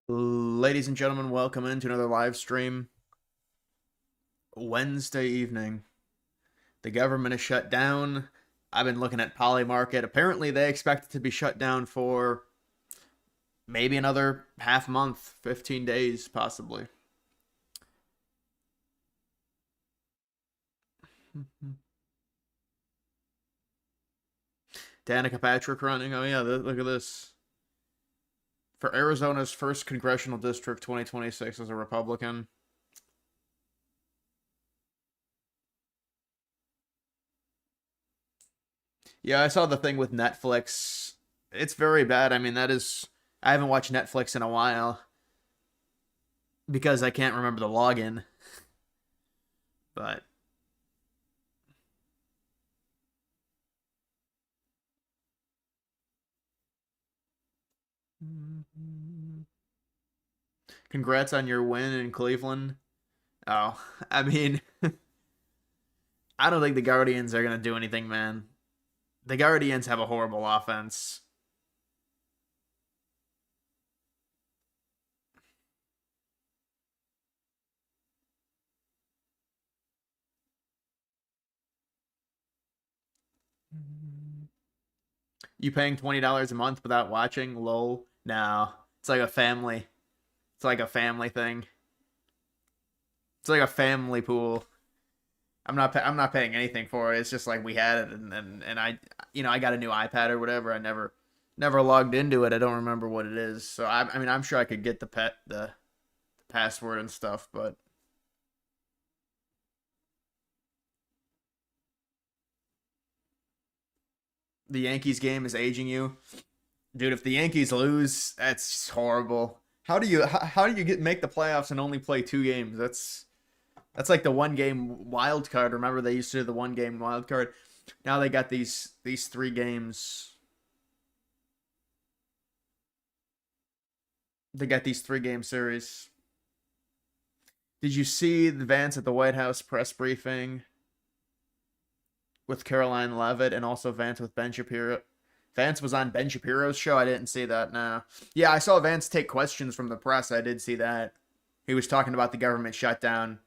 Ladies and gentlemen, welcome into another live stream. Wednesday evening. The government is shut down. I've been looking at Polymarket. Apparently, they expect it to be shut down for maybe another half month, 15 days, possibly. Danica Patrick running. Oh, yeah, look at this. For Arizona's first congressional district, 2026, as a Republican. Yeah, I saw the thing with Netflix. It's very bad. I mean, I haven't watched Netflix in a while because I can't remember the login. But congrats on your win in Cleveland. Oh, I mean, I don't think the Guardians are going to do anything, man. The Guardians have a horrible offense. You paying $20 a month without watching? Lol. No. It's like a family. It's like a family thing. It's like a family pool. I'm not paying anything for it. It's just like we had it and I got a new iPad or whatever. I never logged into it. I don't remember what it is. So I mean I'm sure I could get the password and stuff, but the Yankees game is aging you. Dude, if the Yankees lose, that's horrible. How do you make the playoffs and only play 2 games? That's like the 1 game wild card. Remember they used to do the 1 game wild card. Now they got these 3 games. They got these 3 game series. Did you see the Vance at the White House press briefing with Caroline Levitt and also Vance with Ben Shapiro? Vance was on Ben Shapiro's show. I didn't see that. No. Yeah, I saw Vance take questions from the press. I did see that. He was talking about the government shutdown.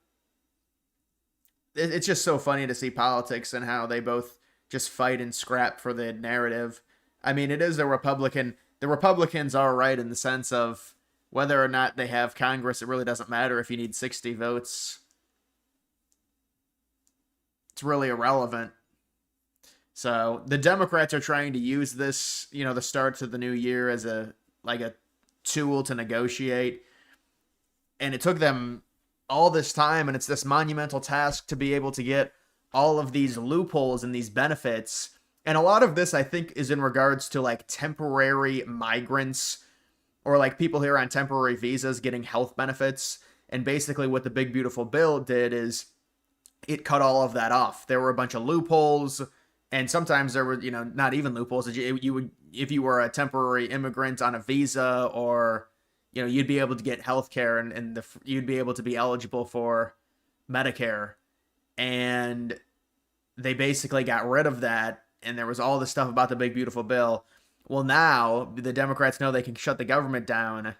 It's just so funny to see politics and how they both just fight and scrap for the narrative. I mean, it is a Republican. The Republicans are right in the sense of whether or not they have Congress, it really doesn't matter if you need 60 votes. It's really irrelevant. So the Democrats are trying to use this, the start of the new year as a tool to negotiate. And it took them all this time, and it's this monumental task to be able to get all of these loopholes and these benefits. And a lot of this, I think, is in regards to like temporary migrants or like people here on temporary visas getting health benefits. And basically, what the big beautiful bill did is it cut all of that off. There were a bunch of loopholes, and sometimes there were, not even loopholes. You would, if you were a temporary immigrant on a visa, or you'd be able to get health care, and you'd be able to be eligible for Medicare. And they basically got rid of that, and there was all this stuff about the big beautiful bill. Well, now the Democrats know they can shut the government down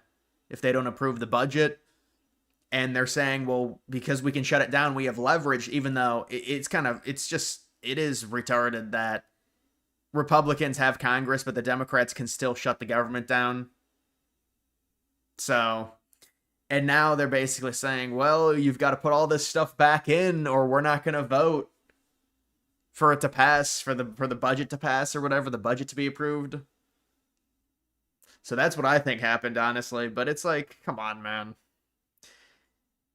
if they don't approve the budget, and they're saying, well, because we can shut it down, we have leverage, even though it is retarded that Republicans have Congress, but the Democrats can still shut the government down. So, and now they're basically saying, well, you've got to put all this stuff back in, or we're not going to vote for it to pass, for the budget to pass, or whatever, the budget to be approved. So that's what I think happened, honestly. But it's like, come on, man.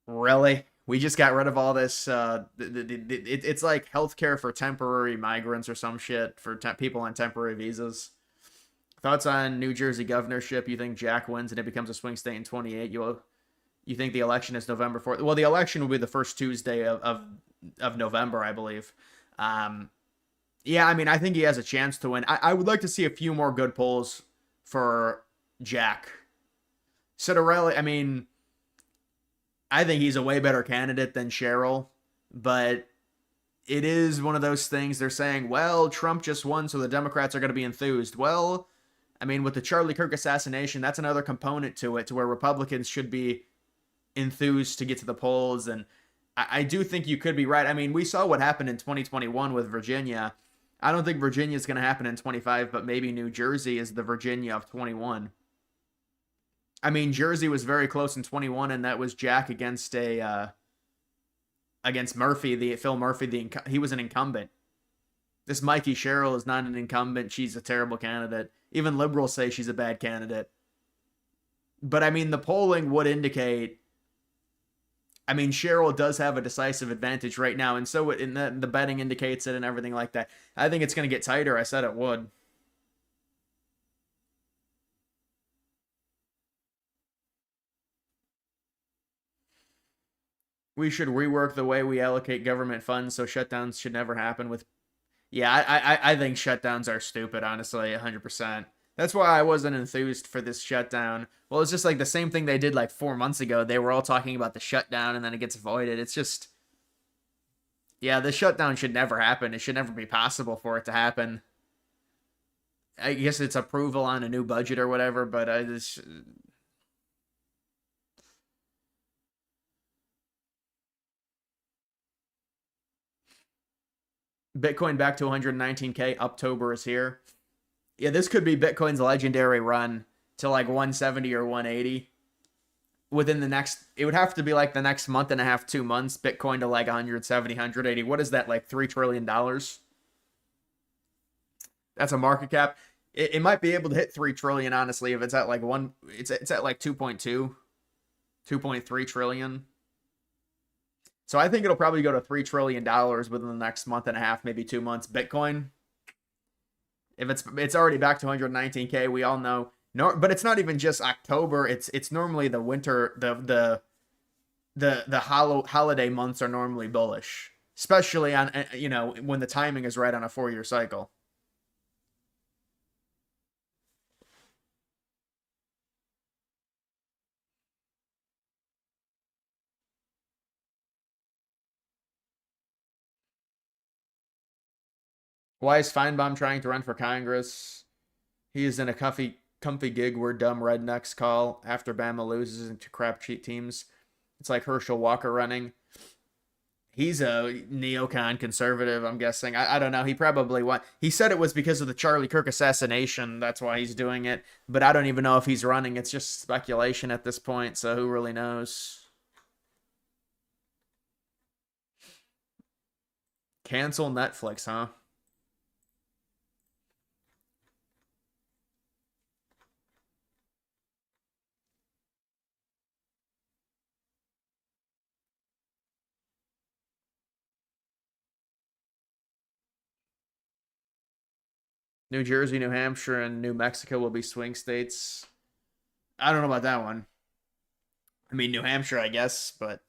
Really? We just got rid of all this. It's like healthcare for temporary migrants or some shit for people on temporary visas. Thoughts on New Jersey governorship? You think Jack wins and it becomes a swing state in 28? You think the election is November 4th? Well, the election will be the first Tuesday of November, I believe. Yeah, I mean, I think he has a chance to win. I would like to see a few more good polls for Jack. Citarelli, I mean, I think he's a way better candidate than Cheryl, but it is one of those things they're saying, well, Trump just won, so the Democrats are going to be enthused. Well, I mean, with the Charlie Kirk assassination, that's another component to it, to where Republicans should be enthused to get to the polls. And I do think you could be right. I mean, we saw what happened in 2021 with Virginia. I don't think Virginia is going to happen in 25, but maybe New Jersey is the Virginia of 21. I mean, Jersey was very close in 21, and that was Jack against against Murphy, the Phil Murphy. He was an incumbent. This Mikey Sherrill is not an incumbent. She's a terrible candidate. Even liberals say she's a bad candidate. But I mean, the polling would indicate. I mean, Sherrill does have a decisive advantage right now, and so in the betting indicates it and everything like that. I think it's going to get tighter. I said it would. We should rework the way we allocate government funds so shutdowns should never happen with. Yeah, I think shutdowns are stupid, honestly, 100%. That's why I wasn't enthused for this shutdown. Well, it's just like the same thing they did like 4 months ago. They were all talking about the shutdown and then it gets avoided. It's just, yeah, the shutdown should never happen. It should never be possible for it to happen. I guess it's approval on a new budget or whatever, but I just. Bitcoin back to 119K. October is here. Yeah, this could be Bitcoin's legendary run to like 170 or 180 within the next. It would have to be like the next month and a half, 2 months. Bitcoin to like 170, 180. What is that, like $3 trillion? That's a market cap. It might be able to hit 3 trillion, honestly, if it's at like one. It's at like 2.2, 2.3 trillion. So I think it'll probably go to $3 trillion within the next month and a half, maybe 2 months. Bitcoin, if it's already back to 119K, we all know. No, but it's not even just October. It's normally the winter, the holiday months are normally bullish, especially on when the timing is right on a 4-year cycle. Why is Feinbaum trying to run for Congress? He is in a comfy gig where dumb rednecks call after Bama loses into crap cheat teams. It's like Herschel Walker running. He's a neocon conservative, I'm guessing. I don't know. He probably won. He said it was because of the Charlie Kirk assassination. That's why he's doing it. But I don't even know if he's running. It's just speculation at this point, so who really knows? Cancel Netflix, huh? New Jersey, New Hampshire, and New Mexico will be swing states. I don't know about that one. I mean, New Hampshire, I guess, but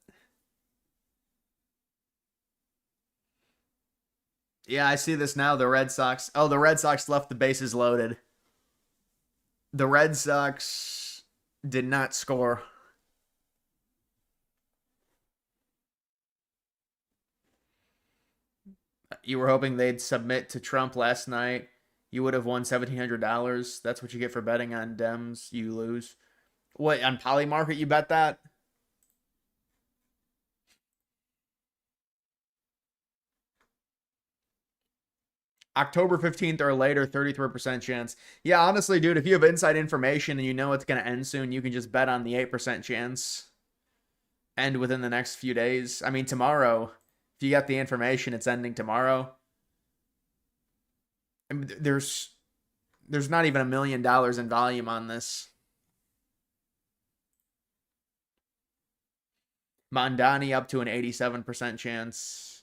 yeah, I see this now. The Red Sox. Oh, the Red Sox left the bases loaded. The Red Sox did not score. You were hoping they'd submit to Trump last night. You would have won $1,700. That's what you get for betting on Dems. You lose. What, on Polymarket you bet that? October 15th or later, 33% chance. Yeah, honestly, dude, if you have inside information and you know it's going to end soon, you can just bet on the 8% chance. End within the next few days. I mean, tomorrow, if you got the information, it's ending tomorrow. I mean, there's not even $1 million in volume on this. Mondani up to an 87% chance.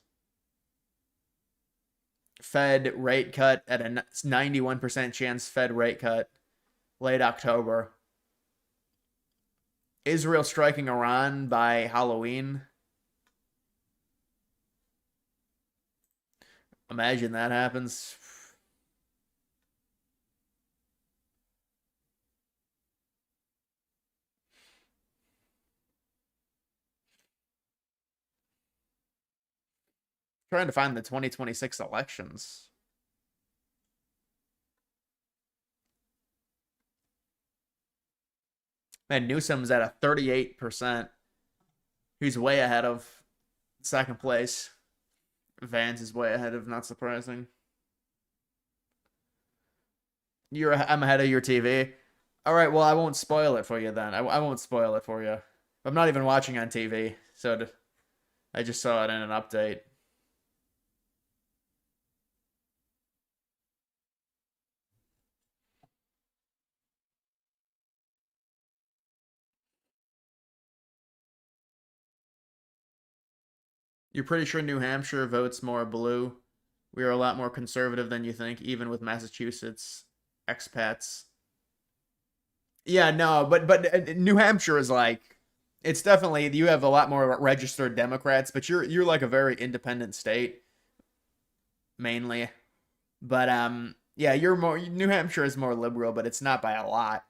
Fed rate cut at a 91% chance. Fed rate cut late October. Israel striking Iran by Halloween. Imagine that happens. Trying to find the 2026 elections. Man, Newsom's at a 38%. He's way ahead of second place. Vance is way ahead of, not surprising. I'm ahead of your TV. All right, well, I won't spoil it for you then. I won't spoil it for you. I'm not even watching on TV, so I just saw it in an update. You're pretty sure New Hampshire votes more blue. We are a lot more conservative than you think, even with Massachusetts expats. Yeah, no, but New Hampshire is like, it's definitely, you have a lot more registered Democrats, but you're like a very independent state mainly. But yeah, you're more, New Hampshire is more liberal, but it's not by a lot.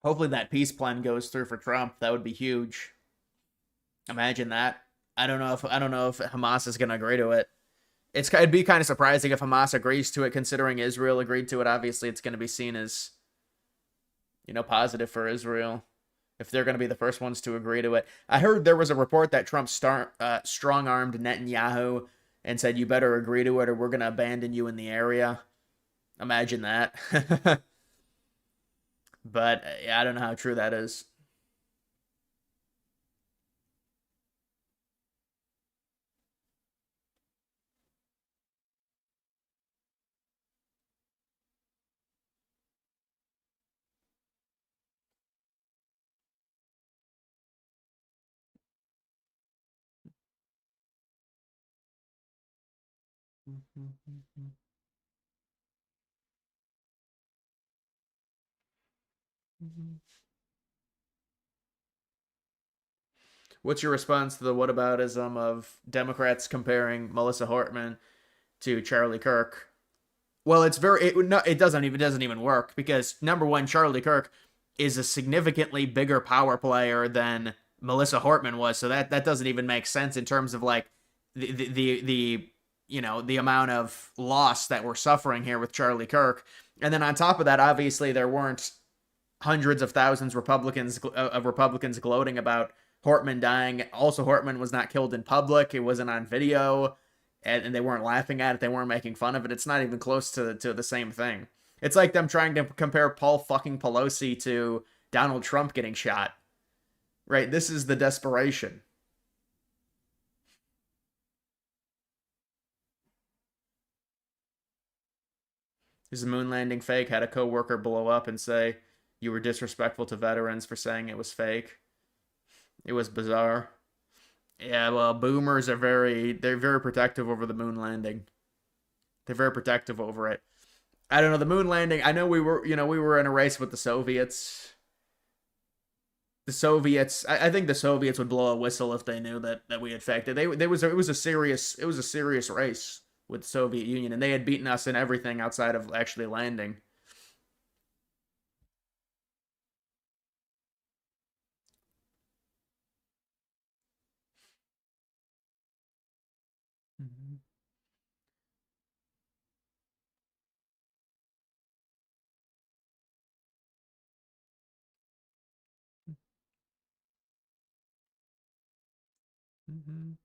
Hopefully that peace plan goes through for Trump. That would be huge. Imagine that. I don't know if Hamas is going to agree to it. It'd be kind of surprising if Hamas agrees to it, considering Israel agreed to it. Obviously, it's going to be seen as, positive for Israel if they're going to be the first ones to agree to it. I heard there was a report that Trump strong armed Netanyahu and said, "You better agree to it, or we're going to abandon you in the area." Imagine that. But yeah, I don't know how true that is. What's your response to the whataboutism of Democrats comparing Melissa Hortman to Charlie Kirk? Well, it's very no, it doesn't even work because number one, Charlie Kirk is a significantly bigger power player than Melissa Hortman was, so that doesn't even make sense in terms of like the the amount of loss that we're suffering here with Charlie Kirk. And then on top of that, obviously there weren't hundreds of thousands of Republicans gloating about Hortman dying. Also, Hortman was not killed in public; it wasn't on video, and they weren't laughing at it. They weren't making fun of it. It's not even close to the same thing. It's like them trying to compare Paul fucking Pelosi to Donald Trump getting shot. Right? This is the desperation. Is the moon landing fake? Had a coworker blow up and say you were disrespectful to veterans for saying it was fake. It was bizarre. Yeah, well, boomers are they're very protective over the moon landing. They're very protective over it. I don't know the moon landing. I know we were in a race with the Soviets. I think the Soviets would blow a whistle if they knew that we had faked it. It was a serious race with the Soviet Union, and they had beaten us in everything outside of actually landing. Mhm. Mhm.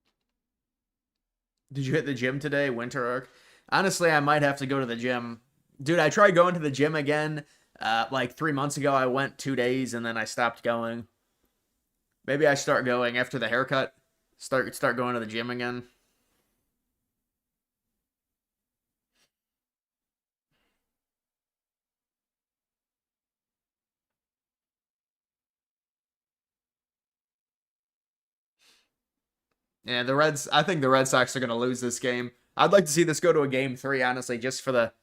Did you hit the gym today, Winter Arc? Honestly, I might have to go to the gym. Dude, I tried going to the gym again like 3 months ago. I went 2 days and then I stopped going. Maybe I start going after the haircut. Start going to the gym again. Yeah, I think the Red Sox are going to lose this game. I'd like to see this go to a game three, honestly, just for the.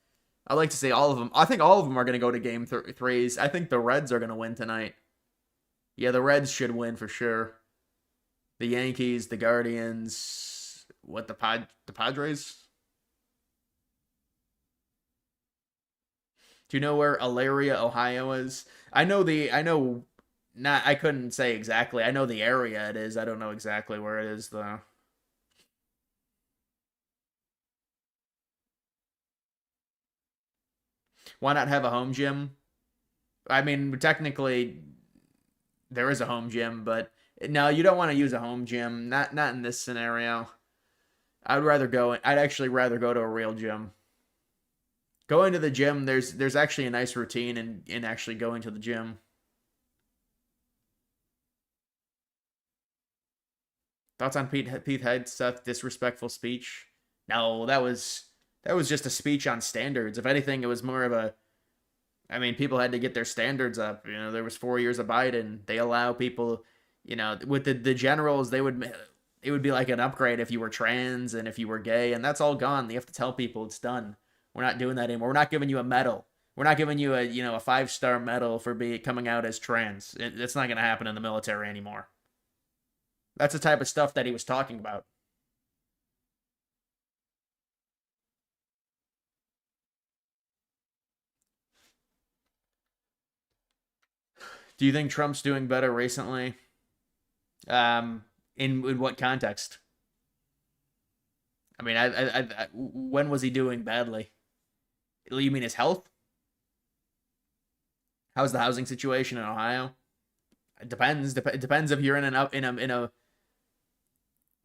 I'd like to see all of them. I think all of them are going to go to game threes. I think the Reds are going to win tonight. Yeah, the Reds should win for sure. The Yankees, the Guardians, what the Padres? Do you know where Elyria, Ohio is? I know not I couldn't say exactly. I know the area it is. I don't know exactly where it is though. Why not have a home gym? I mean, technically there is a home gym, but no, you don't want to use a home gym. Not in this scenario. I'd actually rather go to a real gym. Going to the gym, there's actually a nice routine in actually going to the gym. Thoughts on Pete Hegseth's disrespectful speech? No, that was just a speech on standards. If anything, it was more of a. I mean, people had to get their standards up. You know, there was 4 years of Biden. They allow people, you know, with the generals, they would it would be like an upgrade if you were trans and if you were gay, and that's all gone. You have to tell people it's done. We're not doing that anymore. We're not giving you a medal. We're not giving you a 5-star medal for coming out as trans. It's not going to happen in the military anymore. That's the type of stuff that he was talking about. Do you think Trump's doing better recently? In what context? I mean, when was he doing badly? You mean his health? How's the housing situation in Ohio? It depends. It depends if you're in an up in a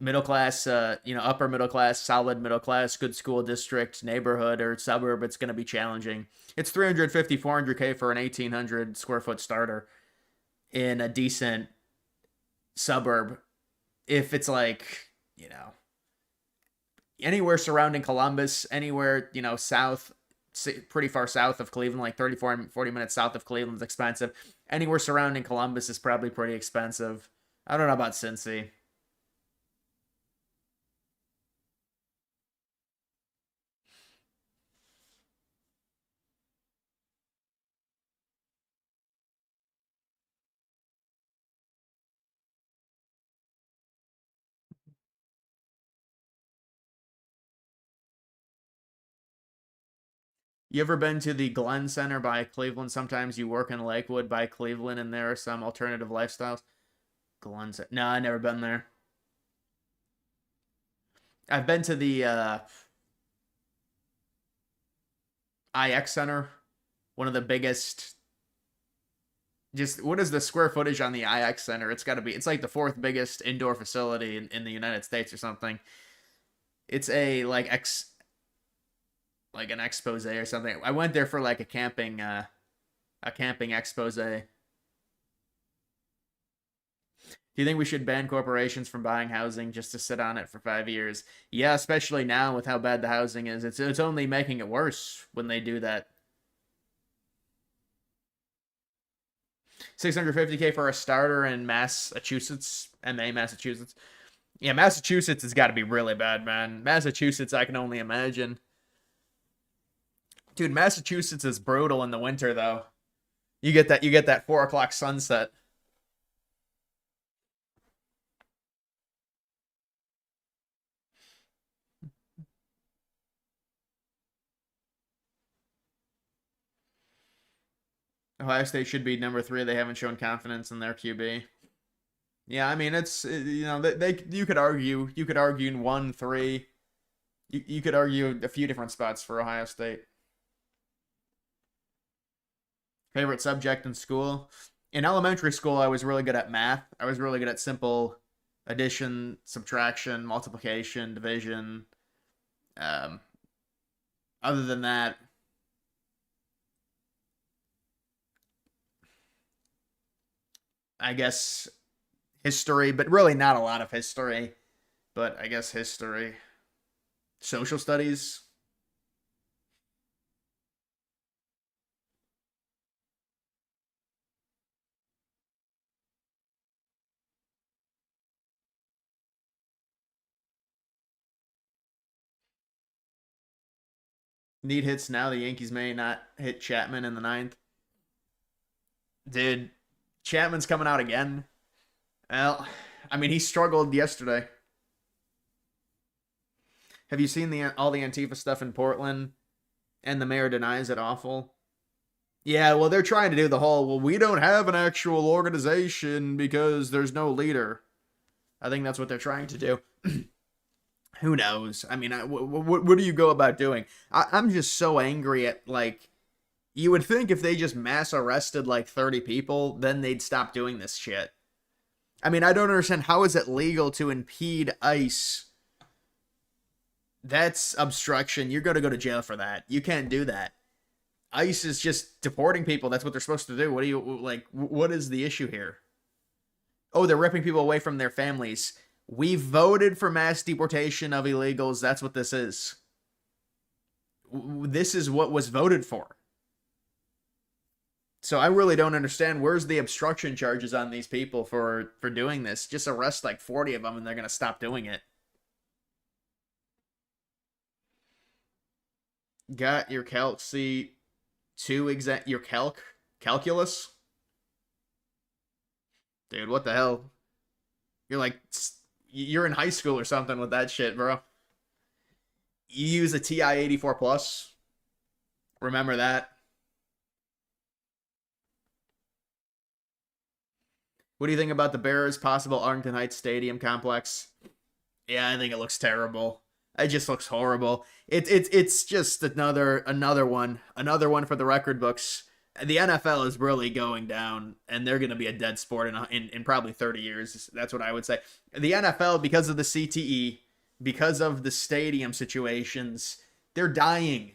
middle class, upper middle class, solid middle class, good school district, neighborhood, or suburb. It's going to be challenging. It's 350, 400K for an 1,800 square foot starter in a decent suburb. If it's like, anywhere surrounding Columbus, anywhere, south, pretty far south of Cleveland, like 34, 40 minutes south of Cleveland is expensive. Anywhere surrounding Columbus is probably pretty expensive. I don't know about Cincy. You ever been to the Glen Center by Cleveland? Sometimes you work in Lakewood by Cleveland, and there are some alternative lifestyles. Glen Center. No, I never been there. I've been to the IX Center, one of the biggest. Just what is the square footage on the IX Center? It's got to be. It's like the fourth biggest indoor facility in the United States or something. It's a like an expose or something. I went there for like a camping expose. Do you think we should ban corporations from buying housing just to sit on it for 5 years? Yeah, especially now with how bad the housing is. It's only making it worse when they do that. 650K for a starter in Massachusetts, MA, Massachusetts. Yeah, Massachusetts has got to be really bad, man. Massachusetts, I can only imagine. Dude, Massachusetts is brutal in the winter though. You get that 4 o'clock sunset. Ohio State should be number 3. They haven't shown confidence in their QB. Yeah, I mean it's they you could argue in 1, 3. You could argue a few different spots for Ohio State. Favorite subject in school? In elementary school, I was really good at math. I was really good at simple addition, subtraction, multiplication, division. Um, Other than that, I guess history, but really not a lot of history. But I guess history, social studies. Need hits now. The Yankees may not hit Chapman in the ninth. Dude, Chapman's coming out again. Well, I mean, he struggled yesterday. Have you seen the all the Antifa stuff in Portland? And the mayor denies it awful. Yeah, well, they're trying to do the whole, well, we don't have an actual organization because there's no leader. I think that's what they're trying to do. Who knows? I mean, what do you go about doing? I'm just so angry at, like, you would think if they just mass arrested like 30 people, then they'd stop doing this shit. I mean, I don't understand. How is it legal to impede ICE? That's obstruction. You're going to go to jail for that. You can't do that. ICE is just deporting people. That's what they're supposed to do. What do you, like, what is the issue here? Oh, they're ripping people away from their families. We voted for mass deportation of illegals. That's what this is. This is what was voted for. So I really don't understand. Where's the obstruction charges on these people for doing this? Just arrest like 40 of them and they're going to stop doing it. Got your calc C2 exact, your calculus? Dude, what the hell? You're like, you're in high school or something with that shit, bro. You use a TI 84 plus. Remember that. What do you think about the Bears' possible Arlington Heights Stadium complex? Yeah, I think it looks terrible. It just looks horrible. It's just another one for the record books. The NFL is really going down, and they're going to be a dead sport in probably 30 years. That's what I would say. The NFL, because of the CTE, because of the stadium situations, they're dying,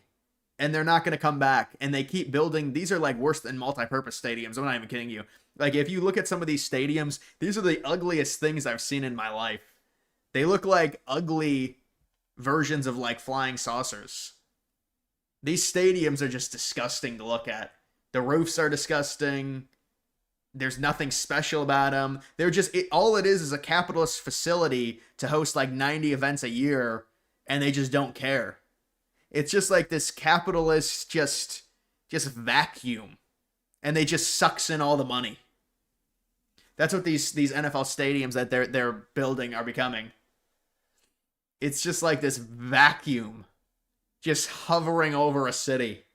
and they're not going to come back. And they keep building. These are like worse than multi-purpose stadiums. I'm not even kidding you. Like, if you look at some of these stadiums, these are the ugliest things I've seen in my life. They look like ugly versions of like flying saucers. These stadiums are just disgusting to look at. The roofs are disgusting. There's nothing special about them. They're just, all it is a capitalist facility to host like 90 events a year, and they just don't care. It's just like this capitalist just vacuum, and they just sucks in all the money. That's what these NFL stadiums that they're building are becoming. It's just like this vacuum just hovering over a city.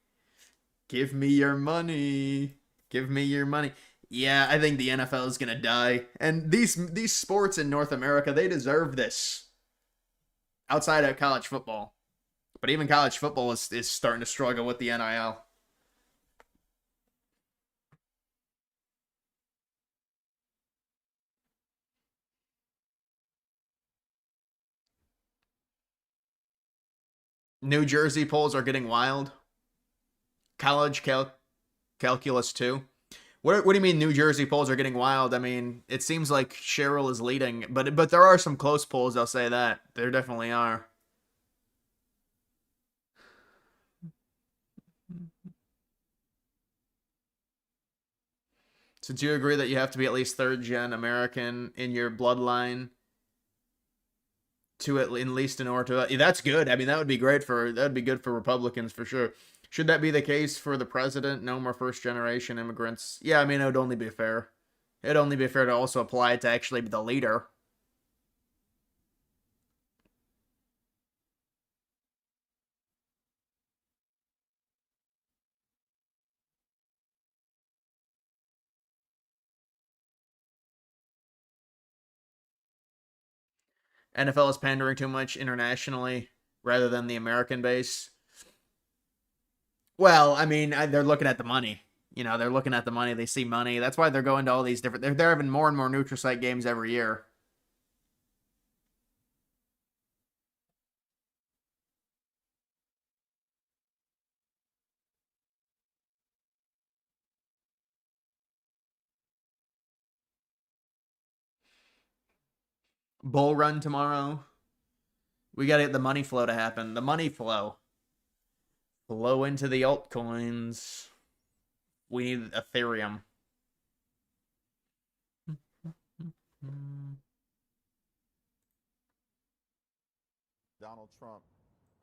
Give me your money. Give me your money. Yeah, I think the NFL is going to die. And these sports in North America, they deserve this. Outside of college football. But even college football is starting to struggle with the NIL. New Jersey polls are getting wild. College calculus too. What do you mean New Jersey polls are getting wild? I mean, it seems like Cheryl is leading, but there are some close polls, I'll say that. There definitely are. So do you agree that you have to be at least third gen American in your bloodline to at least in order to, that's good. I mean, that would be good for Republicans for sure. Should that be the case for the president? No more first generation immigrants. Yeah, I mean, it would only be fair. It'd only be fair to also apply it to actually be the leader. NFL is pandering too much internationally rather than the American base. Well, I mean, they're looking at the money. You know, they're looking at the money. They see money. That's why they're going to all these different. They're having more and more neutral site games every year. Bull run tomorrow. We got to get the money flow to happen. The money flow. Flow into the altcoins. We need Ethereum. Donald Trump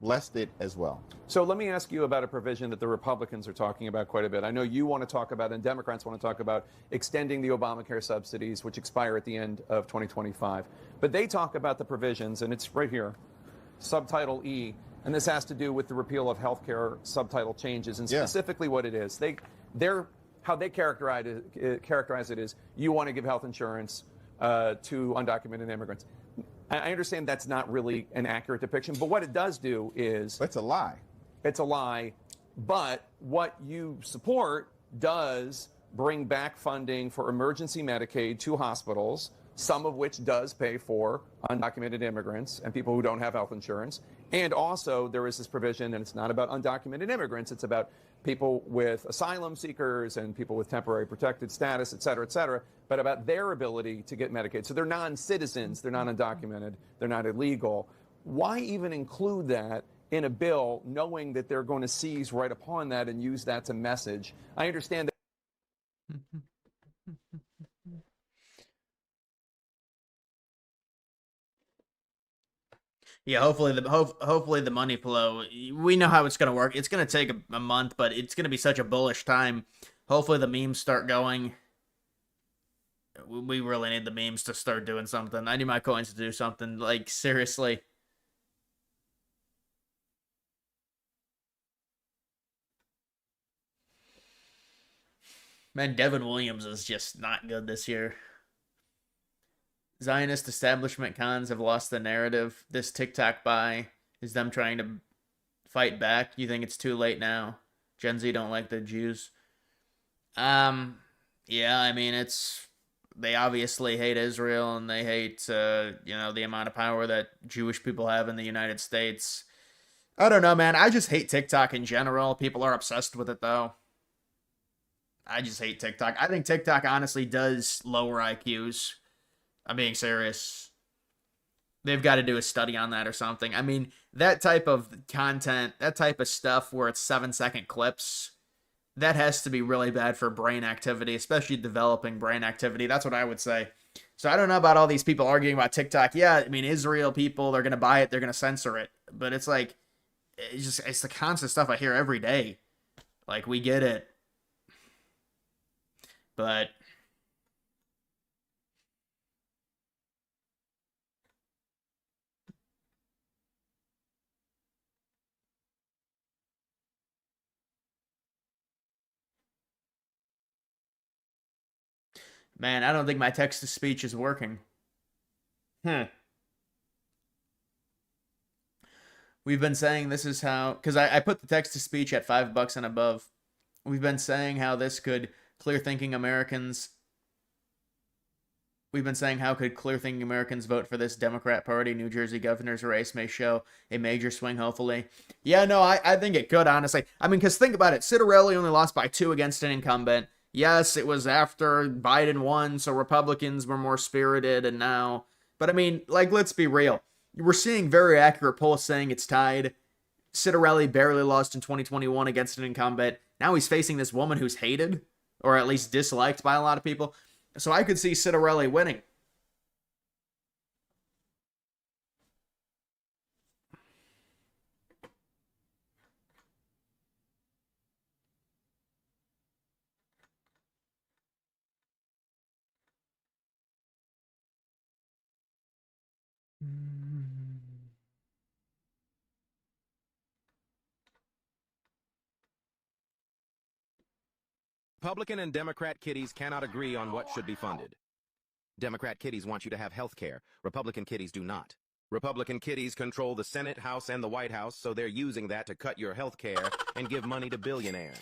blessed it as well. So let me ask you about a provision that the Republicans are talking about quite a bit. I know you want to talk about, and Democrats want to talk about, extending the Obamacare subsidies, which expire at the end of 2025. But they talk about the provisions, and it's right here, subtitle E, and this has to do with the repeal of health care subtitle changes, and specifically what it is. How they characterize it is you want to give health insurance to undocumented immigrants. I understand that's not really an accurate depiction, but what it does do is... It's a lie. It's a lie, but what you support does bring back funding for emergency Medicaid to hospitals, some of which does pay for undocumented immigrants and people who don't have health insurance. And also there is this provision, and it's not about undocumented immigrants, it's about people with asylum seekers and people with temporary protected status, et cetera, but about their ability to get Medicaid. So they're non-citizens, they're not undocumented, they're not illegal. Why even include that in a bill knowing that they're going to seize right upon that and use that to message? I understand that. Yeah, hopefully the money flow. We know how it's going to work. It's going to take a month, but it's going to be such a bullish time. Hopefully the memes start going. We really need the memes to start doing something. I need my coins to do something. Like, seriously. Man, Devin Williams is just not good this year. Zionist establishment cons have lost the narrative. This TikTok buy is them trying to fight back. You think it's too late now? Gen Z don't like the Jews. Yeah, I mean, they obviously hate Israel, and they hate, the amount of power that Jewish people have in the United States. I don't know, man. I just hate TikTok in general. People are obsessed with it, though. I just hate TikTok. I think TikTok honestly does lower IQs. I'm being serious. They've got to do a study on that or something. I mean, that type of content, that type of stuff where it's 7-second clips, that has to be really bad for brain activity, especially developing brain activity. That's what I would say. So I don't know about all these people arguing about TikTok. Yeah, I mean, Israel people, they're going to buy it, they're going to censor it. But it's like, it's the constant stuff I hear every day. Like, we get it. But... Man, I don't think my text-to-speech is working. We've been saying this is how... Because I put the text-to-speech at $5 and above. We've been saying how this could clear-thinking Americans... We've been saying how could clear-thinking Americans vote for this Democrat Party New Jersey governor's race may show a major swing, hopefully. Yeah, no, I think it could, honestly. I mean, because think about it. Citarelli only lost by 2 against an incumbent. Yes, it was after Biden won, so Republicans were more spirited, and now... But, I mean, like, let's be real. We're seeing very accurate polls saying it's tied. Citarelli barely lost in 2021 against an incumbent. Now he's facing this woman who's hated, or at least disliked by a lot of people. So I could see Citarelli winning. Republican and Democrat kiddies cannot agree on what should be funded. Democrat kiddies want you to have health care. Republican kiddies do not. Republican kiddies control the Senate, House, and the White House, so they're using that to cut your health care and give money to billionaires.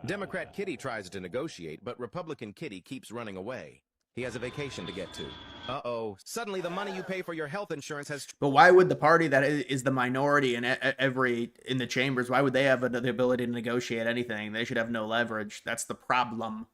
Democrat kitty tries to negotiate, but Republican kitty keeps running away. He has a vacation to get to. Uh-oh. Suddenly the money you pay for your health insurance has... But why would the party that is the minority in the chambers, why would they have the ability to negotiate anything? They should have no leverage. That's the problem.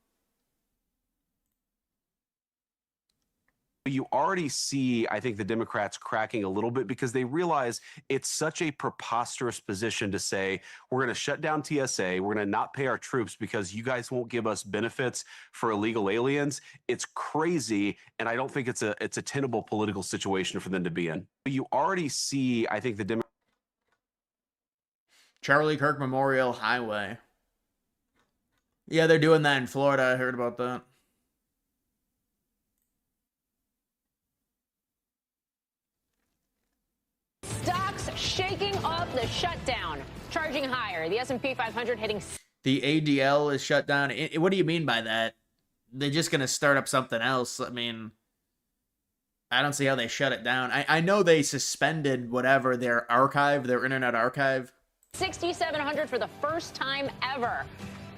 You already see, I think, the Democrats cracking a little bit because they realize it's such a preposterous position to say, we're going to shut down TSA, we're going to not pay our troops because you guys won't give us benefits for illegal aliens. It's crazy, and I don't think it's a tenable political situation for them to be in. You already see, I think, the Democrats... Charlie Kirk Memorial Highway. Yeah, they're doing that in Florida. I heard about that. Stocks shaking off the shutdown, charging higher. The S&P 500 hitting. The ADL is shut down. What do you mean by that? They're just going to start up something else. I mean, I don't see how they shut it down. I know they suspended whatever their archive, their internet archive. 6,700 for the first time ever.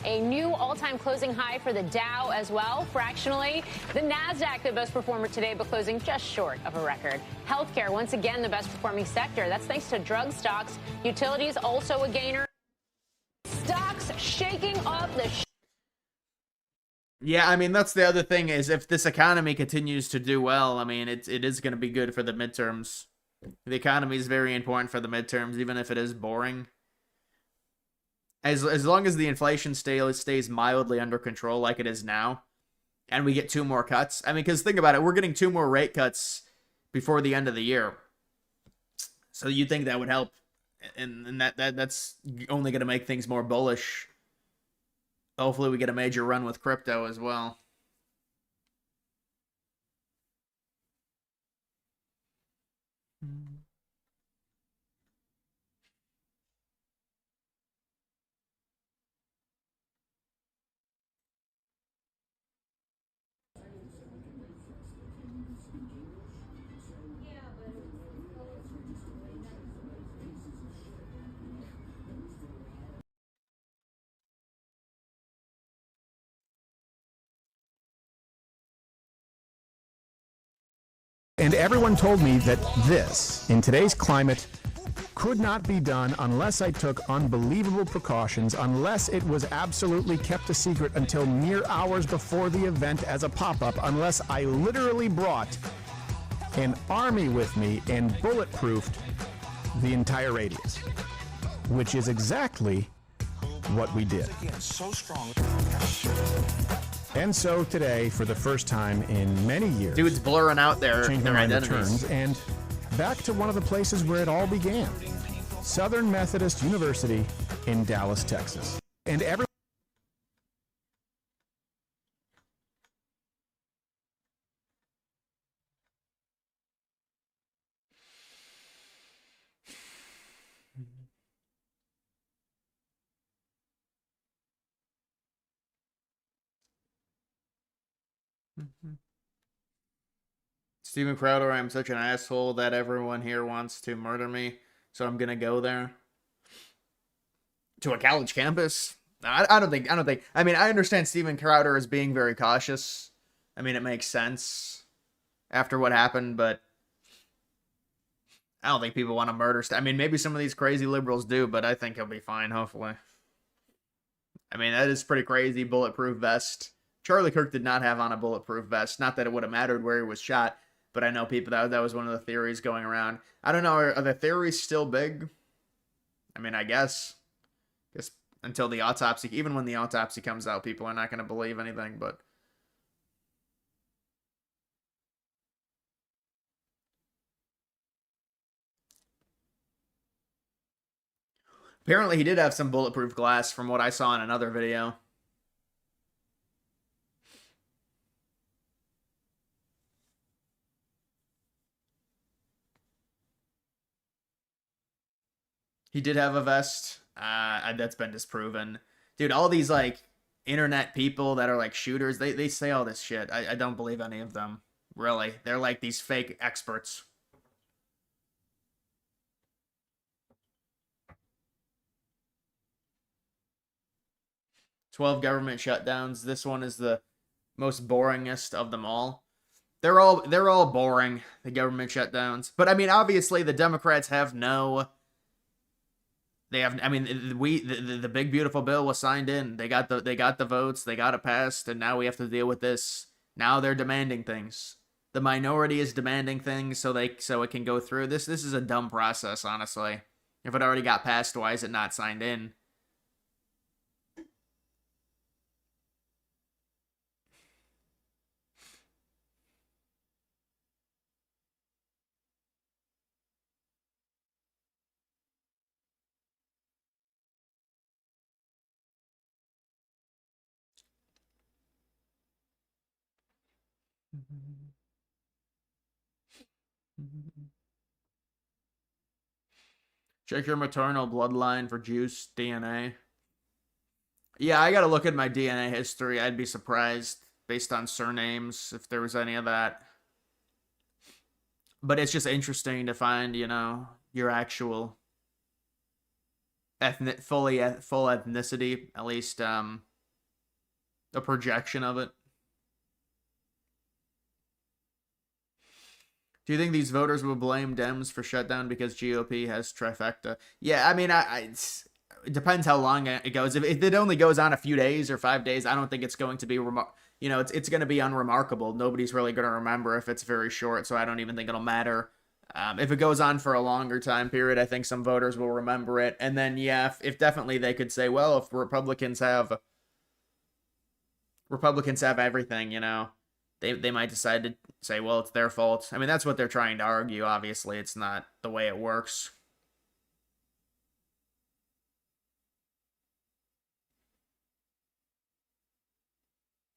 A new all-time closing high for the Dow as well, fractionally. The Nasdaq, the best performer today, but closing just short of a record. Healthcare, once again, the best performing sector. That's thanks to drug stocks. Utilities, also a gainer. Stocks shaking off the. Yeah, I mean, that's the other thing is if this economy continues to do well, I mean, it is going to be good for the midterms. The economy is very important for the midterms, even if it is boring. As long as the inflation stays mildly under control like it is now, and we get 2 more cuts. I mean, because think about it, we're getting 2 more rate cuts before the end of the year. So you think that would help, and that's only going to make things more bullish. Hopefully we get a major run with crypto as well. And everyone told me that this, in today's climate, could not be done unless I took unbelievable precautions, unless it was absolutely kept a secret until mere hours before the event as a pop-up, unless I literally brought an army with me and bulletproofed the entire radius, which is exactly what we did. And so today, for the first time in many years, Dude's blurring out their identities. returns and back to one of the places where it all began, Southern Methodist University in Dallas, Texas. And Steven Crowder, I'm such an asshole that everyone here wants to murder me, so I'm gonna go there. To a college campus? I don't think. I mean, I understand Steven Crowder is being very cautious. I mean, it makes sense after what happened, but I don't think people want to murder. I mean, maybe some of these crazy liberals do, but I think he'll be fine, hopefully. I mean, that is pretty crazy. Bulletproof vest. Charlie Kirk did not have on a bulletproof vest. Not that it would have mattered where he was shot, but I know people that was one of the theories going around. I don't know. Are the theories still big? I mean, I guess until the autopsy, even when the autopsy comes out, people are not going to believe anything. But apparently, he did have some bulletproof glass, from what I saw in another video. He did have a vest. That's been disproven. Dude, all these, like, internet people that are, like, shooters, they say all this shit. I don't believe any of them. Really. They're, like, these fake experts. "12 government shutdowns. This one is the most boringest of them all." They're all boring, the government shutdowns. But I mean, obviously the Democrats have no. They have. I mean, the big beautiful bill was signed in. They got the votes. They got it passed, and now we have to deal with this. Now they're demanding things. The minority is demanding things so it can go through. This is a dumb process, honestly. If it already got passed, why is it not signed in? Check your maternal bloodline for juice DNA. Yeah, I gotta look at my DNA history. I'd be surprised based on surnames if there was any of that. But it's just interesting to find, your actual full ethnicity, at least a projection of it. Do you think these voters will blame Dems for shutdown because GOP has trifecta? Yeah, I mean, it depends how long it goes. If it only goes on a few days or 5 days, I don't think it's going to be it's going to be unremarkable. Nobody's really going to remember if it's very short, so I don't even think it'll matter. If it goes on for a longer time period, I think some voters will remember it. And then, yeah, if definitely they could say, well, if Republicans have everything, they might decide to say, well, it's their fault. I mean, that's what they're trying to argue. Obviously, it's not the way it works.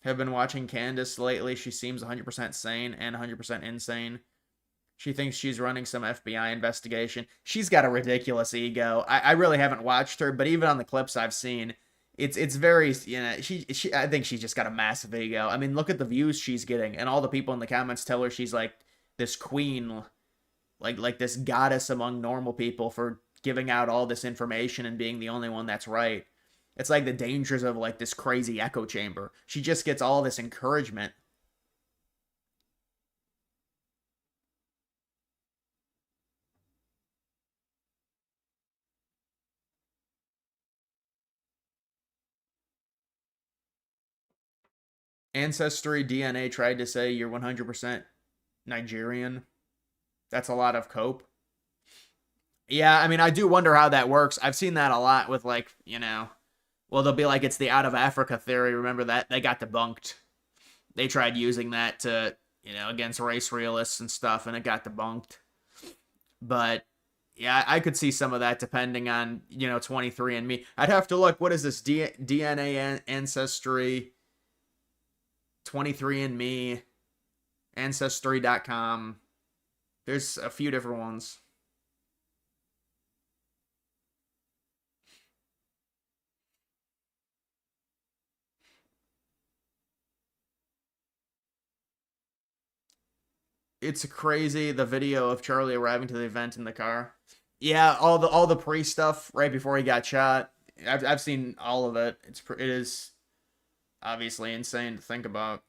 Have been watching Candace lately. She seems 100% sane and 100% insane. She thinks she's running some FBI investigation. She's got a ridiculous ego. I really haven't watched her, but even on the clips I've seen, it's very, she I think she's just got a massive ego. I mean, look at the views she's getting, and all the people in the comments tell her she's like this queen, like this goddess among normal people for giving out all this information and being the only one that's right. It's like the dangers of like this crazy echo chamber. She just gets all this encouragement. Ancestry DNA tried to say you're 100% Nigerian. That's a lot of cope. Yeah, I mean, I do wonder how that works. I've seen that a lot with well, they'll be like, it's the out of Africa theory. Remember that? They got debunked. They tried using that to, against race realists and stuff, and it got debunked. But yeah, I could see some of that depending on, 23andMe. I'd have to look, what is this? DNA ancestry, 23andMe, Ancestry.com. There's a few different ones. It's crazy, the video of Charlie arriving to the event in the car. Yeah, all the pre stuff right before he got shot. I've seen all of it. It is obviously insane to think about.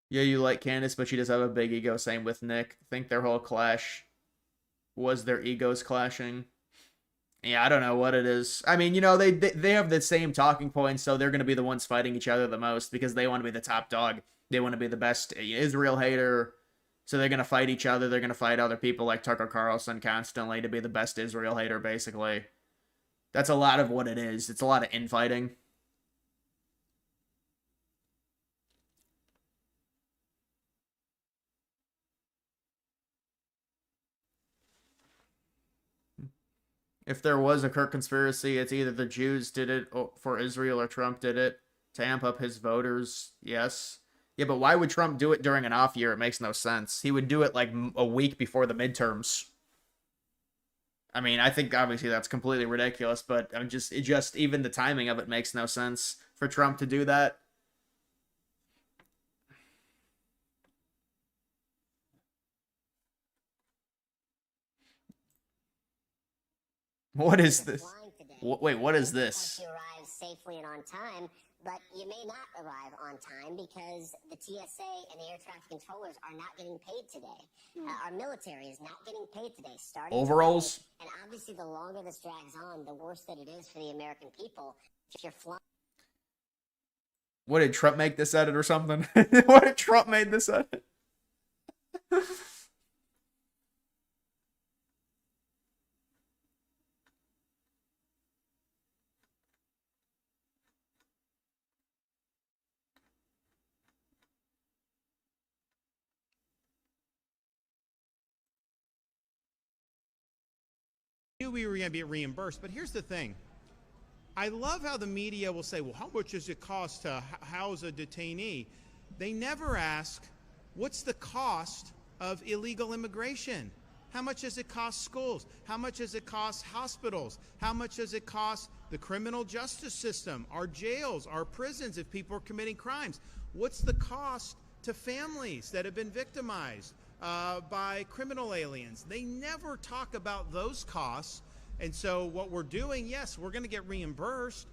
Yeah, you like Candace, but she does have a big ego. Same with Nick. I think their whole clash was their egos clashing. Yeah, I don't know what it is. I mean, they have the same talking points, so they're going to be the ones fighting each other the most because they want to be the top dog. They want to be the best Israel hater. So they're going to fight each other. They're going to fight other people like Tucker Carlson constantly to be the best Israel hater, basically. That's a lot of what it is. It's a lot of infighting. If there was a Kirk conspiracy, it's either the Jews did it for Israel or Trump did it to amp up his voters. Yes. Yeah, but why would Trump do it during an off year? It makes no sense. He would do it like a week before the midterms. I mean, I think obviously that's completely ridiculous, but just even the timing of it makes no sense for Trump to do that. What is this? Wait, what is this? You arrive safely and on time, but you may not arrive on time because the TSA and the air traffic controllers are not getting paid today. Our military is not getting paid today. Starting overalls. Today, and obviously, the longer this drags on, the worse that it is for the American people. If you're flying. What did Trump make this edit or something? What did Trump made this edit? we were going to be reimbursed. But here's the thing. I love how the media will say, well, how much does it cost to house a detainee? They never ask, what's the cost of illegal immigration? How much does it cost schools? How much does it cost hospitals? How much does it cost the criminal justice system, our jails, our prisons if people are committing crimes? What's the cost to families that have been victimized by criminal aliens? They never talk about those costs. And so what we're doing, yes, we're going to get reimbursed,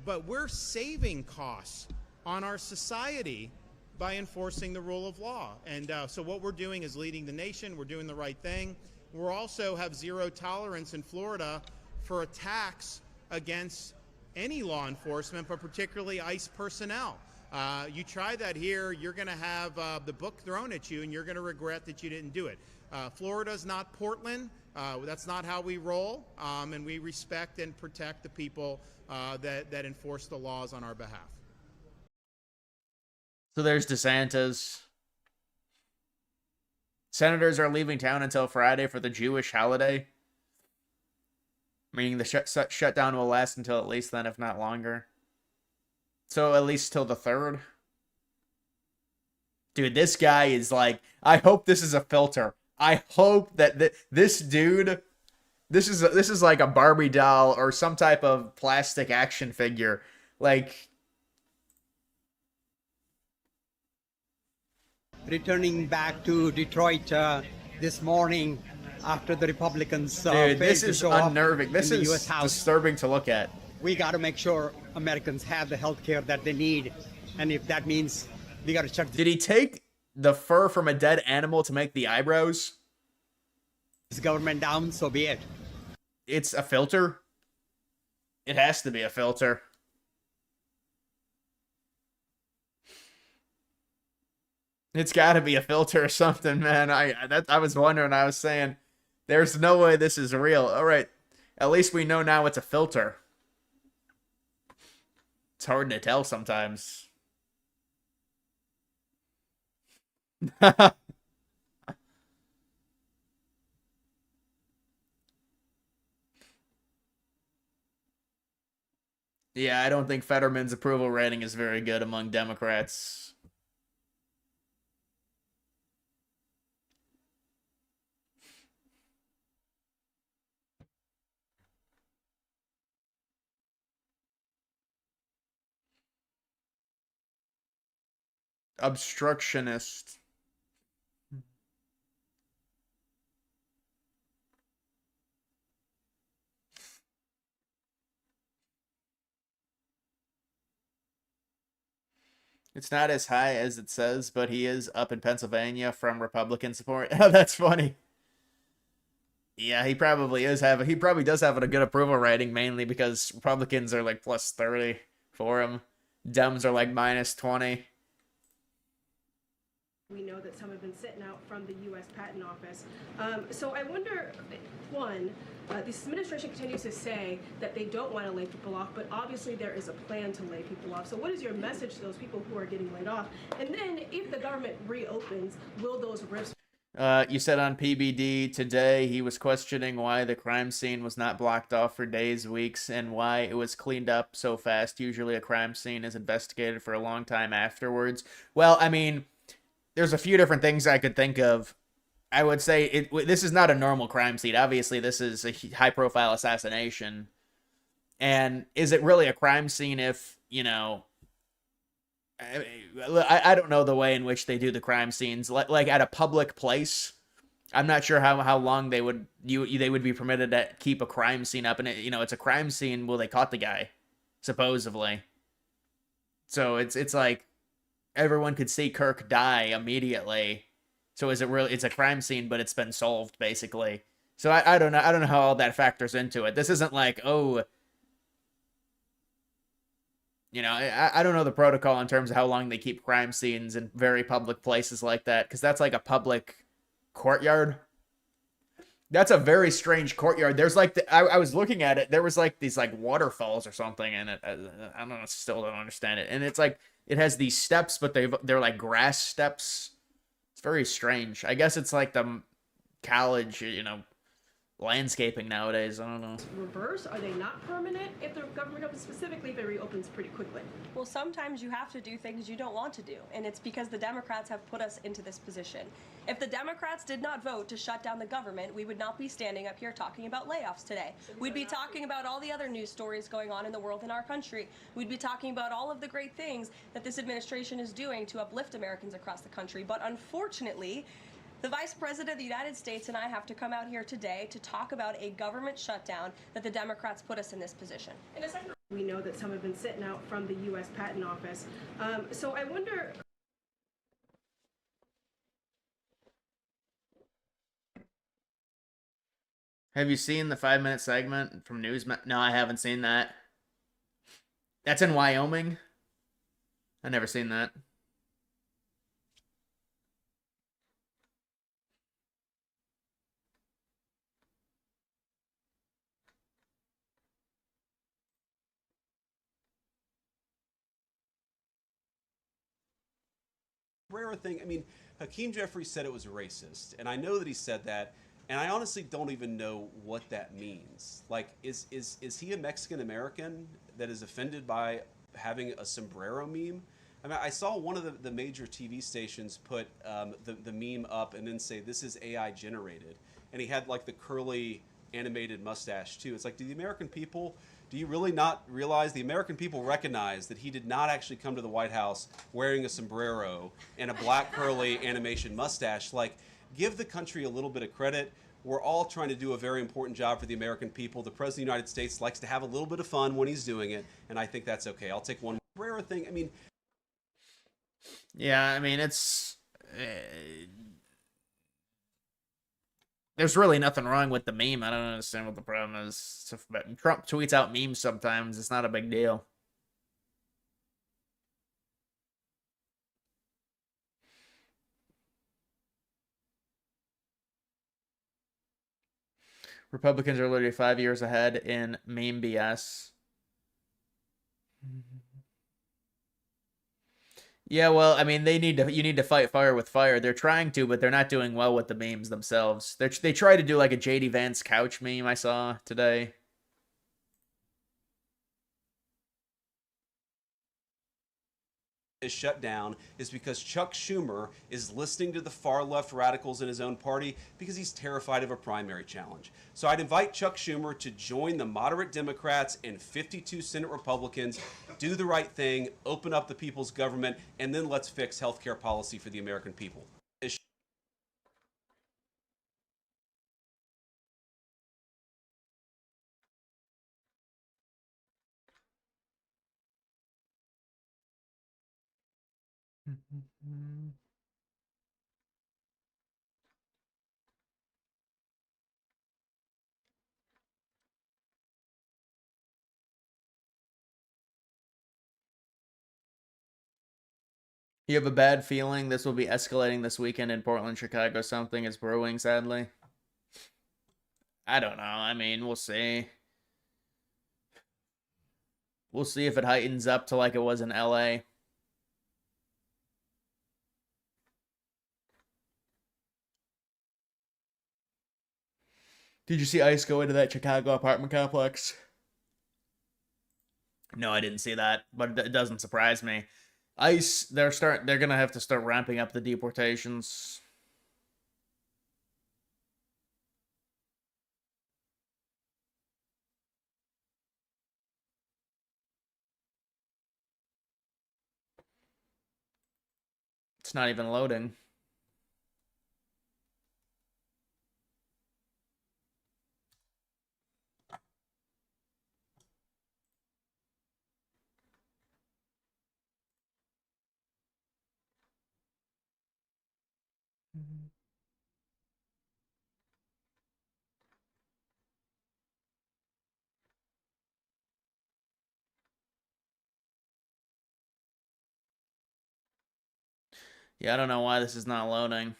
but we're saving costs on our society by enforcing the rule of law. And so what we're doing is leading the nation. We're doing the right thing. We're also have zero tolerance in Florida for attacks against any law enforcement, but particularly ICE personnel. You try that here, you're going to have the book thrown at you, and you're going to regret that you didn't do it. Florida's not Portland. That's not how we roll, and we respect and protect the people that enforce the laws on our behalf. So there's DeSantis. Senators are leaving town until Friday for the Jewish holiday, meaning the shutdown will last until at least then, if not longer. So at least till the 3rd. Dude, this guy is like, I hope this is a filter. I hope that this dude, this is like a Barbie doll or some type of plastic action figure. Like, returning back to Detroit this morning after the Republicans dude, this failed is to show up unnerving. This in the is US House. disturbing to look at. We got to make sure Americans have the health care that they need. And if that means we got to shut Did he take the fur from a dead animal to make the eyebrows? this government down, so be it. It's a filter. It has to be a filter. It's got to be a filter or something, man. I was wondering. I was saying, there's no way this is real. All right, at least we know now it's a filter. It's hard to tell sometimes. Yeah, I don't think Fetterman's approval rating is very good among Democrats. Obstructionist. It's not as high as it says, but he is up in Pennsylvania from Republican support. Oh, that's funny. Yeah, he probably does have a good approval rating, mainly because Republicans are like plus 30 for him. Dems are like minus 20. We know that some have been sitting out from the U.S. Patent Office. So I wonder, one, this administration continues to say that they don't want to lay people off, but obviously there is a plan to lay people off. So what is your message to those people who are getting laid off? And then if the government reopens, will those risks... You said on PBD today he was questioning why the crime scene was not blocked off for days, weeks, and why it was cleaned up so fast. Usually a crime scene is investigated for a long time afterwards. Well, I mean, there's a few different things I could think of. I would say this is not a normal crime scene. Obviously, this is a high-profile assassination. And is it really a crime scene if, you know... I don't know the way in which they do the crime scenes. Like at a public place, I'm not sure how long they would be permitted to keep a crime scene up. And it's a crime scene. Well, they caught the guy, supposedly. So it's like everyone could see Kirk die immediately. So is it really? It's a crime scene, but it's been solved basically. So I don't know. I don't know how all that factors into it. This isn't like, oh. I don't know the protocol in terms of how long they keep crime scenes in very public places like that, because that's like a public courtyard. That's a very strange courtyard. There's like, I was looking at it, there was like these like waterfalls or something in it. I don't know, still don't understand it. And it's like, it has these steps, but they're like grass steps. It's very strange. I guess it's like the college, landscaping nowadays. I don't know. Reverse? Are they not permanent if the government opens, specifically if it reopens pretty quickly? Well, sometimes you have to do things you don't want to do, and it's because the Democrats have put us into this position. If the Democrats did not vote to shut down the government, we would not be standing up here talking about layoffs today. We'd be talking about all the other news stories going on in the world and our country. We'd be talking about all of the great things that this administration is doing to uplift Americans across the country. But unfortunately, the Vice President of the United States and I have to come out here today to talk about a government shutdown that the Democrats put us in this position. In a second, we know that some have been sitting out from the U.S. Patent Office. So I wonder. Have you seen the 5-minute segment from Newsmax? No, I haven't seen that. That's in Wyoming. I never seen that. Sombrero thing, I mean, Hakeem Jeffries said it was racist, and I know that he said that, and I honestly don't even know what that means. Like, is he a Mexican American that is offended by having a sombrero meme? I mean, I saw one of the major TV stations put the meme up and then say, this is AI generated, and he had like the curly animated mustache too. It's like, do you really not realize the American people recognize that he did not actually come to the White House wearing a sombrero and a black curly animation mustache? Like, give the country a little bit of credit. We're all trying to do a very important job for the American people. The President of the United States likes to have a little bit of fun when he's doing it, and I think that's okay. I'll take one sombrero thing. I mean, yeah, I mean, it's... there's really nothing wrong with the meme. I don't understand what the problem is. Trump tweets out memes sometimes. It's not a big deal. Republicans are literally 5 years ahead in meme BS. Yeah, well, I mean, you need to fight fire with fire. They're trying to, but they're not doing well with the memes themselves. They try to do like a JD Vance couch meme I saw today. Is shut down is because Chuck Schumer is listening to the far left radicals in his own party because he's terrified of a primary challenge. So I'd invite Chuck Schumer to join the moderate Democrats and 52 Senate Republicans, do the right thing, open up the people's government, and then let's fix healthcare policy for the American people. You have a bad feeling this will be escalating this weekend in Portland, Chicago. Something is brewing, sadly. I don't know. I mean, we'll see. We'll see if it heightens up to like it was in LA. Did you see ICE go into that Chicago apartment complex? No, I didn't see that, but it doesn't surprise me. ICE, they're gonna have to start ramping up the deportations. It's not even loading. Yeah, I don't know why this is not loading.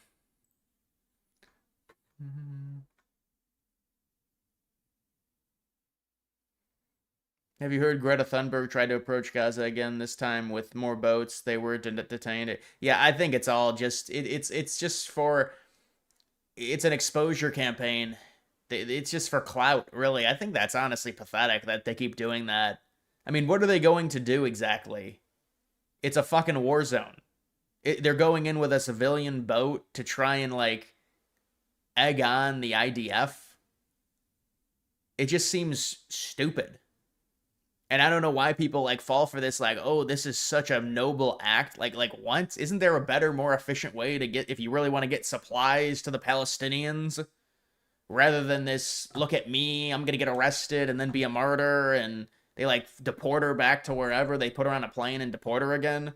Have you heard Greta Thunberg tried to approach Gaza again, this time with more boats? They were detained. Yeah, I think it's all just it's just for it's an exposure campaign. It's just for clout, really. I think that's honestly pathetic that they keep doing that. I mean, what are they going to do exactly? It's a fucking war zone. They're going in with a civilian boat to try and, like, egg on the IDF. It just seems stupid. And I don't know why people, like, fall for this, like, oh, this is such a noble act. Like what? Isn't there a better, more efficient way to get, if you really want to get supplies to the Palestinians? Rather than this, look at me, I'm gonna get arrested and then be a martyr, and they, like, deport her back to wherever. They put her on a plane and deport her again.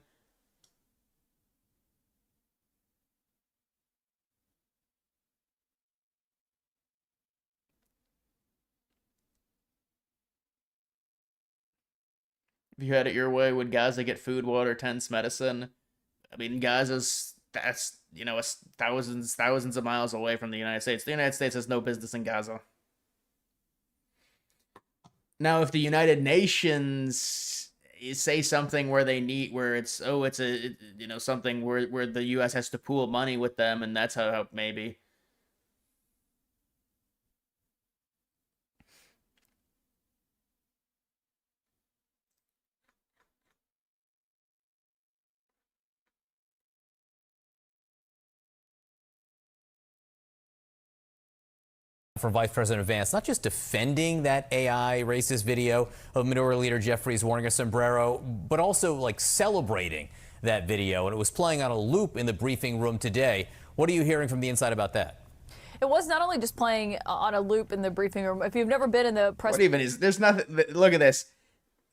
If you had it your way, would Gaza get food, water, tents, medicine? I mean, that's, you know, thousands of miles away from the United States. The United States has no business in Gaza. Now, if the United Nations say something where it's a, you know, something where the U.S. has to pool money with them, and that's how maybe. For Vice President Vance, not just defending that AI racist video of Minority Leader Jeffries wearing a sombrero, but also, like, celebrating that video. And it was playing on a loop in the briefing room today. What are you hearing from the inside about that? It was not only just playing on a loop in the briefing room. If you've never been in the press... What even is... There's nothing... Look at this.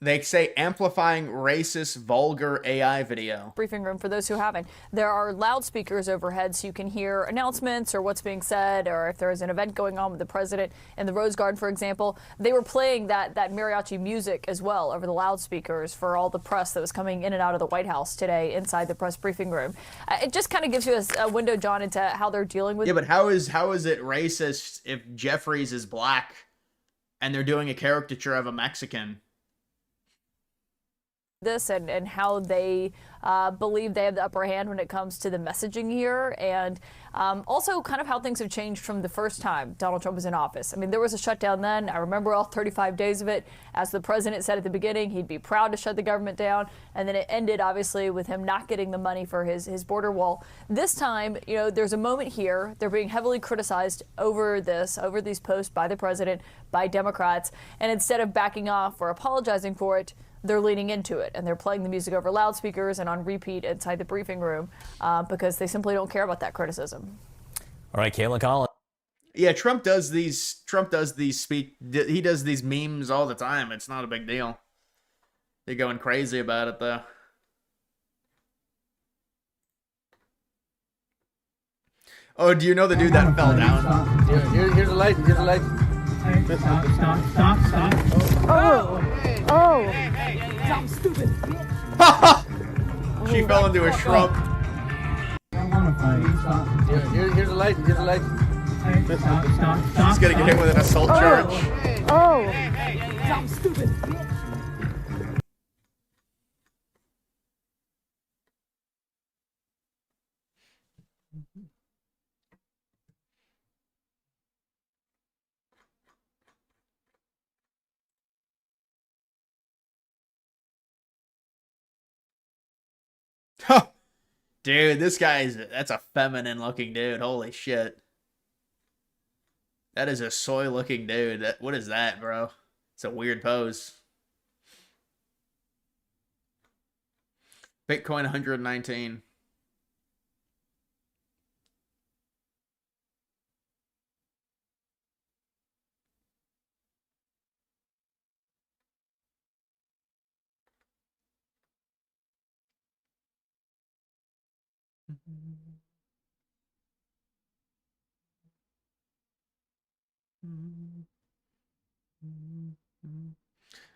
They say amplifying racist, vulgar AI video. Briefing room, for those who haven't. There are loudspeakers overhead so you can hear announcements or what's being said, or if there's an event going on with the president in the Rose Garden, for example. They were playing that mariachi music as well over the loudspeakers for all the press that was coming in and out of the White House today inside the press briefing room. It just kind of gives you a window, John, into how they're dealing with... Yeah, but how is it racist if Jeffries is black and they're doing a caricature of a Mexican? This and how they believe they have the upper hand when it comes to the messaging here, and also kind of how things have changed from the first time Donald Trump was in office. I mean, there was a shutdown then. I remember all 35 days of it. As the president said at the beginning, he'd be proud to shut the government down, and then it ended, obviously, with him not getting the money for his border wall. This time, you know, there's a moment here. They're being heavily criticized over these posts by the president, by Democrats, and instead of backing off or apologizing for it, they're leaning into it, and they're playing the music over loudspeakers and on repeat inside the briefing room because they simply don't care about that criticism. All right, Caitlin Collins. Yeah, Trump does these he does these memes all the time. It's not a big deal. They're going crazy about it, though. Oh, do you know the dude that fell down? Here's the light. Here's the light. Stop. Oh. Stop, stupid. She fell into a shrub. Here's the light. Here's the light. She's gonna get hit with an assault charge. Stop, stupid. Dude, that's a feminine looking dude. Holy shit. That is a soy looking dude. What is that, bro? It's a weird pose. Bitcoin 119.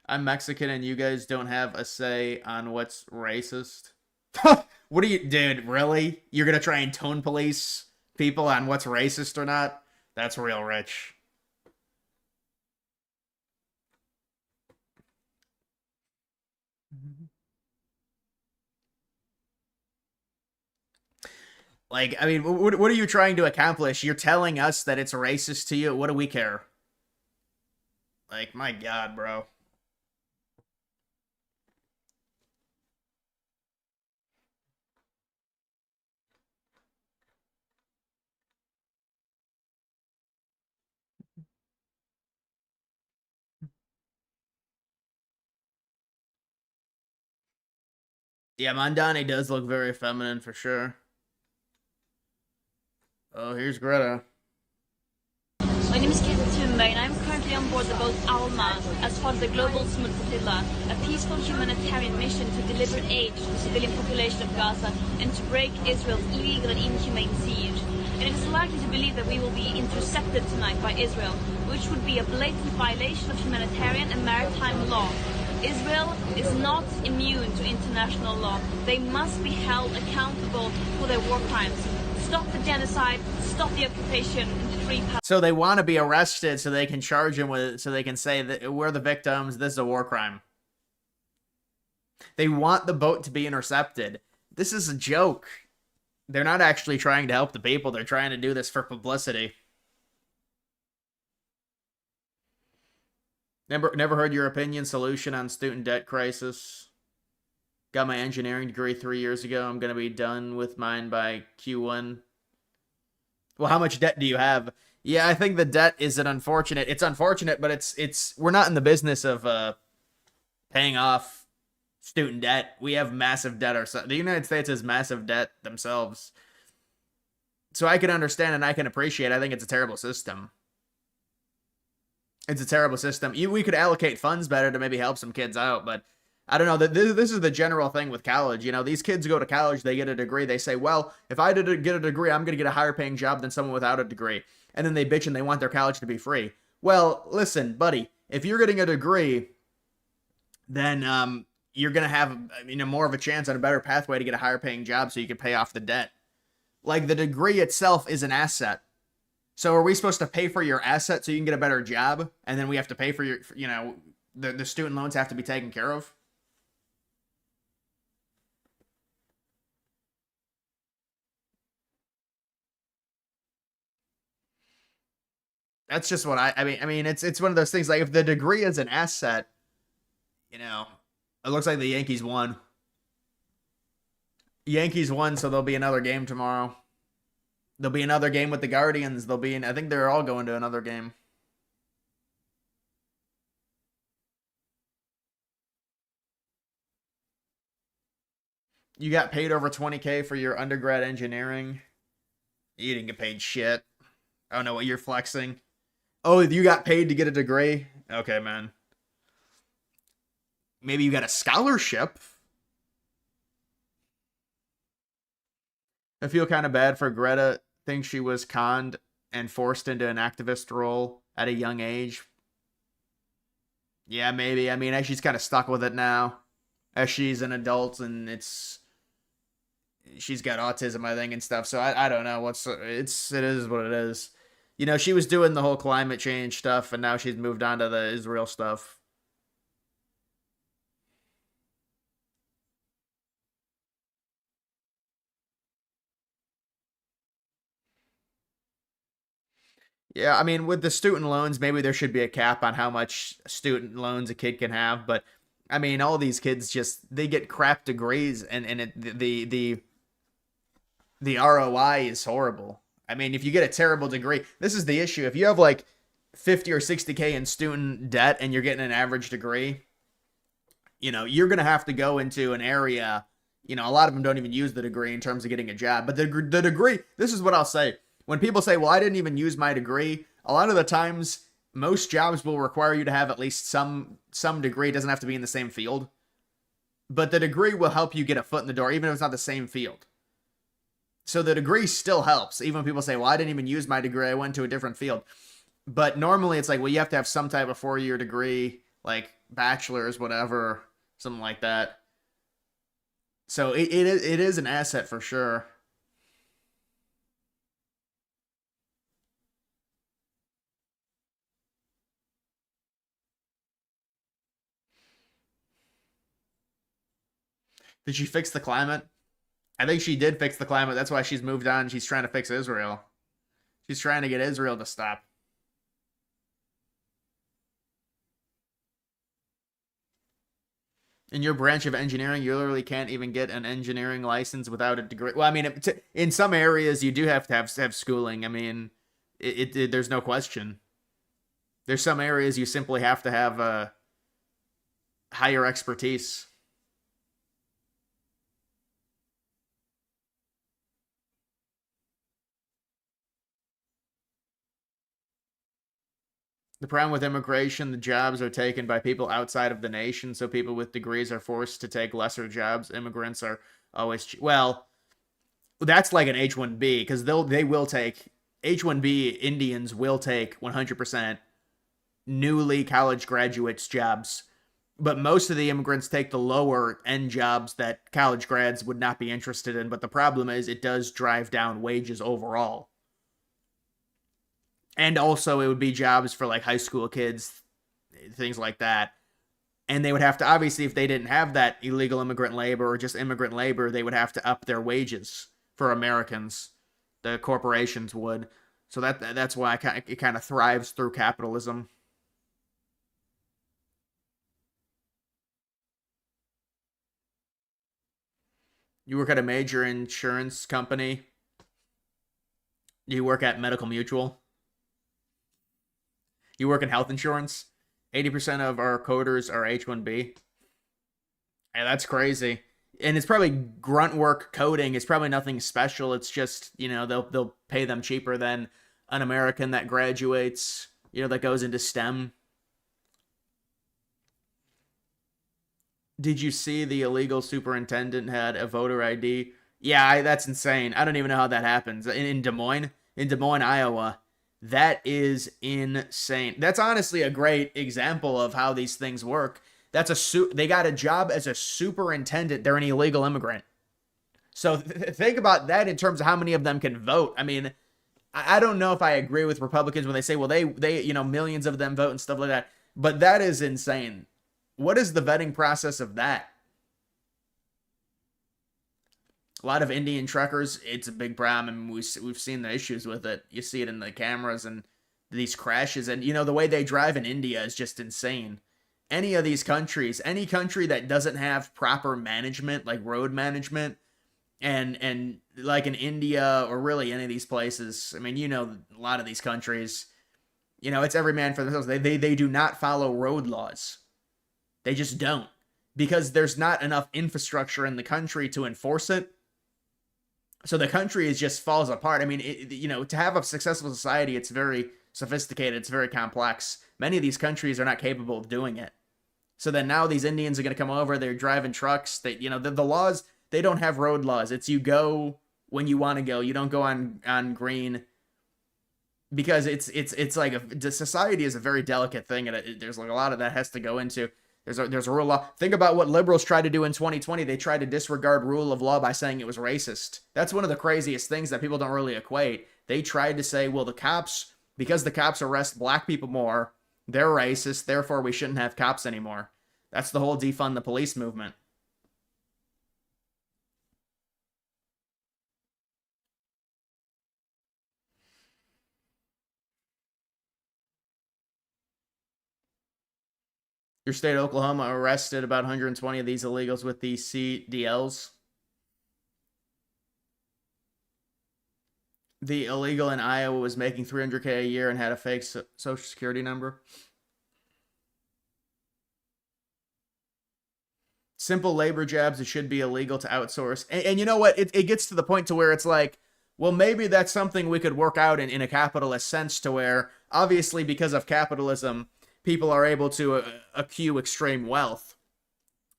I'm Mexican and you guys don't have a say on what's racist. What are you, dude, really? You're gonna try and tone police people on what's racist or not? That's real rich. Like, I mean, what are you trying to accomplish? You're telling us that it's racist to you. What do we care? Like, my God, bro. Yeah, Mondani does look very feminine for sure. Oh, here's Greta. My name is Greta Thunberg and I'm currently on board the boat Alma as part of the Global Smooth Flotilla, a peaceful humanitarian mission to deliver aid to the civilian population of Gaza and to break Israel's illegal and inhumane siege. And it is likely to believe that we will be intercepted tonight by Israel, which would be a blatant violation of humanitarian and maritime law. Israel is not immune to international law. They must be held accountable for their war crimes. Stop the genocide, stop the occupation, and free Palestine. So they want to be arrested so they can charge him with, so they can say that we're the victims, this is a war crime. They want the boat to be intercepted. This is a joke. They're not actually trying to help the people. They're trying to do this for publicity. Never heard your opinion solution on student debt crisis. Got my engineering degree 3 years ago. I'm going to be done with mine by Q1. Well, how much debt do you have? Yeah, I think the debt is an unfortunate. It's unfortunate, but it's we're not in the business of paying off student debt. We have massive debt ourselves. The United States has massive debt themselves. So I can understand and I can appreciate. I think it's a terrible system. It's a terrible system. We could allocate funds better to maybe help some kids out, but I don't know. This is the general thing with college. You know, these kids go to college, they get a degree, they say, well, if I get a degree, I'm going to get a higher paying job than someone without a degree. And then they bitch and they want their college to be free. Well, listen, buddy, if you're getting a degree, then you're going to have more of a chance and a better pathway to get a higher paying job so you can pay off the debt. Like, the degree itself is an asset. So are we supposed to pay for your asset so you can get a better job? And then we have to pay for your, the student loans have to be taken care of? That's just what I mean, it's one of those things, like, if the degree is an asset, it looks like the Yankees won. Yankees won, so there'll be another game tomorrow. There'll be another game with the Guardians. I think they're all going to another game. You got paid over $20K for your undergrad engineering. You didn't get paid shit. I don't know what you're flexing. Oh, you got paid to get a degree? Okay, man. Maybe you got a scholarship. I feel kind of bad for Greta. Thinks she was conned and forced into an activist role at a young age. Yeah, maybe. I mean, she's kind of stuck with it now. As she's an adult and she's got autism, I think, and stuff. So I don't know. It is what it is. She was doing the whole climate change stuff, and now she's moved on to the Israel stuff. Yeah, I mean, with the student loans, maybe there should be a cap on how much student loans a kid can have. But I mean, all these kids they get crap degrees, and the ROI is horrible. I mean, if you get a terrible degree, this is the issue. If you have like 50 or 60K in student debt and you're getting an average degree, you're going to have to go into an area, a lot of them don't even use the degree in terms of getting a job. But the degree, this is what I'll say. When people say, well, I didn't even use my degree, a lot of the times, most jobs will require you to have at least some degree. It doesn't have to be in the same field. But the degree will help you get a foot in the door, even if it's not the same field. So the degree still helps. Even when people say, well, I didn't even use my degree, I went to a different field. But normally it's like, well, you have to have some type of 4-year degree, like bachelor's, whatever, something like that. So it is an asset for sure. Did she fix the climate? I think she did fix the climate. That's why she's moved on. She's trying to fix Israel. She's trying to get Israel to stop. In your branch of engineering, you literally can't even get an engineering license without a degree. Well, I mean, in some areas, you do have to have schooling. I mean, there's no question. There's some areas you simply have to have higher expertise. The problem with immigration, the jobs are taken by people outside of the nation, so people with degrees are forced to take lesser jobs. Immigrants are always well, that's like an H-1B, because they will take H-1B. Indians will take 100% newly college graduates jobs, but most of the immigrants take the lower end jobs that college grads would not be interested in. But the problem is it does drive down wages overall. And also it would be jobs for like high school kids, things like that. And they would have to, obviously, if they didn't have that illegal immigrant labor or just immigrant labor, they would have to up their wages for Americans. The corporations would. So that's why it kind of thrives through capitalism. You work at a major insurance company. You work at Medical Mutual. You work in health insurance. 80% of our coders are H-1B. And that's crazy. And it's probably grunt work coding. It's probably nothing special. It's just, they'll pay them cheaper than an American that graduates, that goes into STEM. Did you see the illegal superintendent had a voter ID? Yeah, that's insane. I don't even know how that happens. In Des Moines, Iowa. That is insane. That's honestly a great example of how these things work. They got a job as a superintendent. They're an illegal immigrant. So think about that in terms of how many of them can vote. I mean, I don't know if I agree with Republicans when they say, well, they millions of them vote and stuff like that. But that is insane. What is the vetting process of that? A lot of Indian truckers, it's a big problem. I mean, we've seen the issues with it. You see it in the cameras and these crashes. And, the way they drive in India is just insane. Any of these countries, any country that doesn't have proper management, like road management, and like in India or really any of these places, I mean, a lot of these countries, it's every man for themselves. They do not follow road laws. They just don't, because there's not enough infrastructure in the country to enforce it. So the country just falls apart. I mean, to have a successful society, it's very sophisticated. It's very complex. Many of these countries are not capable of doing it. So then now these Indians are going to come over. They're driving trucks. The laws, they don't have road laws. It's you go when you want to go. You don't go on green, because it's like the society is a very delicate thing, and there's like a lot of that has to go into. There's a rule of law. Think about what liberals tried to do in 2020. They tried to disregard rule of law by saying it was racist. That's one of the craziest things that people don't really equate. They tried to say, well, because the cops arrest black people more, they're racist, therefore we shouldn't have cops anymore. That's the whole defund the police movement. Your state of Oklahoma arrested about 120 of these illegals with these CDLs. The illegal in Iowa was making $300K a year and had a fake social security number. Simple labor jobs, it should be illegal to outsource. And you know what? It gets to the point to where it's like, well, maybe that's something we could work out in a capitalist sense, to where, obviously, because of capitalism, people are able to accrue extreme wealth.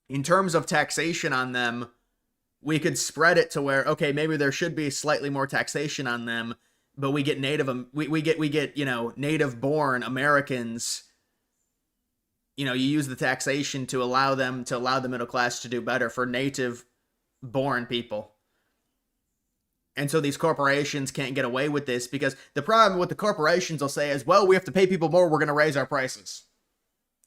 In terms of taxation on them, we could spread it to where, okay, maybe there should be slightly more taxation on them, but we get we get native born Americans. You use the taxation to allow the middle class to do better for native born people. And so these corporations can't get away with this, because the problem with the corporations will say is, well, we have to pay people more, we're going to raise our prices.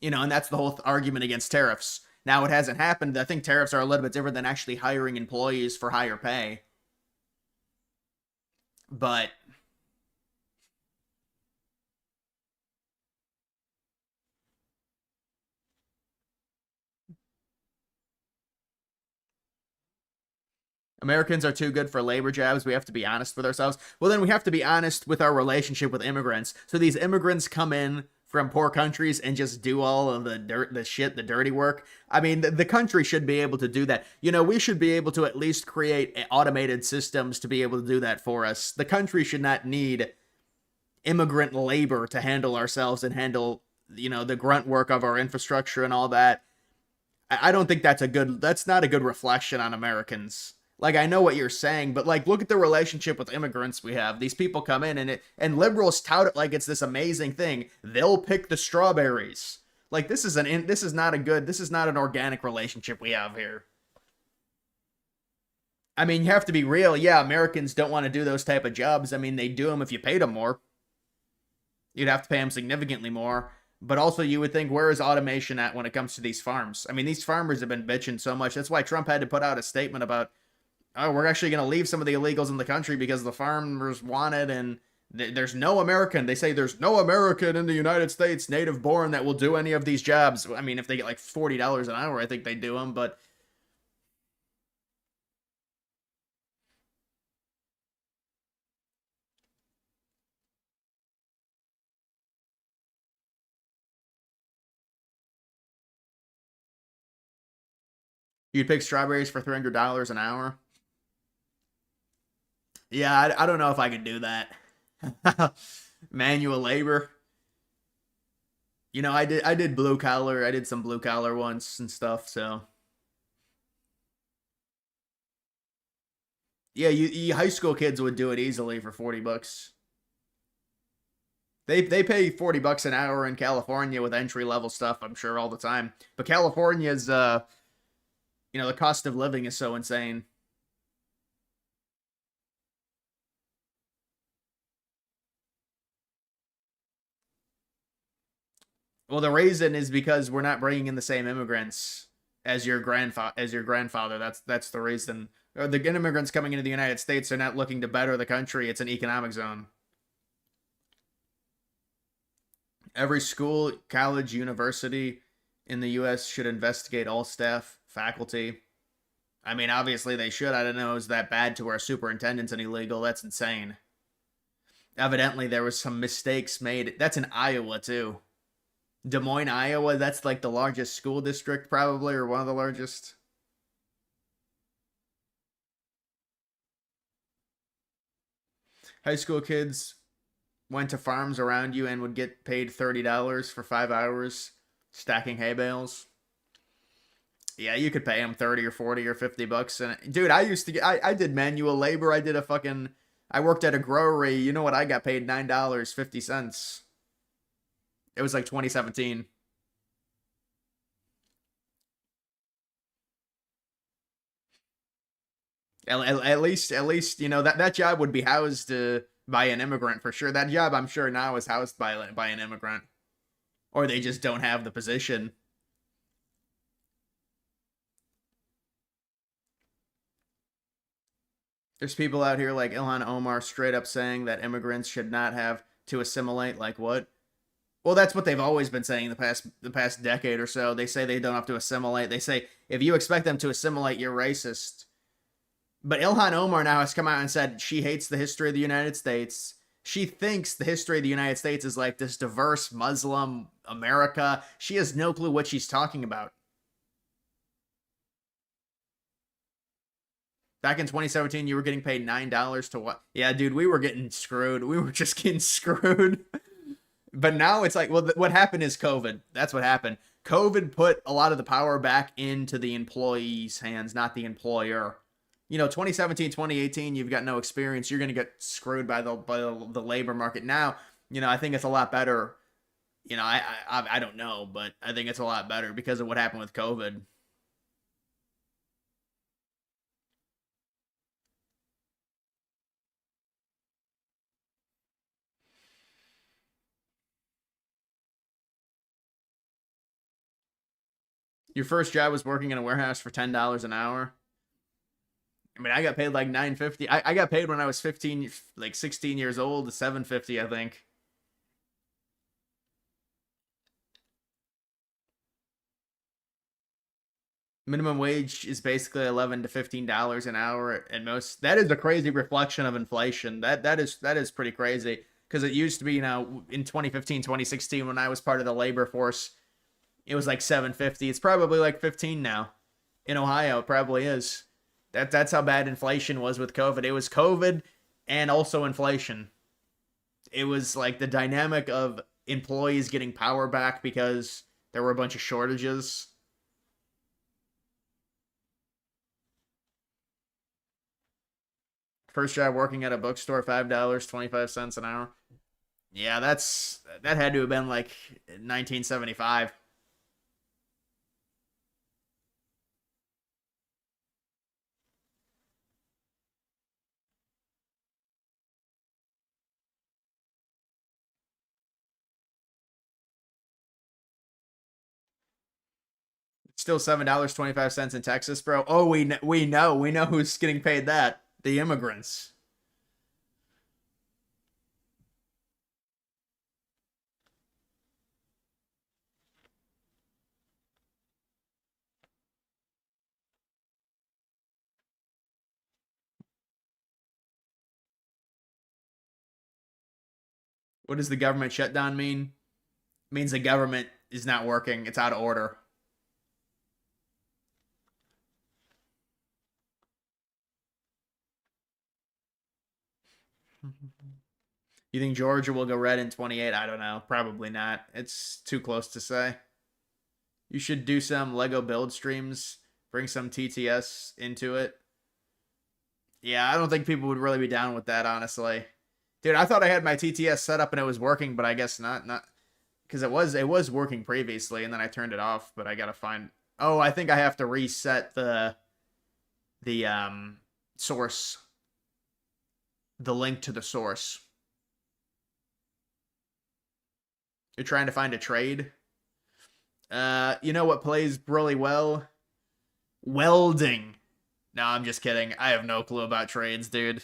And that's the whole argument against tariffs. Now, it hasn't happened. I think tariffs are a little bit different than actually hiring employees for higher pay. But Americans are too good for labor jobs. We have to be honest with ourselves. Well, then we have to be honest with our relationship with immigrants. So these immigrants come in from poor countries and just do all of the the dirty work. I mean, the country should be able to do that. You know, we should be able to at least create automated systems to be able to do that for us. The country should not need immigrant labor to handle ourselves and handle, you know, the grunt work of our infrastructure and all that. I don't think that's not a good reflection on Americans. Like, I know what you're saying, but like, look at the relationship with immigrants we have. These people come in and liberals tout it like it's this amazing thing. They'll pick the strawberries. Like, this is not an organic relationship we have here. I mean, you have to be real. Yeah, Americans don't want to do those type of jobs. I mean, they do them if you paid them more. You'd have to pay them significantly more. But also, you would think, where is automation at when it comes to these farms? I mean, these farmers have been bitching so much. That's why Trump had to put out a statement about, oh, we're actually going to leave some of the illegals in the country because the farmers want it, and there's no American. They say there's no American in the United States, native born, that will do any of these jobs. I mean, if they get like $40 an hour, I think they do them, but you'd pick strawberries for $300 an hour. Yeah, I don't know if I could do that. Manual labor. You know, I did blue collar. I did some blue collar once and stuff. So yeah, you high school kids would do it easily for $40. They pay $40 an hour in California with entry level stuff, I'm sure, all the time. But California's you know, the cost of living is so insane. Well, the reason is because we're not bringing in the same immigrants as your grandfather. That's the reason. Or the immigrants coming into the United States are not looking to better the country. It's an economic zone. Every school, college, university in the U.S. should investigate all staff, faculty. I mean, obviously they should. I don't know, is that bad to our superintendents and illegal? That's insane. Evidently, there was some mistakes made. That's in Iowa, too. Des Moines, Iowa, that's like the largest school district, probably, or one of the largest. High school kids went to farms around you and would get paid $30 for 5 hours stacking hay bales. Yeah, you could pay them 30 or 40 or $50. And dude, I did manual labor. I worked at a growery. You know what? I got paid $9.50. It was like 2017. At least, you know, that job would be housed by an immigrant for sure. That job, I'm sure now, is housed by an immigrant, or they just don't have the position. There's people out here like Ilhan Omar straight up saying that immigrants should not have to assimilate. Like what? Well, that's what they've always been saying the past decade or so. They say they don't have to assimilate. They say if you expect them to assimilate, you're racist. But Ilhan Omar now has come out and said she hates the history of the United States. She thinks the history of the United States is like this diverse Muslim America. She has no clue what she's talking about. Back in 2017, you were getting paid $9 to what? Yeah, dude, we were getting screwed. We were just getting screwed. But now it's like, well, what happened is COVID. That's what happened. COVID put a lot of the power back into the employee's hands, not the employer. You know, 2017, 2018, you've got no experience. You're going to get screwed by the labor market. Now, you know, I think it's a lot better. You know, I don't know, but I think it's a lot better because of what happened with COVID. Your first job was working in a warehouse for $10 an hour. I mean, I got paid like $9.50. I got paid when I was 15, like 16 years old, $7.50, I think. Minimum wage is basically $11 to $15 an hour at most. That is a crazy reflection of inflation. That is pretty crazy, because it used to be, in 2015, 2016, when I was part of the labor force, it was like $7.50. It's probably like 15 now. In Ohio, it probably is. That's how bad inflation was with COVID. It was COVID and also inflation. It was like the dynamic of employees getting power back because there were a bunch of shortages. First job working at a bookstore, $5.25 an hour. Yeah, that had to have been like 1975. Still $7.25 in Texas, bro. Oh, we know who's getting paid that. The immigrants. What does the government shutdown mean? It means the government is not working. It's out of order. You think Georgia will go red in 28? I don't know. Probably not. It's too close to say. You should do some Lego build streams. Bring some TTS into it. Yeah, I don't think people would really be down with that, honestly. Dude, I thought I had my TTS set up and it was working, but I guess not. Because it was working previously, and then I turned it off. But I gotta find. Oh, I think I have to reset the source, the link to the source. You're trying to find a trade. You know what plays really well? Welding. No, I'm just kidding. I have no clue about trades, dude.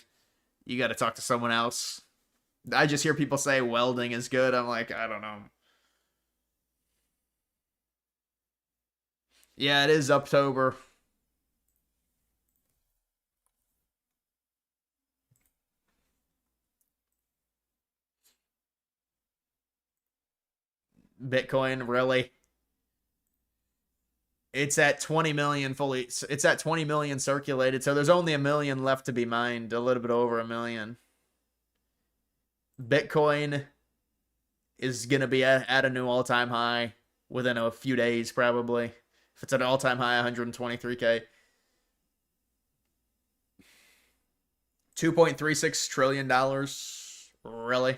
You got to talk to someone else. I just hear people say welding is good. I'm like, I don't know. Yeah, it is October. Bitcoin, really? It's at 20 million fully. It's at 20 million circulated, so there's only a million left to be mined. A little bit over a million. Bitcoin is gonna be at a new all-time high within a few days, probably. If it's at an all-time high, 123K. $2.36 trillion. Really?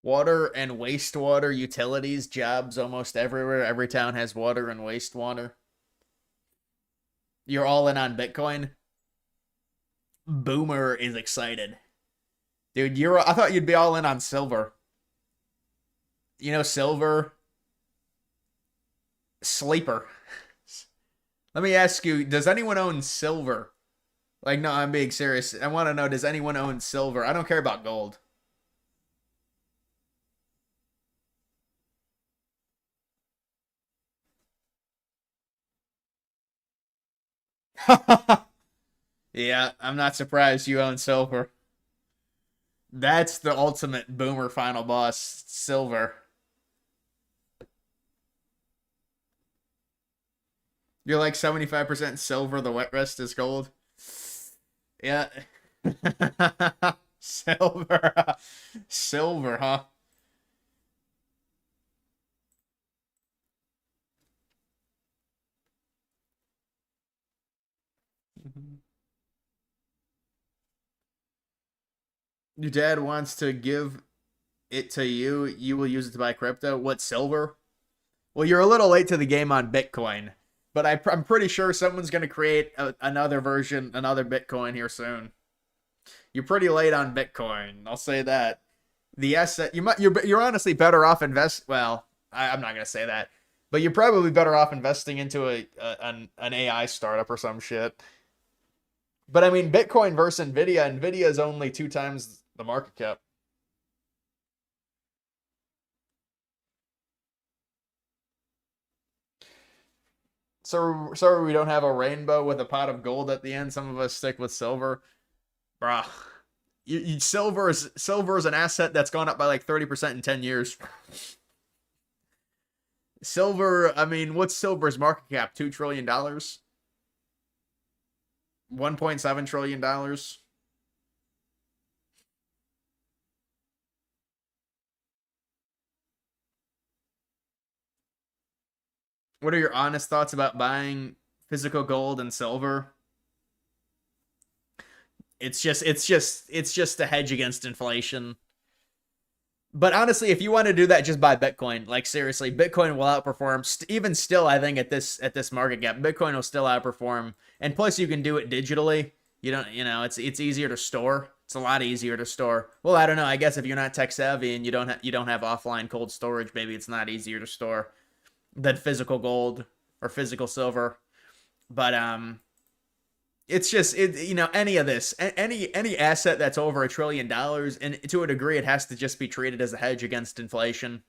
Water and wastewater utilities, jobs almost everywhere. Every town has water and wastewater. You're all in on Bitcoin? Boomer is excited. Dude, I thought you'd be all in on silver. You know, silver? Sleeper. Let me ask you, does anyone own silver? Like, no, I'm being serious. I want to know, does anyone own silver? I don't care about gold. Yeah, I'm not surprised you own silver. That's the ultimate boomer final boss, silver. You're like 75% silver, the wet rest is gold. Yeah. Silver. Silver, huh? Your dad wants to give it to you, you will use it to buy crypto. What, silver? Well, you're a little late to the game on Bitcoin, but I'm pretty sure someone's going to create another version, another Bitcoin here soon. You're pretty late on Bitcoin. I'll say that. The asset you're honestly better off Well, I'm not going to say that, but you're probably better off investing into an AI startup or some shit. But I mean, Bitcoin versus Nvidia. Nvidia is only 2 times the market cap. So we don't have a rainbow with a pot of gold at the end. Some of us stick with silver, bruh. Silver is an asset that's gone up by like 30% in 10 years. Silver, I mean, what's silver's market cap? $2 trillion? $1.7 trillion? What are your honest thoughts about buying physical gold and silver? It's just a hedge against inflation. But honestly, if you want to do that, just buy Bitcoin. Like seriously, Bitcoin will outperform. Even still, I think at this market cap, Bitcoin will still outperform. And plus, you can do it digitally. It's easier to store. It's a lot easier to store. Well, I don't know. I guess if you're not tech savvy and you don't have offline cold storage, maybe it's not easier to store than physical gold or physical silver. But it's just any of this, any asset that's over $1 trillion, and to a degree, it has to just be treated as a hedge against inflation.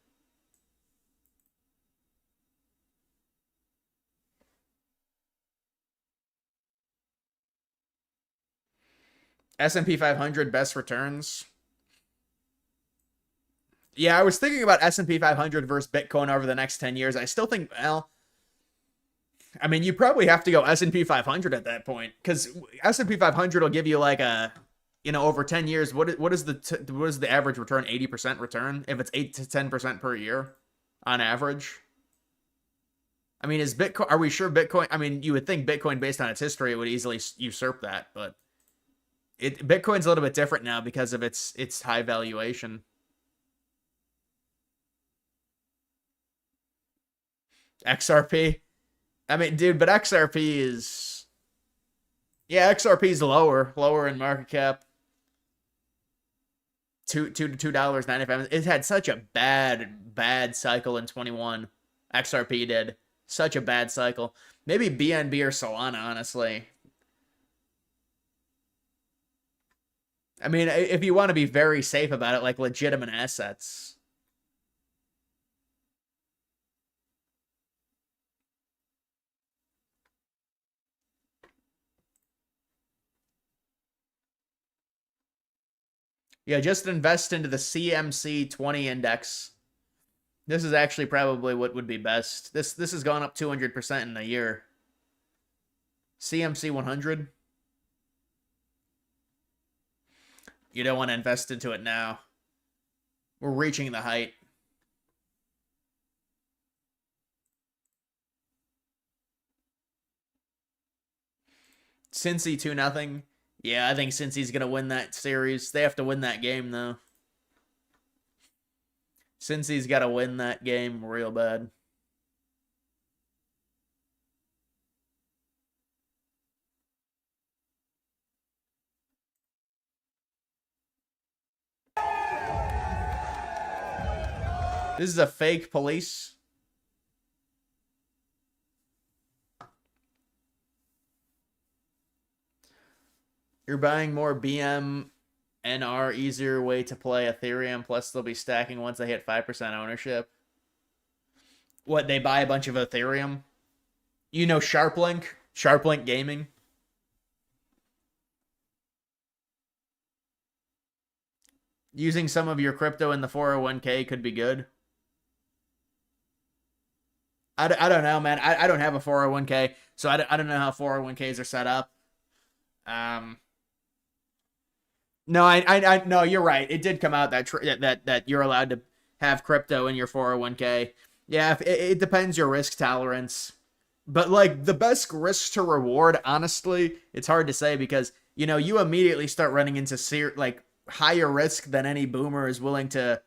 S&P 500 best returns. Yeah, I was thinking about S&P 500 versus Bitcoin over the next 10 years. I still think, well, I mean, you probably have to go S&P 500 at that point, because S&P 500 will give you like a, over 10 years. What is the average return? 80% return if it's 8 to 10% per year on average. I mean, are we sure Bitcoin? I mean, you would think Bitcoin, based on its history, it would easily usurp that, but Bitcoin's a little bit different now because of its high valuation. XRP. I mean, dude, but XRP is... Yeah, XRP is lower in market cap. $2.95. It had such a bad cycle in 21. XRP did. Such a bad cycle. Maybe BNB or Solana, honestly. I mean, if you want to be very safe about it, like legitimate assets. Yeah, just invest into the CMC 20 index. This is actually probably what would be best. This has gone up 200% in a year. CMC 100. You don't want to invest into it now. We're reaching the height. Cincy 2-0. Yeah, I think Cincy's going to win that series. They have to win that game, though. Cincy's got to win that game real bad. This is a fake police. You're buying more BMNR, easier way to play Ethereum, plus they'll be stacking once they hit 5% ownership. What, they buy a bunch of Ethereum? You know SharpLink? SharpLink Gaming? Using some of your crypto in the 401k could be good. I don't know, man. I don't have a 401k, so I don't know how 401ks are set up. No, no, you're right. It did come out that you're allowed to have crypto in your 401k. Yeah, it depends your risk tolerance. But like the best risk to reward, honestly, it's hard to say because you immediately start running into higher risk than any boomer is willing to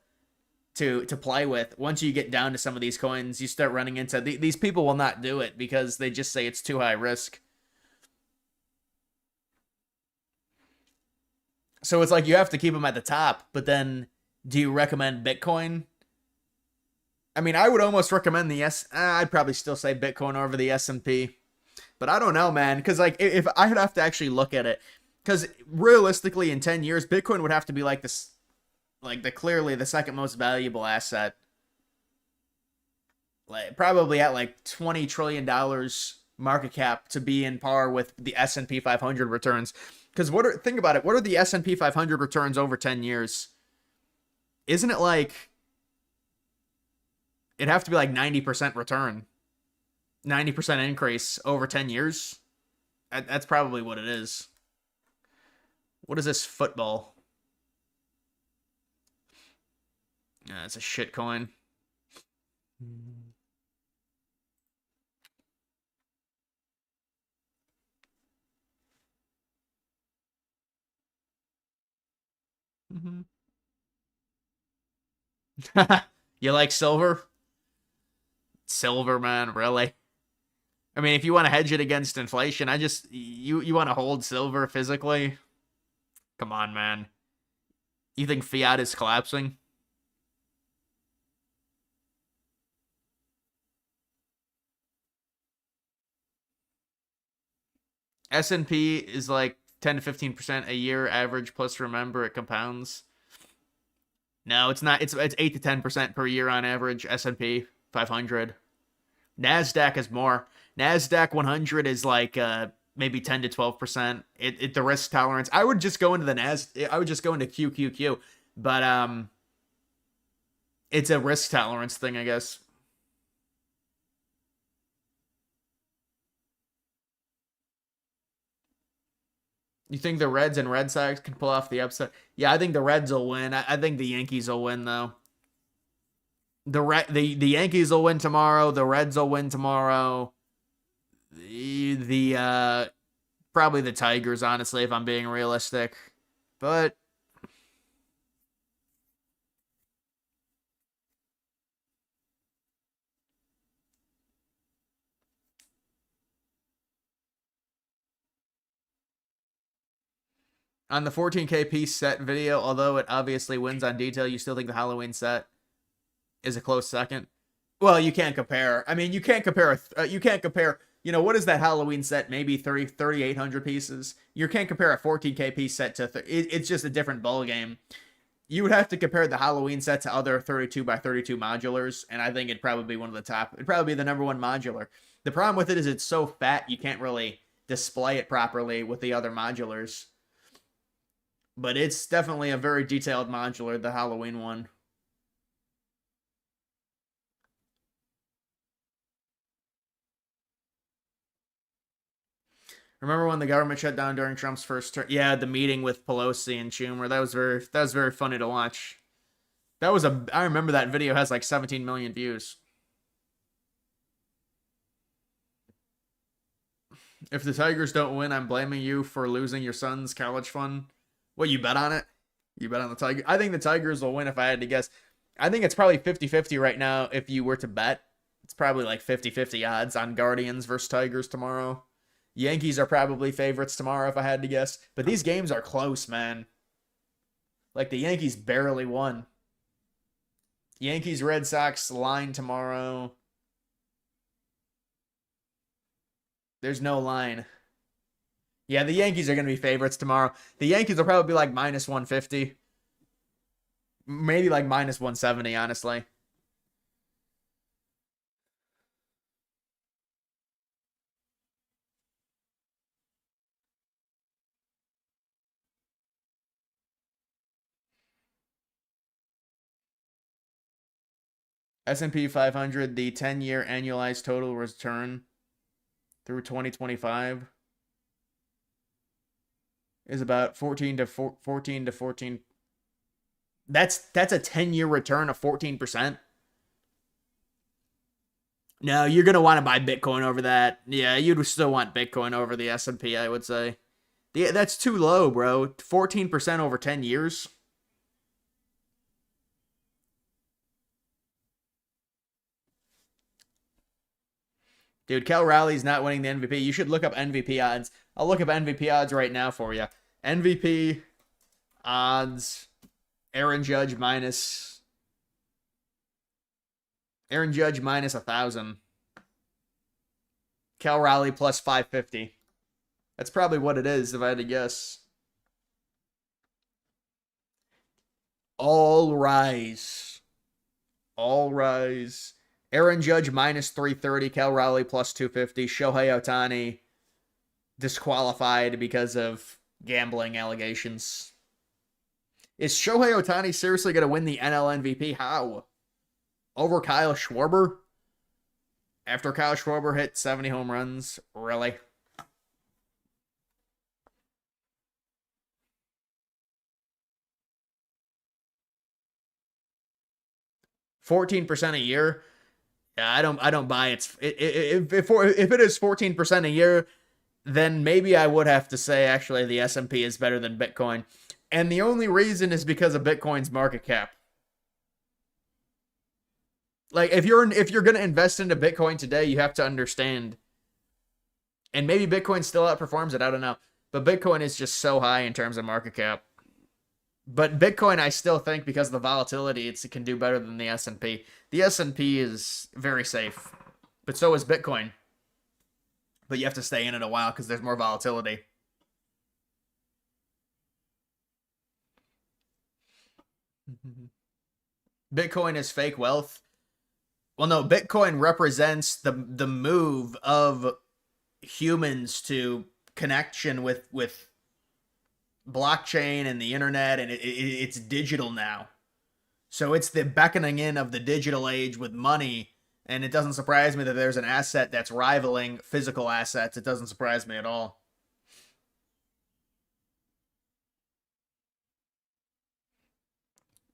to play with. Once you get down to some of these coins, you start running into these people will not do it because they just say it's too high risk. So it's like you have to keep them at the top, but then do you recommend Bitcoin? I mean, I would almost recommend the I'd probably still say Bitcoin over the S&P. But I don't know, man, because like if I'd have to actually look at it, because realistically in 10 years, Bitcoin would have to be like this, like clearly the second most valuable asset. Like probably at like $20 trillion market cap to be in par with the S&P 500 returns. Because think about it, what are the S&P 500 returns over 10 years? Isn't it like, it'd have to be like 90% return. 90% increase over 10 years? That's probably what it is. What is this football? Yeah, it's a shit coin. Mm-hmm. You like silver? Silver, man, really? I mean, if you want to hedge it against inflation, you want to hold silver physically? Come on, man. You think fiat is collapsing? S&P is like 10 to 15% a year average, plus remember it compounds. No, it's not. It's 8 to 10% per year on average, S&P 500. NASDAQ is more. NASDAQ 100 is like maybe 10 to 12%. The risk tolerance. I would just go into I would just go into QQQ, but it's a risk tolerance thing, I guess. You think the Reds and Red Sox can pull off the upset? Yeah, I think the Reds will win. I think the Yankees will win though. The Yankees will win tomorrow. The Reds will win tomorrow. Probably the Tigers, honestly, if I'm being realistic. But on the 14K piece set video, although it obviously wins on detail, you still think the Halloween set is a close second? Well, you can't compare. I mean, you can't compare. What is that Halloween set? Maybe 3,800 pieces. You can't compare a 14K piece set to... it's just a different ball game. You would have to compare the Halloween set to other 32 by 32 modulars, and I think it'd probably be one of the top. It'd probably be the number one modular. The problem with it is it's so fat, you can't really display it properly with the other modulars. But it's definitely a very detailed modular, the Halloween one. Remember when the government shut down during Trump's first term? Yeah, the meeting with Pelosi and Schumer. That was very funny to watch. I remember that video has like 17 million views. If the Tigers don't win, I'm blaming you for losing your son's college fund. What, you bet on it? You bet on the Tigers? I think the Tigers will win if I had to guess. I think it's probably 50-50 right now if you were to bet. It's probably like 50-50 odds on Guardians versus Tigers tomorrow. Yankees are probably favorites tomorrow if I had to guess. But these games are close, man. Like the Yankees barely won. Yankees Red Sox line tomorrow. There's no line. Yeah, the Yankees are going to be favorites tomorrow. The Yankees will probably be like minus 150. Maybe like minus 170, honestly. S&P 500, the 10-year annualized total return through 2025 is about 14 to 14. That's a 10-year return of 14%. No, you're going to want to buy Bitcoin over that. Yeah, you'd still want Bitcoin over the S&P, I would say. Yeah, that's too low, bro. 14% over 10 years. Dude, Cal Raleig's not winning the MVP. You should look up MVP odds. I'll look up MVP odds right now for you. MVP odds. Aaron Judge minus 1,000. Cal Raleigh plus 550. That's probably what it is if I had to guess. All rise. All rise. Aaron Judge minus 330. Cal Raleigh plus 250. Shohei Ohtani disqualified because of gambling allegations. Is Shohei Ohtani seriously going to win the NL MVP? How? Over Kyle Schwarber? After Kyle Schwarber hit 70 home runs? Really? $14% a year? Yeah, I don't buy it. If it is 14% a year, then maybe I would have to say actually the S&P is better than Bitcoin. And the only reason is because of Bitcoin's market cap. Like if you're going to invest into Bitcoin today, you have to understand. And maybe Bitcoin still outperforms it, I don't know. But Bitcoin is just so high in terms of market cap. But Bitcoin, I still think because of the volatility, it can do better than the S&P. The S&P is very safe, but so is Bitcoin. But you have to stay in it a while because there's more volatility. Bitcoin is fake wealth. Well, no, Bitcoin represents the move of humans to connection with blockchain and the internet, and it's digital now. So it's the beckoning in of the digital age with money, and it doesn't surprise me that there's an asset that's rivaling physical assets. It doesn't surprise me at all.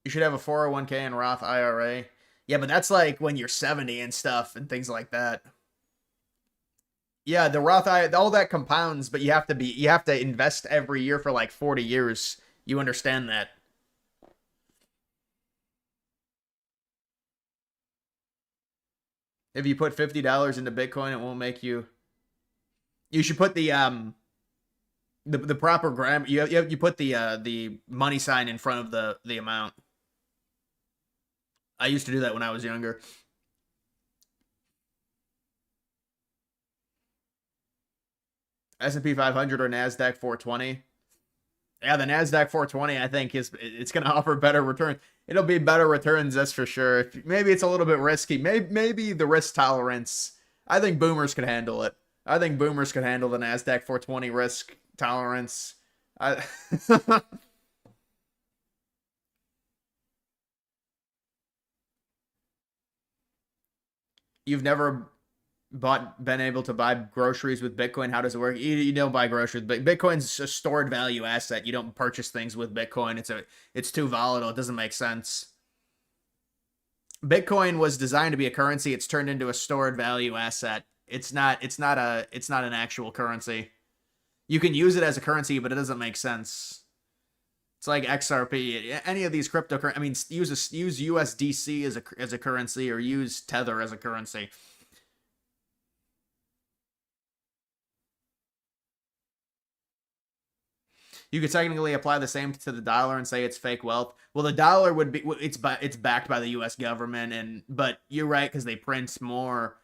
You should have a 401k and Roth IRA. Yeah, but that's like when you're 70 and stuff and things like that. Yeah, the Roth IRA, all that compounds, but you have to invest every year for like 40 years. You understand that. If you put $50 into Bitcoin, it won't make you. You should put the proper gram. You put the money sign in front of the amount. I used to do that when I was younger. S&P 500 or NASDAQ 420. Yeah, the NASDAQ 420, I think, it's going to offer better returns. It'll be better returns, that's for sure. Maybe it's a little bit risky. Maybe the risk tolerance. I think boomers could handle it. I think boomers could handle the NASDAQ 420 risk tolerance. You've never been able to buy groceries with Bitcoin. How does it work? You don't buy groceries, but Bitcoin's a stored value asset. You don't purchase things with Bitcoin. It's too volatile. It doesn't make sense. Bitcoin was designed to be a currency. It's turned into a stored value asset. It's not an actual currency. You can use it as a currency, but it doesn't make sense. It's like XRP. Any of these cryptocurrencies. I mean, use USDC as a currency, or use Tether as a currency. You could technically apply the same to the dollar and say it's fake wealth. Well, the dollar would be it's backed by the U.S. government, but you're right because they print more.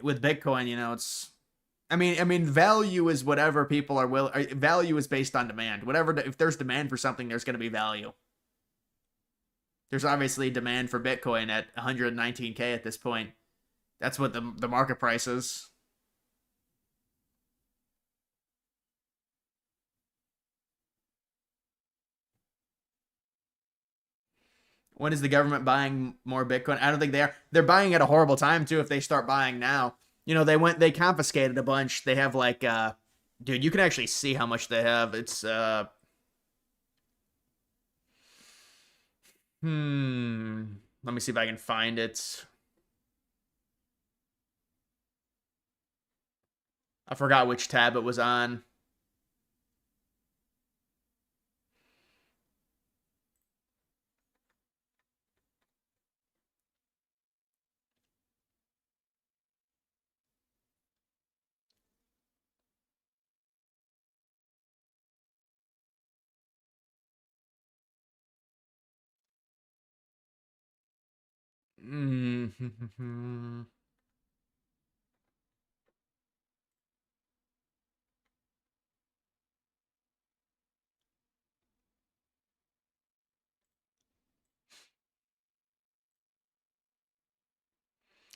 With Bitcoin, it's. I mean, value is whatever people are willing. Value is based on demand. Whatever, if there's demand for something, there's going to be value. There's obviously demand for Bitcoin at 119K at this point. That's what the market price is. When is the government buying more Bitcoin? I don't think they are. They're buying at a horrible time too if they start buying now. They confiscated a bunch. They have like dude, you can actually see how much they have. It's let me see if I can find it. I forgot which tab it was on.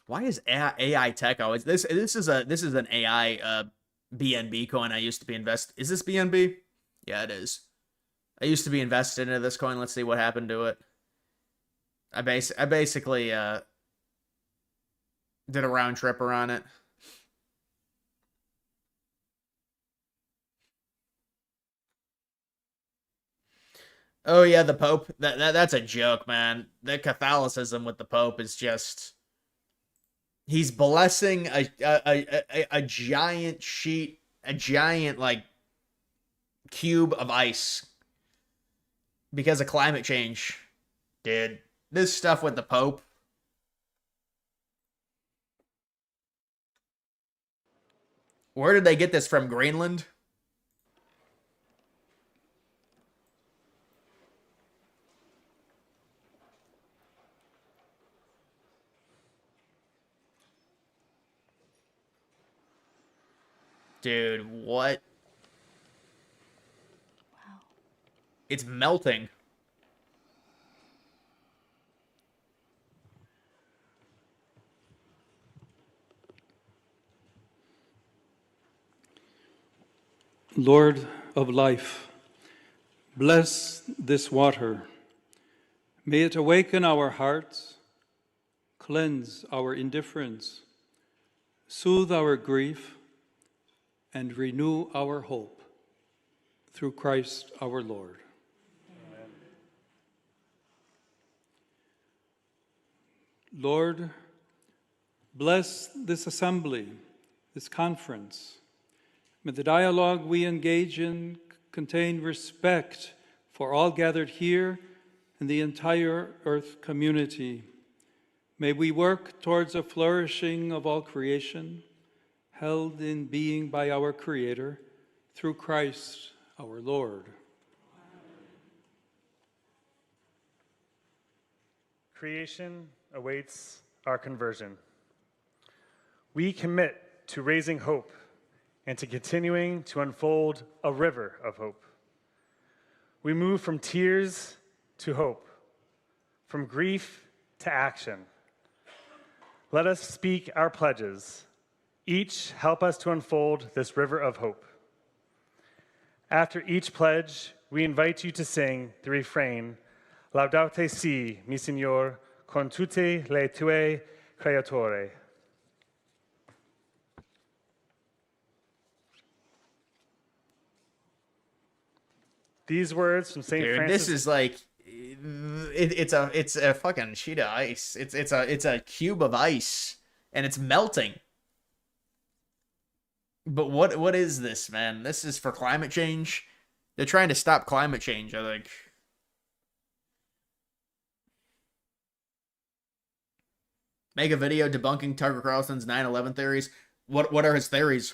Why is AI tech always this? This is an AI BNB coin. I used to be invested. Is this BNB? Yeah, it is. I used to be invested into this coin. Let's see what happened to it. I basically did a round tripper on it. Oh yeah, the Pope. That's a joke, man. The Catholicism with the Pope is just he's blessing a giant sheet, a giant like cube of ice because of climate change. Dude, this stuff with the Pope. Where did they get this from? Greenland? Dude, what? Wow. It's melting. Lord of life, bless this water. May it awaken our hearts, cleanse our indifference, soothe our grief, and renew our hope through Christ our Lord. Amen. Lord, bless this assembly, this conference. May the dialogue we engage in contain respect for all gathered here and the entire earth community. May we work towards a flourishing of all creation, held in being by our Creator, through Christ our Lord. Creation awaits our conversion. We commit to raising hope and to continuing to unfold a river of hope. We move from tears to hope, from grief to action. Let us speak our pledges. Each help us to unfold this river of hope. After each pledge, we invite you to sing the refrain, Laudate si, mi Signor, con tutte le tue creature. These words from St. Francis. This is like it's a fucking sheet of ice. It's a cube of ice and it's melting. But what is this, man? This is for climate change. They're trying to stop climate change, I think. Make a video debunking Tucker Carlson's 9/11 theories. What are his theories?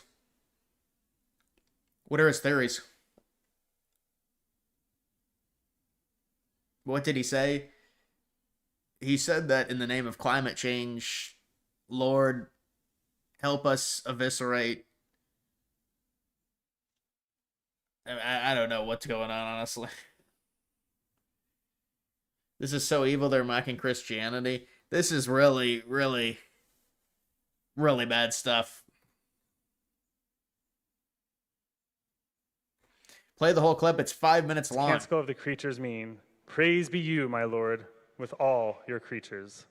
What are his theories? What did he say? He said that in the name of climate change, Lord, help us eviscerate. I don't know what's going on, honestly. This is so evil, they're mocking Christianity. This is really, really, really bad stuff. Play the whole clip. It's 5 minutes long. Canticle of the creatures mean, praise be you, my Lord, with all your creatures.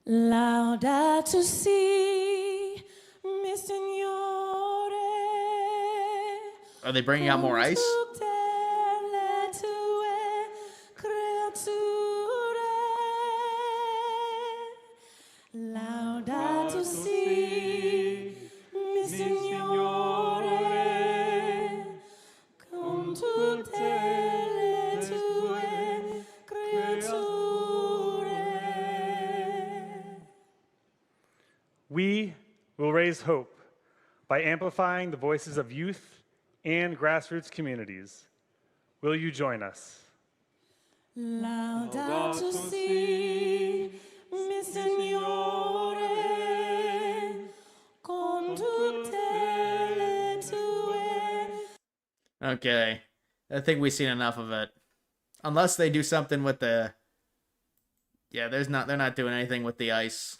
Laudate si, mi Signore. Are they bringing out more ice? Laudate si, mi Signore, con tutte le tue creature. We will raise hope by amplifying the voices of youth and grassroots communities. Will you join us? Laudato si, mi Signore, con tutte le tue. Okay. I think we've seen enough of it. Unless they do something with the... Yeah, they're not doing anything with the ice.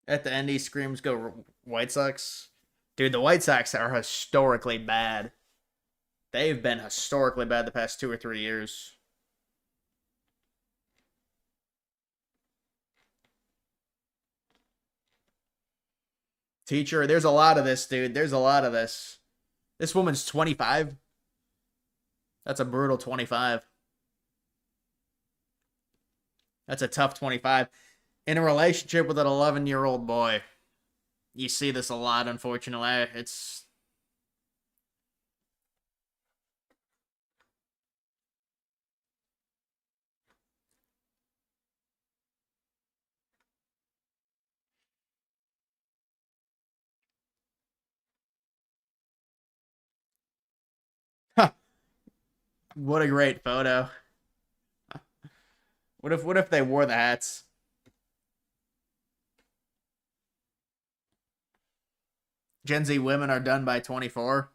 At the end, he screams, "Go White Sox!" Dude, the White Sox are historically bad. They've been historically bad the past 2 or 3 years. Teacher, there's a lot of this, dude. There's a lot of this. This woman's 25. That's a brutal 25. That's a tough 25. In a relationship with an 11-year-old boy. You see this a lot, unfortunately. It's... What a great photo. What if they wore the hats? Gen Z women are done by 24.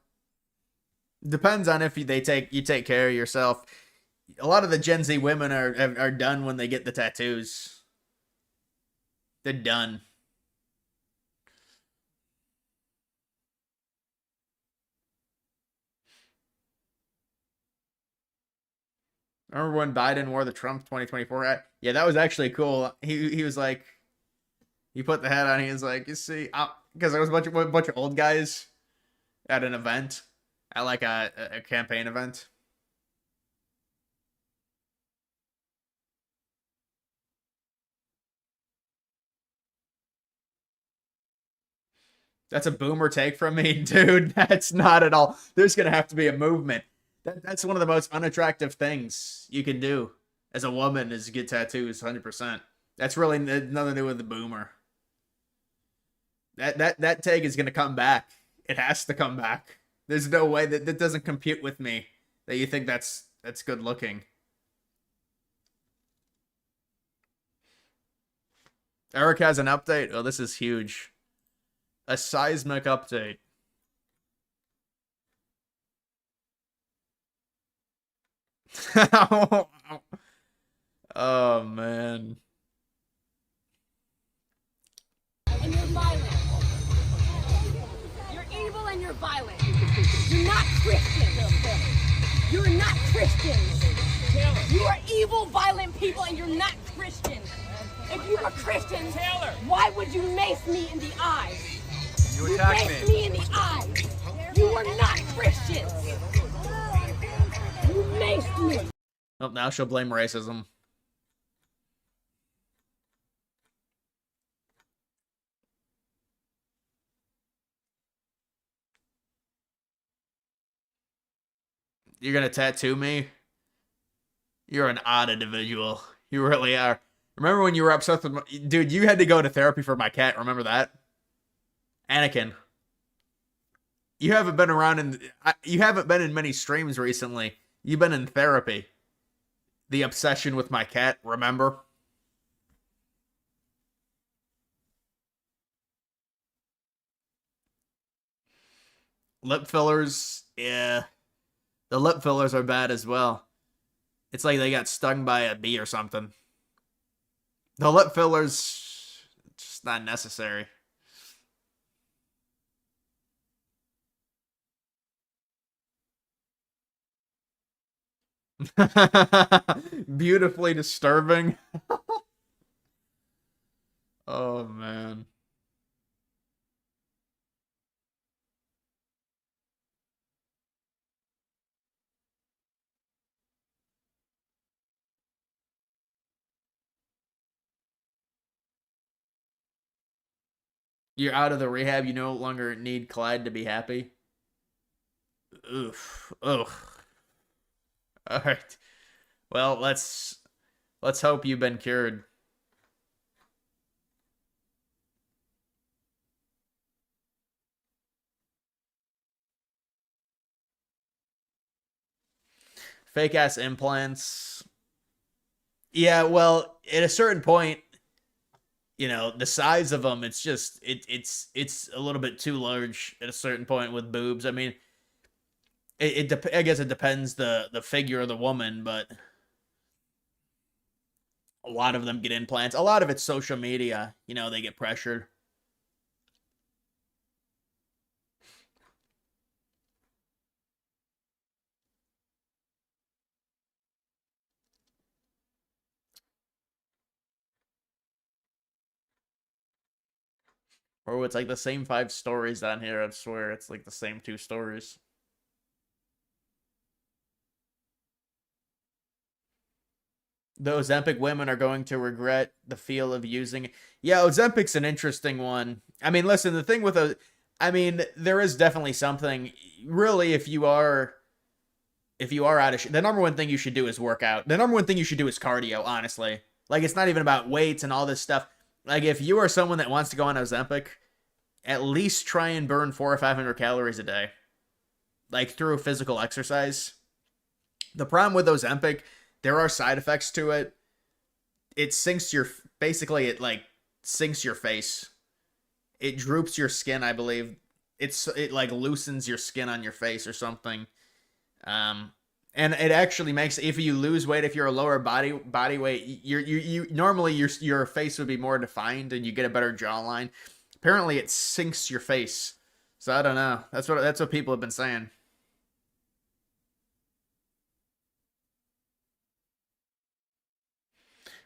Depends on if you take care of yourself. A lot of the Gen Z women are done when they get the tattoos. They're done. Remember when Biden wore the Trump 2024 hat? Yeah, that was actually cool. He was like, he put the hat on. He was like, you see, because there was a bunch of old guys at an event, at like a campaign event. That's a boomer take from me, dude. That's not at all. There's gonna have to be a movement. That's one of the most unattractive things you can do as a woman is get tattoos. 100%. That's really nothing to do with the boomer. That take is gonna come back. It has to come back. There's no way that doesn't compute with me that you think that's good looking. Eric has an update. Oh, this is huge. A seismic update. Oh, man. And you're violent. You're evil and you're violent. You're not Christians. You're not Christians. You are evil, violent people, and you're not Christians. If you were Christians, why would you mace me in the eyes? You maced me in the eyes. You are not Christians. You maced me. Oh, now she'll blame racism. You're gonna tattoo me? You're an odd individual. You really are. Remember when you were upset with my... Dude, you had to go to therapy for my cat. Remember that? Anakin. You haven't been around in... You haven't been in many streams recently. You've been in therapy. The obsession with my cat, remember? Lip fillers, yeah. The lip fillers are bad as well. It's like they got stung by a bee or something. The lip fillers, just not necessary. Beautifully disturbing. Oh, man. You're out of the rehab. You no longer need Clyde to be happy. Oof. Ugh. All right. Well, let's Let's hope you've been cured. Fake ass implants. Yeah, well, at a certain point, you know, the size of them, it's just it's a little bit too large at a certain point with boobs. I mean, I guess it depends the figure of the woman, but a lot of them get implants. A lot of it's social media. You know, they get pressured. Or it's like the same 5 stories on here. I swear it's like the same 2 stories. Those Ozempic women are going to regret the feel of using. Yeah, Ozempic's an interesting one. I mean, listen, the thing with a, I mean, there is definitely something. Really, if you are out of, the number one thing you should do is work out. The number one thing you should do is cardio. Honestly, like it's not even about weights and all this stuff. Like if you are someone that wants to go on Ozempic, at least try and burn 400 or 500 calories a day, like through physical exercise. The problem with Ozempic, there are side effects to it. It sinks your, basically it like sinks your face. It droops your skin, I believe. It like loosens your skin on your face or something. And it actually makes, if you lose weight, if you're a lower body weight, you normally your face would be more defined and you get a better jawline. Apparently it sinks your face. So I don't know. That's what people have been saying.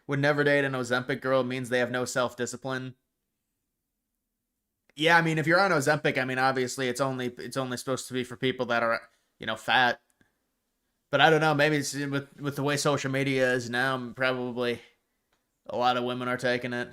Would never date an Ozempic girl means they have no self-discipline. Yeah, I mean, if you're on Ozempic, I mean, obviously it's only supposed to be for people that are, you know, fat. But I don't know, maybe it's with the way social media is now, probably a lot of women are taking it.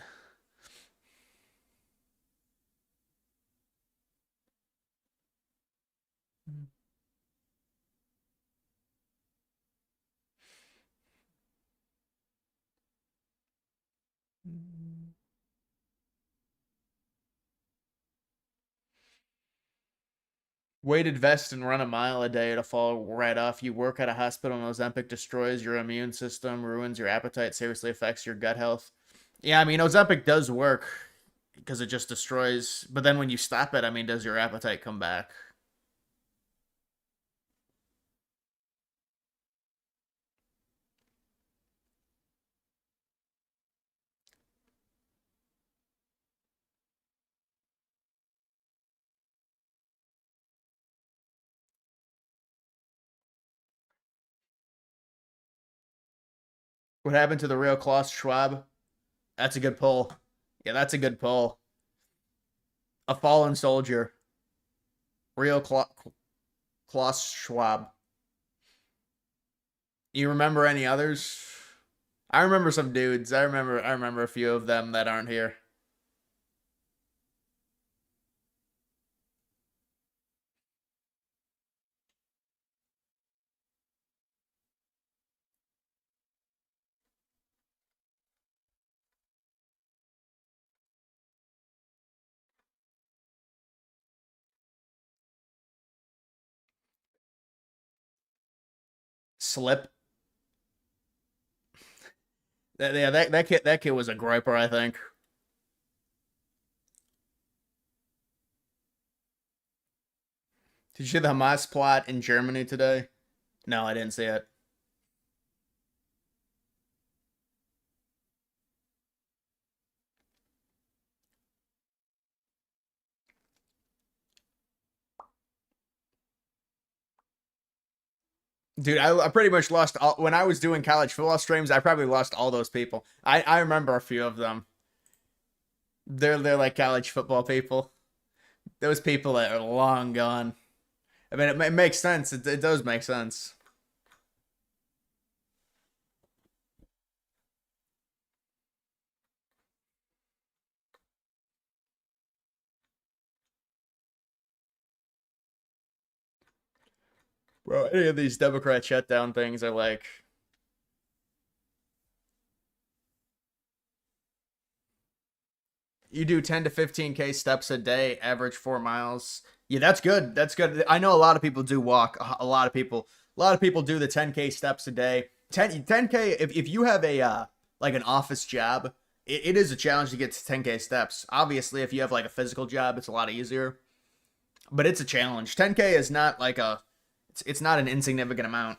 Weighted vest and run a mile a day to fall right off. You work at a hospital and Ozempic destroys your immune system, ruins your appetite, seriously affects your gut health. Yeah, I mean, Ozempic does work because it just destroys. But then when you stop it, I mean, does your appetite come back? What happened to the real Klaus Schwab? That's a good pull. Yeah, that's a good pull. A fallen soldier. Real Klaus Schwab. You remember any others? I remember some dudes. I remember a few of them that aren't here. Slip. That kid was a griper, I think. Did you see the Hamas plot in Germany today? No, I didn't see it. Dude, I pretty much lost all when I was doing college football streams. I probably lost all those people. I remember a few of them. They're like college football people. Those people that are long gone. I mean, it makes sense. It does make sense. Bro, any of these Democrat shutdown things are like You do 10 to 15K steps a day, average 4 miles. Yeah, that's good. That's good. I know a lot of people do walk. A lot of people do the 10K steps a day. 10K, if you have a like an office job, it is a challenge to get to 10K steps. Obviously, if you have like a physical job, it's a lot easier. But it's a challenge. 10K is not like it's not an insignificant amount.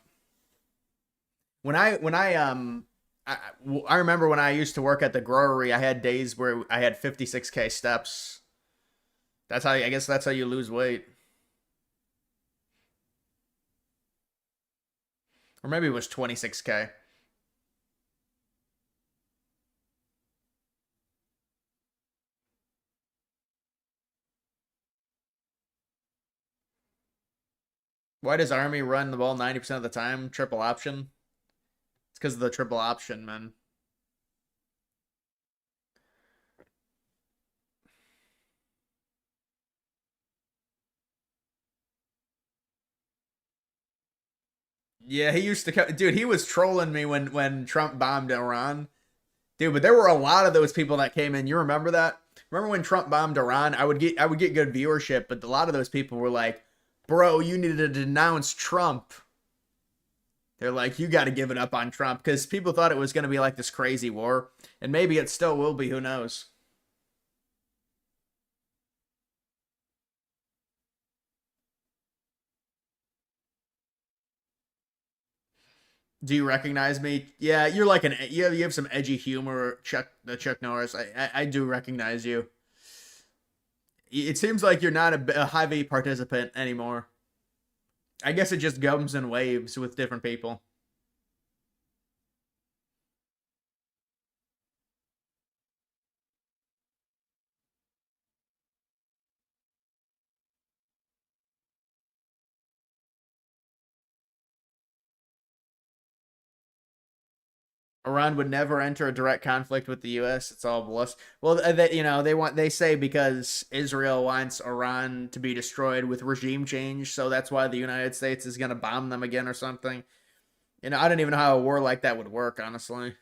I remember when I used to work at the grocery, I had days where I had 56K steps. I guess that's how you lose weight. Or maybe it was 26K. Why does Army run the ball 90% of the time? Triple option? It's because of the triple option, man. Yeah, he used to dude, he was trolling me when Trump bombed Iran. Dude, but there were a lot of those people that came in. You remember that? Remember when Trump bombed Iran? I would get good viewership, but a lot of those people were like, "Bro, you need to denounce Trump." They're like, "You got to give it up on Trump," because people thought it was going to be like this crazy war, and maybe it still will be. Who knows? Do you recognize me? Yeah, you're like you have some edgy humor, Chuck Norris. I do recognize you. It seems like you're not a heavy participant anymore. I guess it just comes in waves with different people. Iran would never enter a direct conflict with the U.S. It's all bliss. Well, they say because Israel wants Iran to be destroyed with regime change, so that's why the United States is going to bomb them again or something. I don't even know how a war like that would work, honestly.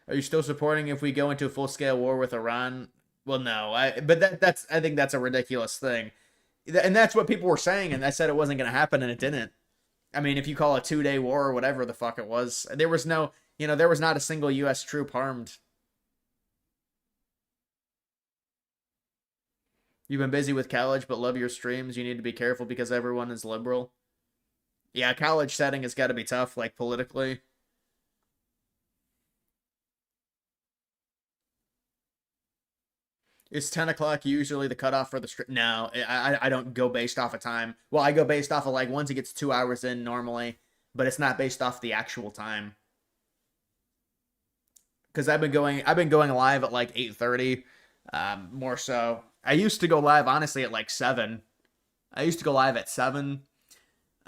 Are you still supporting if we go into a full-scale war with Iran? Well, no. I think that's a ridiculous thing. And that's what people were saying, and I said it wasn't going to happen, and it didn't. I mean, if you call a 2-day war or whatever the fuck it was, there was no, there was not a single U.S. troop harmed. You've been busy with college, but love your streams. You need to be careful because everyone is liberal. Yeah, college setting has got to be tough, like politically. Is 10 o'clock usually the cutoff for the stream? No, I don't go based off of time. Well, I go based off of like once it gets 2 hours in normally, but it's not based off the actual time. Because I've been going live at like 8:30, more so. I used to go live honestly at like 7. I used to go live at 7.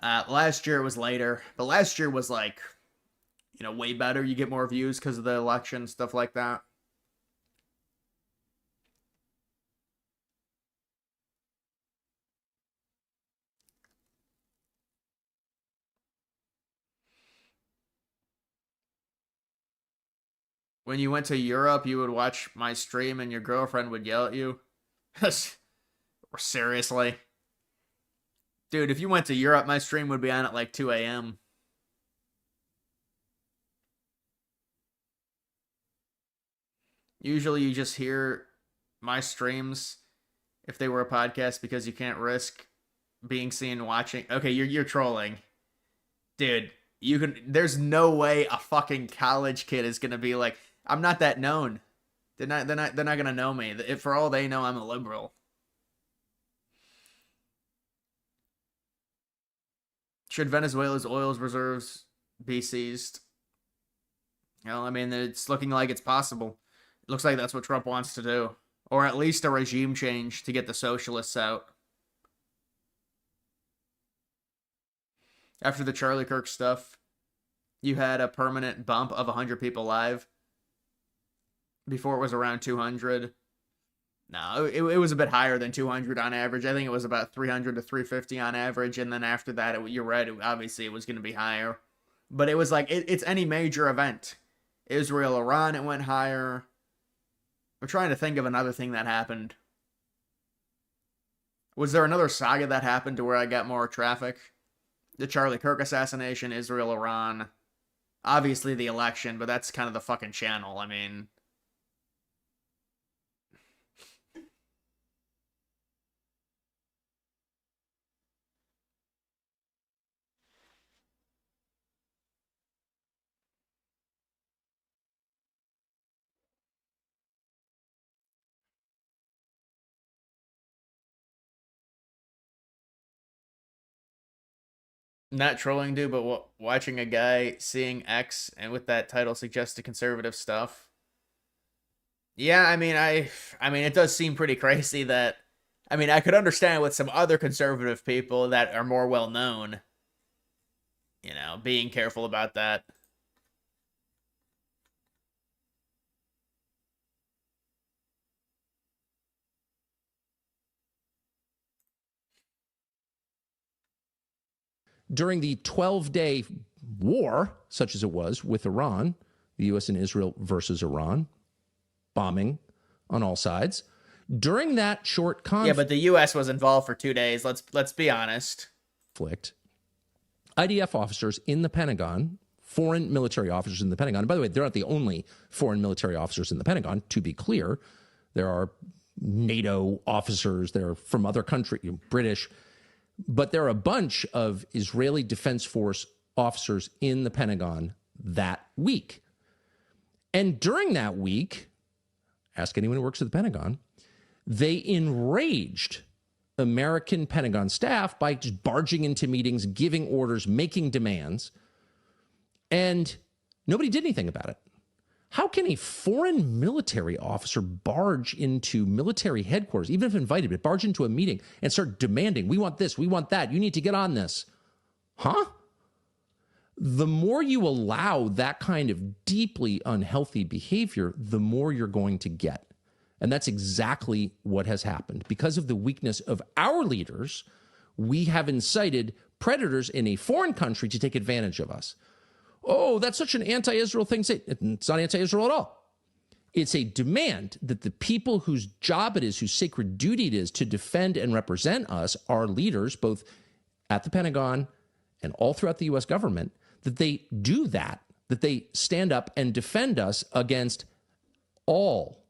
Last year it was later, but last year was like, way better. You get more views because of the election, stuff like that. When you went to Europe, you would watch my stream and your girlfriend would yell at you. Seriously? Dude, if you went to Europe, my stream would be on at like 2 a.m. Usually you just hear my streams if they were a podcast because you can't risk being seen watching. Okay, you're trolling. Dude, there's no way a fucking college kid is going to be like, I'm not that known. They're not going to know me. For all they know, I'm a liberal. Should Venezuela's oil reserves be seized? Well, I mean, it's looking like it's possible. It looks like that's what Trump wants to do. Or at least a regime change to get the socialists out. After the Charlie Kirk stuff, you had a permanent bump of 100 people live. Before it was around 200. No, it was a bit higher than 200 on average. I think it was about 300 to 350 on average. And then after that, you're right, obviously it was going to be higher. But it was like, it's any major event. Israel, Iran, it went higher. I'm trying to think of another thing that happened. Was there another saga that happened to where I got more traffic? The Charlie Kirk assassination, Israel, Iran. Obviously the election, but that's kind of the fucking channel. I mean... Not trolling, dude, but watching a guy seeing X and with that title suggested conservative stuff. Yeah, I mean, it does seem pretty crazy that, I mean, I could understand with some other conservative people that are more well known, you know, being careful about that. During the 12-day war, such as it was with Iran, the U.S. and Israel versus Iran, bombing on all sides. During that short conflict... Yeah, but the U.S. was involved for 2 days. Let's be honest. IDF officers in the Pentagon, foreign military officers in the Pentagon, and by the way, they're not the only foreign military officers in the Pentagon, to be clear. There are NATO officers, they're from other countries, British, but there are a bunch of Israeli Defense Force officers in the Pentagon that week. And during that week, ask anyone who works at the Pentagon, they enraged American Pentagon staff by just barging into meetings, giving orders, making demands, and nobody did anything about it. How can a foreign military officer barge into military headquarters, even if invited, but barge into a meeting and start demanding, we want this, we want that, you need to get on this? Huh? The more you allow that kind of deeply unhealthy behavior, the more you're going to get. And that's exactly what has happened. Because of the weakness of our leaders, we have incited predators in a foreign country to take advantage of us. Oh, that's such an anti-Israel thing to say. It's not anti-Israel at all. It's a demand that the people whose job it is, whose sacred duty it is to defend and represent us, our leaders, both at the Pentagon and all throughout the U.S. government, that they do that they stand up and defend us against all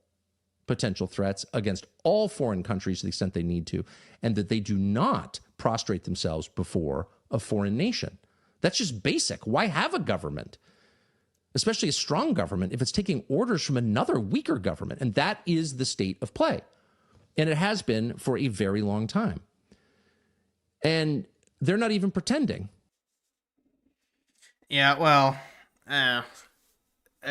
potential threats, against all foreign countries to the extent they need to, and that they do not prostrate themselves before a foreign nation. That's just basic. Why have a government, especially a strong government, if it's taking orders from another weaker government? And that is the state of play. And it has been for a very long time. And they're not even pretending. Yeah, well, I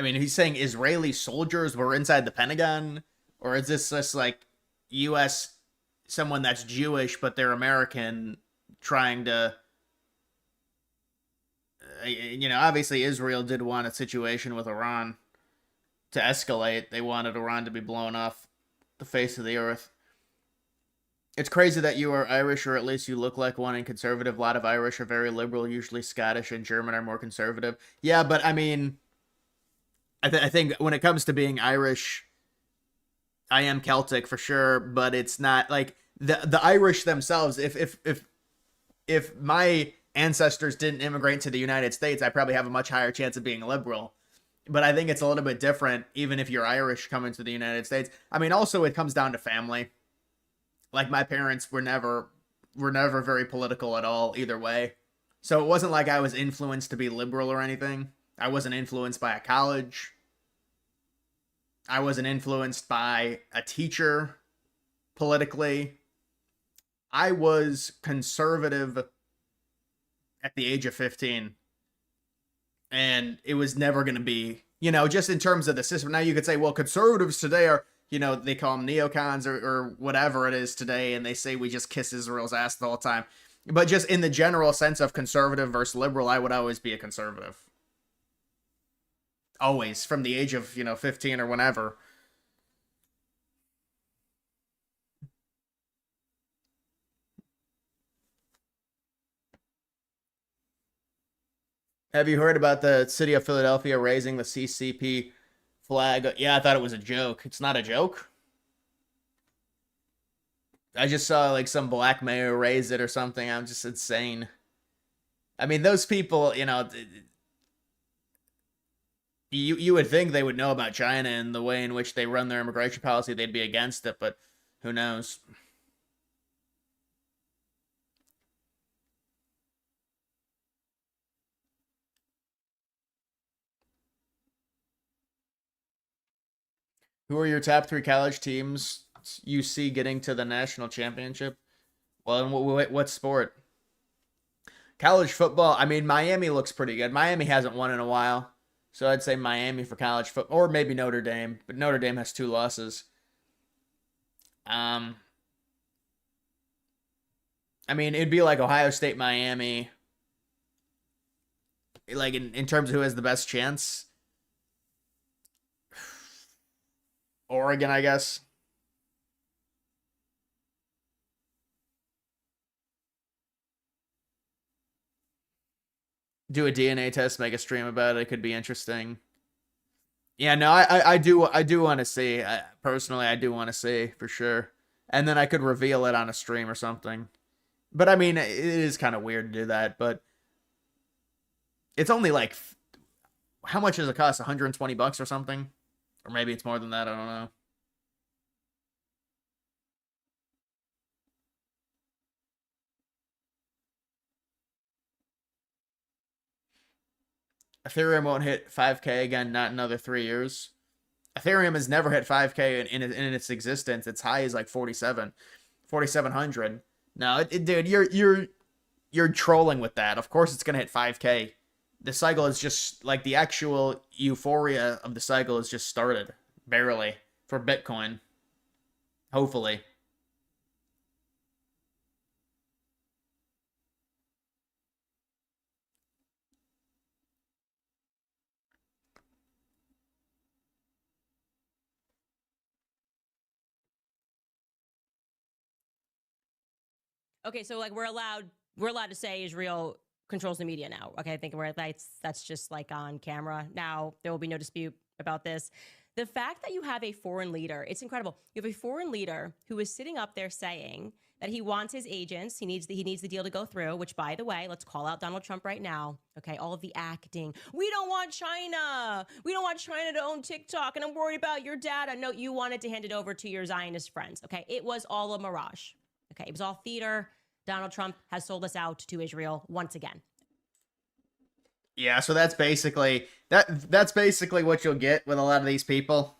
mean, he's saying Israeli soldiers were inside the Pentagon? Or is this just like U.S., someone that's Jewish, but they're American, trying to... You know, obviously Israel did want a situation with Iran to escalate. They wanted Iran to be blown off the face of the earth. It's crazy that you are Irish, or at least you look like one, and conservative. A lot of Irish are very liberal. Usually Scottish and German are more conservative. Yeah, but I mean, I think when it comes to being Irish, I am Celtic for sure, but it's not like the Irish themselves. If my ancestors didn't immigrate to the United States, I probably have a much higher chance of being liberal. But I think it's a little bit different, even if you're Irish coming to the United States. I mean, also it comes down to family. Like, my parents were never very political at all, either way. So it wasn't like I was influenced to be liberal or anything. I wasn't influenced by a college. I wasn't influenced by a teacher politically. I was conservative at the age of 15. And it was never going to be, you know, just in terms of the system. Now you could say, well, conservatives today are, you know, they call them neocons or whatever it is today. And they say we just kiss Israel's ass the whole time. But just in the general sense of conservative versus liberal, I would always be a conservative. Always, from the age of, 15 or whenever. Have you heard about the city of Philadelphia raising the CCP flag? Yeah, I thought it was a joke. It's not a joke. I just saw like some black mayor raise it or something. I'm just insane. I mean, those people, you would think they would know about China and the way in which they run their immigration policy. They'd be against it, but who knows? Who are your top 3 college teams you see getting to the national championship? Well, in what sport? College football. I mean, Miami looks pretty good. Miami hasn't won in a while, so I'd say Miami for college football, or maybe Notre Dame. But Notre Dame has 2 losses. I mean, it'd be like Ohio State, Miami. Like in terms of who has the best chance. Oregon, I guess. Do a DNA test, make a stream about it. It could be interesting. Yeah, no, I do want to see. Personally, I do want to see for sure. And then I could reveal it on a stream or something. But I mean, it is kind of weird to do that. But it's only like, how much does it cost? $120 or something, or maybe it's more than that. I don't know. Ethereum won't hit 5K again, not another 3 years. Ethereum has never hit 5K in its existence. Its high is like 4,700. No, dude, you're trolling with that. Of course it's gonna hit 5K. The cycle is just like the actual euphoria of the cycle has just started, barely, for Bitcoin. Hopefully. Okay, so like we're allowed to say Israel controls the media now. Okay, I think that's just like on camera. Now there will be no dispute about this. The fact that you have a foreign leader, it's incredible. You have a foreign leader who is sitting up there saying that he wants his agents, he needs the deal to go through, which by the way, let's call out Donald Trump right now. Okay, all of the acting. We don't want China. We don't want China to own TikTok, and I'm worried about your data. No, you wanted to hand it over to your Zionist friends. Okay, it was all a mirage. Okay, it was all theater. Donald Trump has sold us out to Israel once again. Yeah, so that's basically what you'll get with a lot of these people.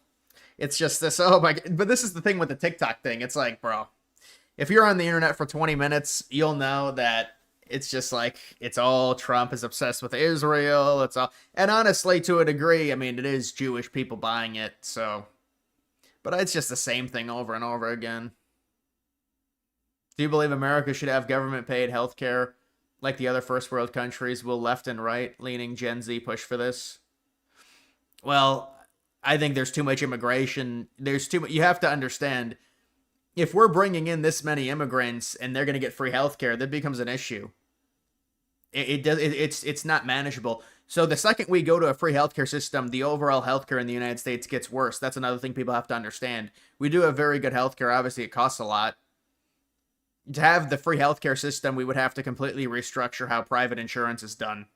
It's just this, oh my, but this is the thing with the TikTok thing. It's like, bro, if you're on the internet for 20 minutes, you'll know that it's just like, it's all Trump is obsessed with Israel. It's all, and honestly, to a degree, I mean, it is Jewish people buying it, so, but it's just the same thing over and over again. Do you believe America should have government-paid health care like the other first world countries? Will left and right-leaning Gen Z push for this? Well, I think there's too much immigration. There's too much. You have to understand, if we're bringing in this many immigrants and they're going to get free health care, that becomes an issue. It's not manageable. So the second we go to a free healthcare system, the overall healthcare in the United States gets worse. That's another thing people have to understand. We do have very good healthcare. Obviously, it costs a lot. To have the free healthcare system, we would have to completely restructure how private insurance is done.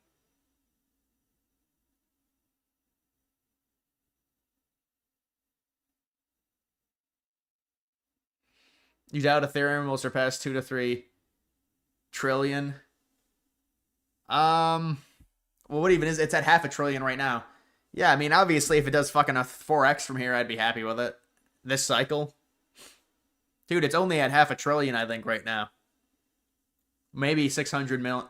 You doubt Ethereum will surpass 2 to 3 trillion? Well, what even is it's at half a trillion right now. Yeah, I mean, obviously, if it does fucking a 4x from here, I'd be happy with it. This cycle. Dude, it's only at half a trillion, I think, right now. Maybe 600 bill.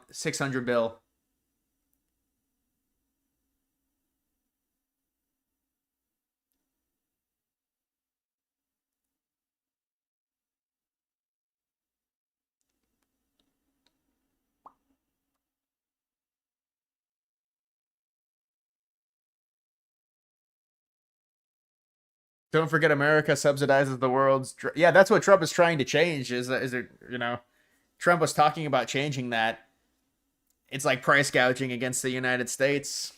Don't forget, America subsidizes the world's. Yeah, that's what Trump is trying to change. Is it? Trump was talking about changing that, It's like price gouging against the United States.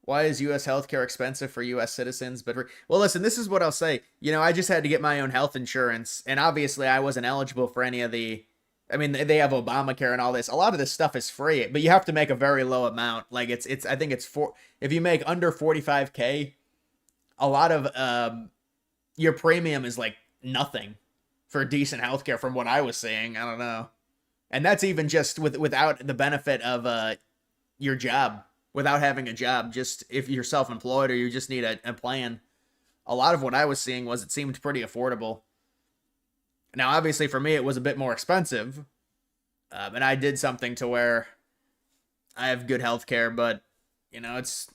Why is U.S. healthcare expensive for U.S. citizens? Well, listen, this is what I'll say. I just had to get my own health insurance, and obviously I wasn't eligible for any of the. I mean, they have Obamacare and all this. A lot of this stuff is free, but you have to make a very low amount. Like it's. I think it's if you make under 45K, a lot of your premium is like nothing for decent healthcare, from what I was seeing. I don't know, and that's even just without the benefit of your job. Without having a job, just if you're self-employed or you just need a plan. A lot of what I was seeing was it seemed pretty affordable. Now, obviously, for me, it was a bit more expensive. And I did something to where I have good health care, but, it's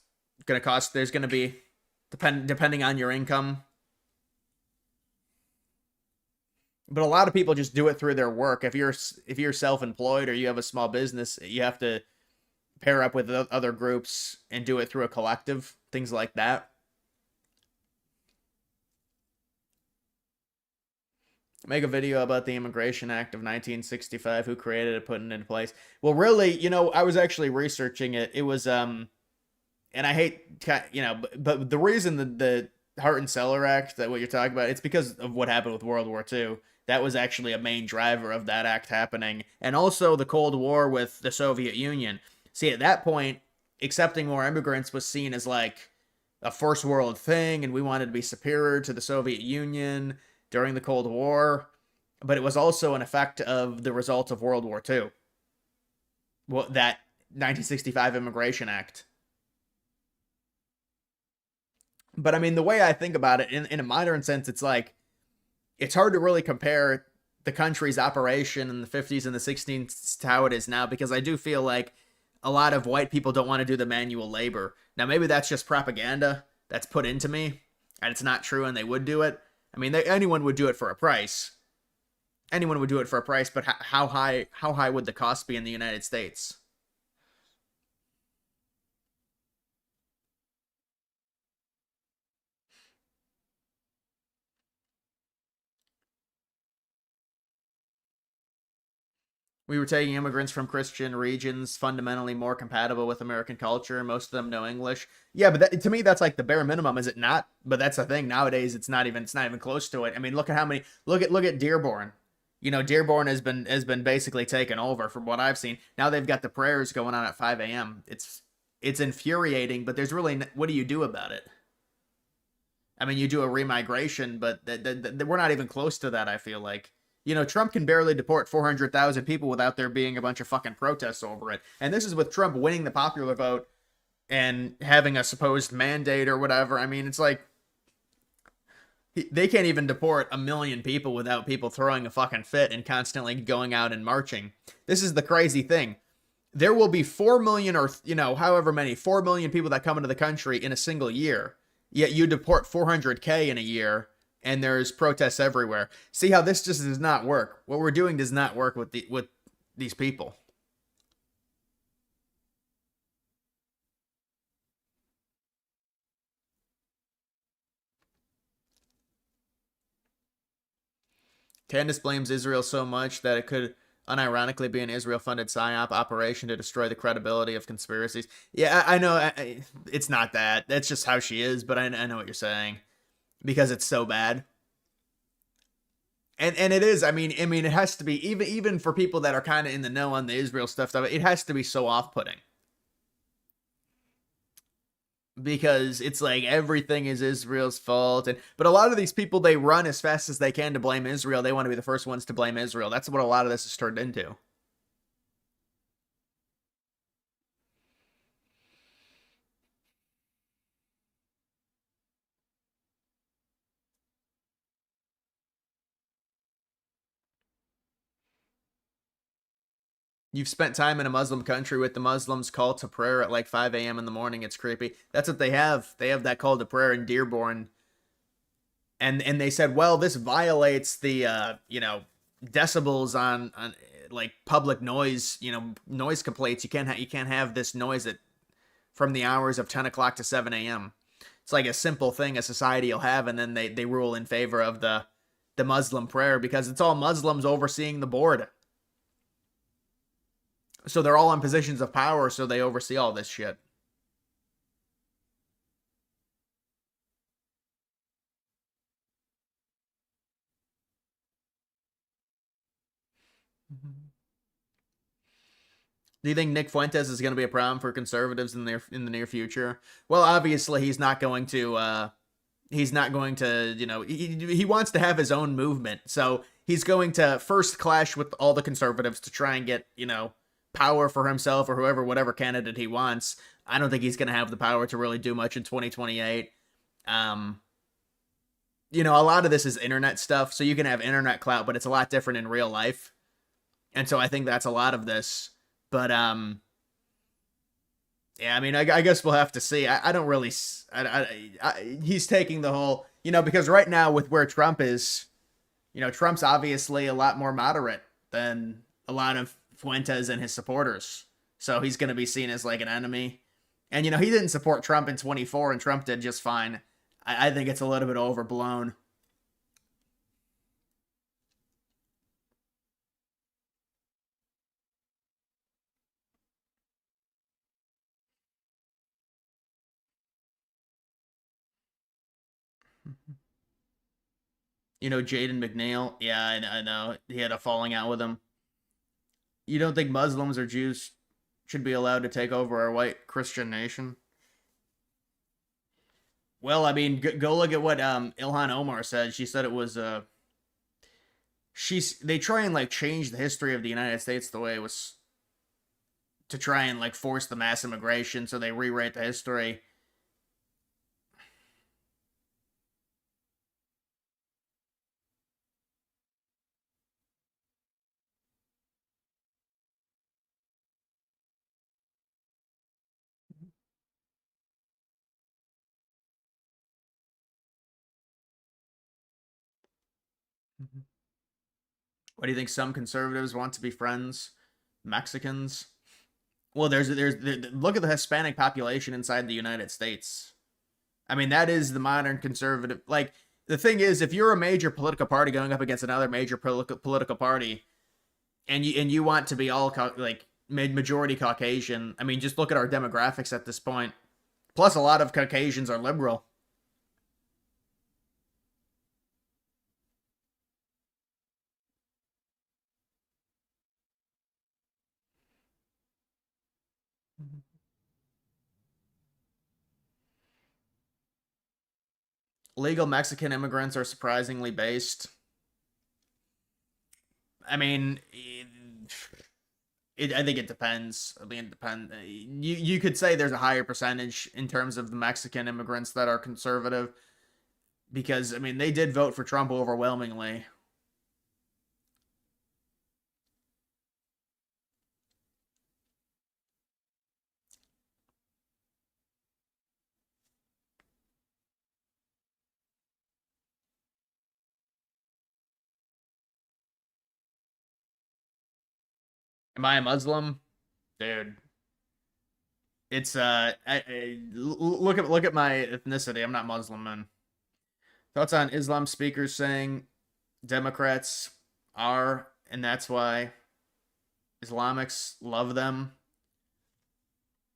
going to cost, there's going to be, depending on your income. But a lot of people just do it through their work. If you're self-employed or you have a small business, you have to pair up with other groups and do it through a collective, things like that. Make a video about the Immigration Act of 1965, who created it, putting it into place. Well, really, I was actually researching it. It was, and I hate, but the reason the Heart and Cellar Act, that what you're talking about, it's because of what happened with World War II. That was actually a main driver of that act happening. And also the Cold War with the Soviet Union. See, at that point, accepting more immigrants was seen as like a first world thing, and we wanted to be superior to the Soviet Union during the Cold War. But it was also an effect of the result of World War II. That 1965 Immigration Act. But I mean, the way I think about it, in a modern sense, it's like, it's hard to really compare the country's operation in the 50s and the 60s to how it is now, because I do feel like a lot of white people don't want to do the manual labor. Now, maybe that's just propaganda that's put into me, and it's not true, and they would do it. I mean, anyone would do it for a price. Anyone would do it for a price, but how high would the cost be in the United States? We were taking immigrants from Christian regions, fundamentally more compatible with American culture. Most of them know English. Yeah, but to me, that's like the bare minimum, is it not? But that's the thing. Nowadays, it's not even close to it. I mean, look at how many. Look at Dearborn. Dearborn has been basically taken over from what I've seen. Now they've got the prayers going on at 5 a.m. It's infuriating, but there's really, what do you do about it? I mean, you do a remigration, but we're not even close to that, I feel like. Trump can barely deport 400,000 people without there being a bunch of fucking protests over it. And this is with Trump winning the popular vote and having a supposed mandate or whatever. I mean, it's like, they can't even deport 1 million people without people throwing a fucking fit and constantly going out and marching. This is the crazy thing. There will be 4 million or, however many, 4 million people that come into the country in a single year. Yet you deport 400K in a year. And there's protests everywhere. See how this just does not work. What we're doing does not work with these people. Candace blames Israel so much that it could unironically be an Israel-funded PSYOP operation to destroy the credibility of conspiracies. Yeah, I know. It's not that. That's just how she is, but I know what you're saying. Because it's so bad. And it is. I mean, it has to be, even for people that are kind of in the know on the Israel stuff, it has to be so off-putting. Because it's like everything is Israel's fault. But a lot of these people, they run as fast as they can to blame Israel. They want to be the first ones to blame Israel. That's what a lot of this has turned into. You've spent time in a Muslim country with the Muslims call to prayer at like 5 a.m. in the morning. It's creepy. That's what they have. They have that call to prayer in Dearborn. And they said, well, this violates the, decibels on like public noise, noise complaints. You can't have this noise from the hours of 10 o'clock to 7 a.m. It's like a simple thing a society will have. And then they rule in favor of the Muslim prayer because it's all Muslims overseeing the board. So they're all in positions of power, so they oversee all this shit. Do you think Nick Fuentes is going to be a problem for conservatives in the near future? Well, obviously he's not going to. He's not going to. He wants to have his own movement, so he's going to first clash with all the conservatives to try and get power for himself or whatever candidate he wants. I don't think he's going to have the power to really do much in 2028. A lot of this is internet stuff, so you can have internet clout, but it's a lot different in real life. And so I think that's a lot of this. But, yeah, I mean, I guess we'll have to see. I don't really, he's taking the whole, because right now with where Trump is, Trump's obviously a lot more moderate than a lot of Fuentes and his supporters. So he's going to be seen as like an enemy. And, he didn't support Trump in 24 and Trump did just fine. I think it's a little bit overblown. Jaden McNeil. Yeah, I know. He had a falling out with him. You don't think Muslims or Jews should be allowed to take over our white Christian nation? Well, I mean, go look at what Ilhan Omar said. She said it was they try and like change the history of the United States the way it was to try and like force the mass immigration, so they rewrite the history. What do you think? Some conservatives want to be friends Mexicans. Well, there's look at the Hispanic population inside the United States. I mean, that is the modern conservative. Like, the thing is, if you're a major political party going up against another major political party, and you want to be all majority Caucasian, I mean, just look at our demographics at this point. Plus, a lot of Caucasians are liberal. Legal Mexican immigrants are surprisingly based. I mean, I think it depends. I mean, it depends. You could say there's a higher percentage in terms of the Mexican immigrants that are conservative, because I mean they did vote for Trump overwhelmingly. Am I a Muslim? Dude. It's look at my ethnicity. I'm not Muslim, man. Thoughts on Islam speakers saying Democrats are, and that's why Islamics love them.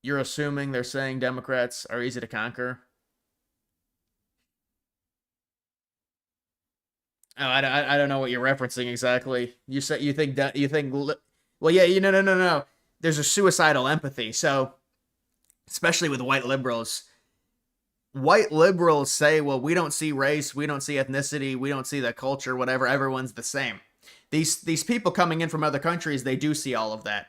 You're assuming they're saying Democrats are easy to conquer. Oh, I don't know what you're referencing exactly. You think well, yeah, no. There's a suicidal empathy. So, especially with white liberals say, well, we don't see race, we don't see ethnicity, we don't see the culture, whatever. Everyone's the same. These people coming in from other countries, they do see all of that.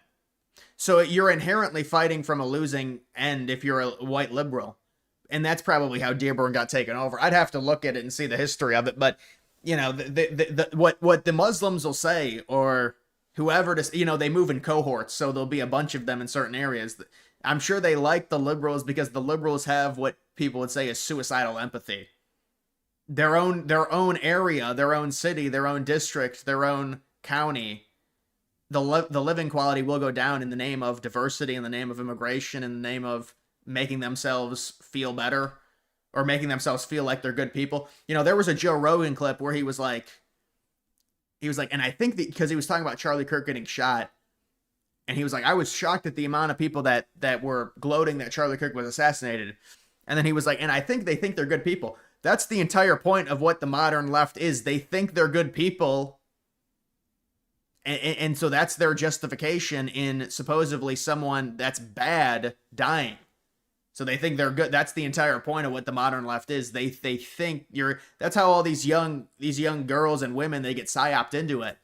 So you're inherently fighting from a losing end if you're a white liberal. And that's probably how Dearborn got taken over. I'd have to look at it and see the history of it, but what the Muslims will say, or whoever, they move in cohorts, so there'll be a bunch of them in certain areas. I'm sure they like the liberals because the liberals have what people would say is suicidal empathy. Their own area, their own city, their own district, their own county, the living quality will go down in the name of diversity, in the name of immigration, in the name of making themselves feel better, or making themselves feel like they're good people. There was a Joe Rogan clip where he was like, and I think because he was talking about Charlie Kirk getting shot, And he was like, I was shocked at the amount of people that were gloating that Charlie Kirk was assassinated. And then he was like, and I think they think they're good people. That's the entire point of what the modern left is. They think they're good people. And so that's their justification in supposedly someone that's bad dying. So they think they're good. That's the entire point of what the modern left is. They think you're. That's how all these young girls and women, they get psyoped into it,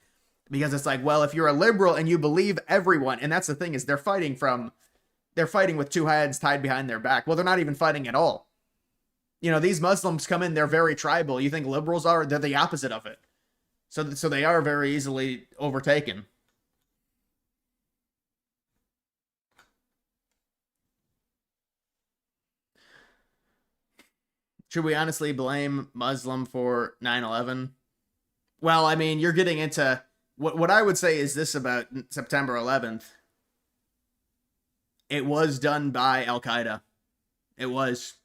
because it's like, well, if you're a liberal and you believe everyone, and that's the thing, is they're fighting with two hands tied behind their back. Well, they're not even fighting at all. You know, these Muslims come in, they're very tribal. You think liberals are? They're the opposite of it. So they are very easily overtaken. Should we honestly blame Muslim for 9/11? Well, I mean, you're getting into what I would say is this about September 11th. It was done by Al-Qaeda. It was.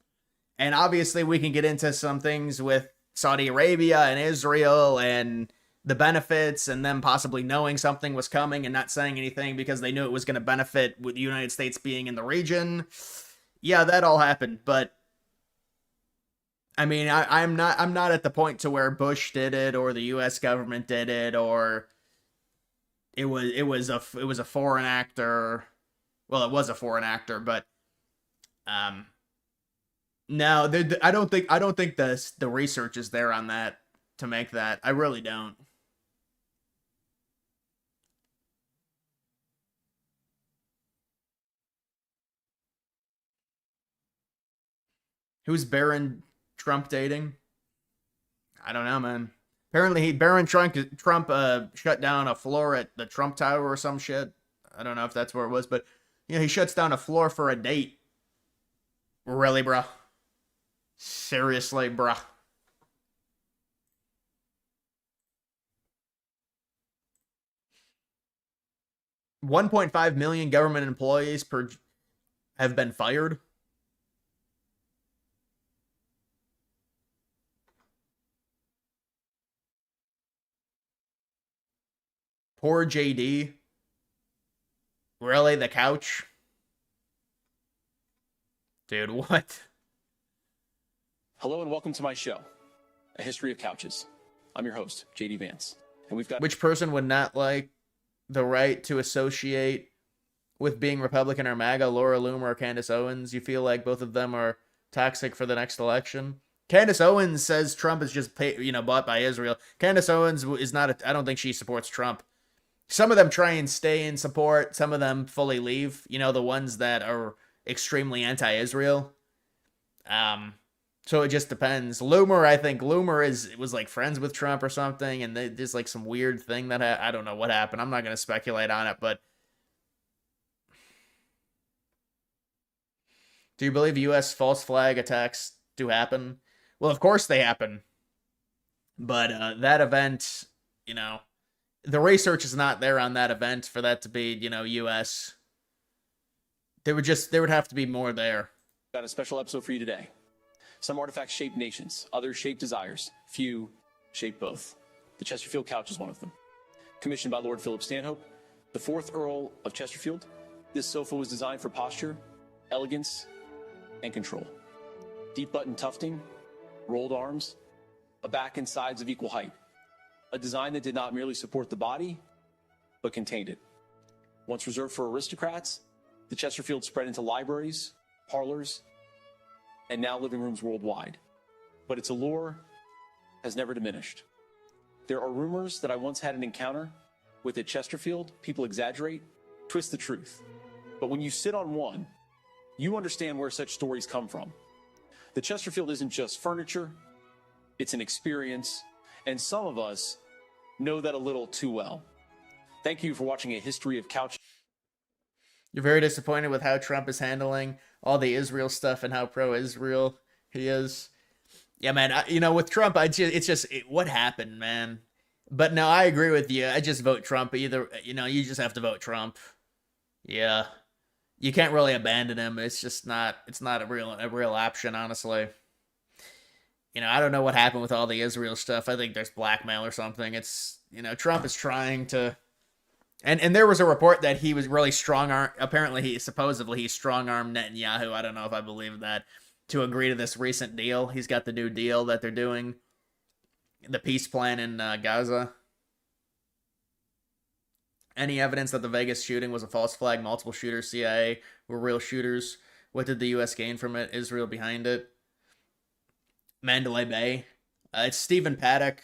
And obviously we can get into some things with Saudi Arabia and Israel and the benefits, and them possibly knowing something was coming and not saying anything because they knew it was going to benefit with the United States being in the region. Yeah, that all happened, but I mean, I'm not at the point to where Bush did it or the U.S. government did it, or it was a foreign actor. Well, it was a foreign actor, but no, I don't think the research is there on that to make that. I really don't. Who's Barron Trump dating? I don't know, man. Apparently, Barron Trump shut down a floor at the Trump Tower or some shit. I don't know if that's where it was, but you know, he shuts down a floor for a date. Really, bruh? Seriously, bruh? $1.5 million government employees have been fired. Poor JD. Really? The couch? Dude, what? Hello and welcome to my show, A History of Couches. I'm your host, JD Vance. And we've got... Which person would not like the right to associate with being Republican or MAGA? Laura Loomer or Candace Owens? You feel like both of them are toxic for the next election? Candace Owens says Trump is just bought by Israel. Candace Owens is not I don't think she supports Trump. Some of them try and stay in support. Some of them fully leave. You know, the ones that are extremely anti-Israel. So it just depends. Loomer, I think Loomer was like friends with Trump or something, and there's like some weird thing that I don't know what happened. I'm not going to speculate on it, but do you believe U.S. false flag attacks do happen? Well, of course they happen. But that event, you know, the research is not there on that event for that to be, you know, U.S. There would have to be more there. Got a special episode for you today. Some artifacts shape nations, others shape desires, few shape both. The Chesterfield couch is one of them. Commissioned by Lord Philip Stanhope, the 4th Earl of Chesterfield, this sofa was designed for posture, elegance, and control. Deep button tufting, rolled arms, a back and sides of equal height. A design that did not merely support the body, but contained it. Once reserved for aristocrats, the Chesterfield spread into libraries, parlors, and now living rooms worldwide. But its allure has never diminished. There are rumors that I once had an encounter with a Chesterfield. People exaggerate, twist the truth. But when you sit on one, you understand where such stories come from. The Chesterfield isn't just furniture, it's an experience, and some of us know that a little too well. Thank you for watching A History of Couch. You're very disappointed with how Trump is handling all the Israel stuff and how pro-Israel he is. Yeah, man. With Trump, what happened, man? But no, I agree with you. I just vote Trump. Either, you just have to vote Trump. Yeah. You can't really abandon him. It's not a real option, honestly. I don't know what happened with all the Israel stuff. I think there's blackmail or something. Trump is trying to And there was a report that he was really apparently he strong-armed Netanyahu. I don't know if I believe that, to agree to this recent deal. He's got the new deal that they're doing, the peace plan in Gaza. Any evidence that the Vegas shooting was a false flag, multiple shooters, CIA were real shooters? What did the U.S. gain from it? Israel behind it? Mandalay Bay. It's Stephen Paddock.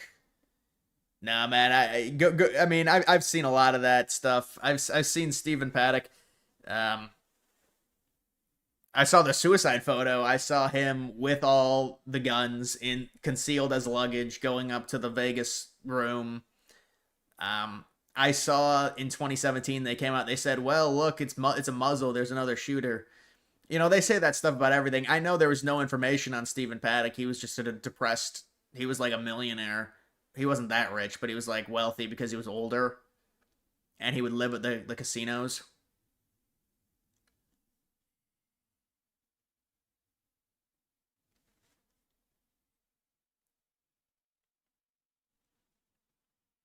Nah, man. I mean, I've seen a lot of that stuff. I've seen Stephen Paddock. I saw the suicide photo. I saw him with all the guns concealed as luggage going up to the Vegas room. I saw in 2017 they came out. They said, "Well, look, it's a muzzle. There's another shooter." You know, they say that stuff about everything. I know there was no information on Stephen Paddock. He was just sort of depressed. He was like a millionaire. He wasn't that rich, but he was like wealthy because he was older, and he would live at the casinos.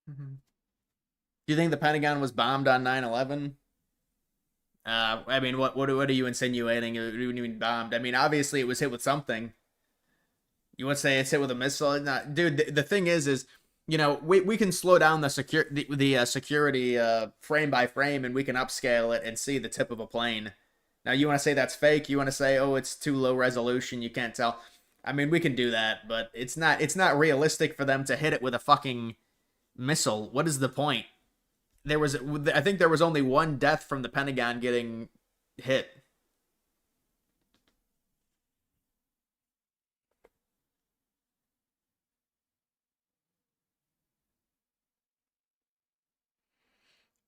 Do you think the Pentagon was bombed on 9/11? I mean, what are you insinuating? What do you mean bombed? I mean, obviously it was hit with something. You would say it's hit with a missile? No, dude, the thing is, you know, we can slow down the security frame by frame, and we can upscale it and see the tip of a plane. Now, you want to say that's fake? You want to say, oh, it's too low resolution, you can't tell? I mean, we can do that, but it's not realistic for them to hit it with a fucking missile. What is the point? I think there was only one death from the Pentagon getting hit.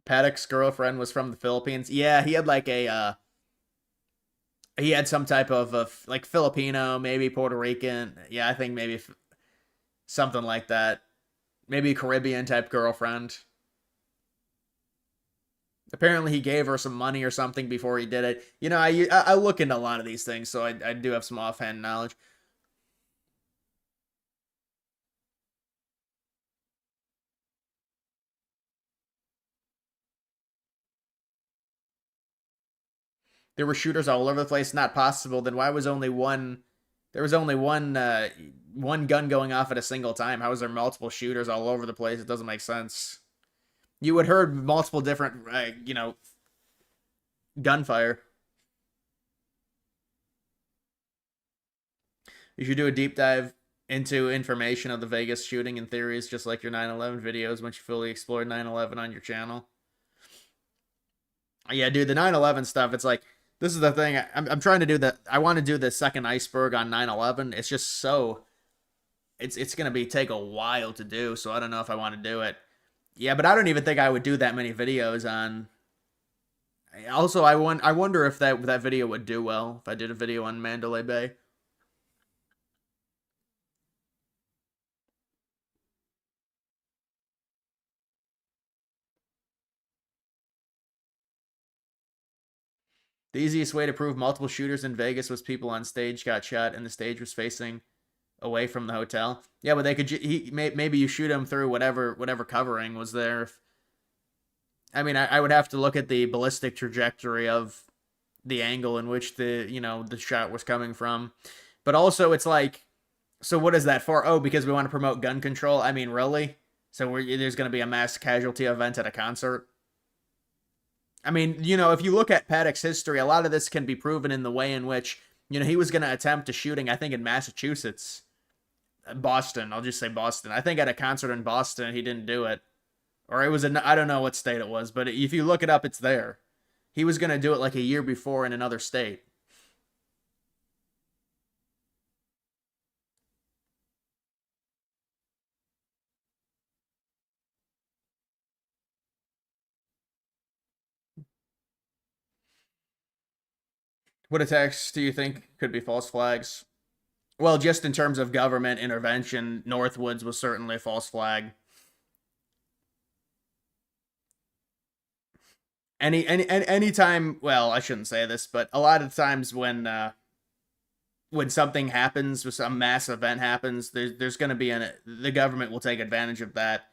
Paddock's girlfriend was from the Philippines. Yeah, he had like he had some type of like Filipino, maybe Puerto Rican. Yeah, I think maybe something like that. Maybe Caribbean type girlfriend. Apparently he gave her some money or something before he did it. You know, I look into a lot of these things, so I do have some offhand knowledge. There were shooters all over the place. Not possible. Then why was only one? There was only one gun going off at a single time. How was there multiple shooters all over the place? It doesn't make sense. You would heard multiple different, you know, gunfire. You should do a deep dive into information of the Vegas shooting and theories, just like your 9/11 videos once you fully explore 9/11 on your channel. Yeah, dude, the 9/11 stuff, it's like, this is the thing. I'm trying to do I want to do the second iceberg on 9/11. It's just so, it's going to take a while to do, so I don't know if I want to do it. Yeah, but I don't even think I would do that many videos on. Also, I wonder if that video would do well if I did a video on Mandalay Bay. The easiest way to prove multiple shooters in Vegas was people on stage got shot and the stage was facing away from the hotel. Yeah, but they could maybe you shoot him through whatever covering was there. I mean, I would have to look at the ballistic trajectory of the angle in which the shot was coming from. But also, it's like, so what is that for? Oh, because we want to promote gun control? I mean, really? So there's going to be a mass casualty event at a concert? I mean, you know, if you look at Paddock's history, a lot of this can be proven in the way in which, you know, he was going to attempt a shooting, I think, in Massachusetts. Boston. I'll just say Boston. I think at a concert in Boston, he didn't do it. Or it was I don't know what state it was, but if you look it up, it's there. He was going to do it like a year before in another state. What attacks do you think could be false flags? Well, just in terms of government intervention, Northwoods was certainly a false flag. Anytime, well, I shouldn't say this, but a lot of times when something happens, when some mass event happens, there's going to be the government will take advantage of that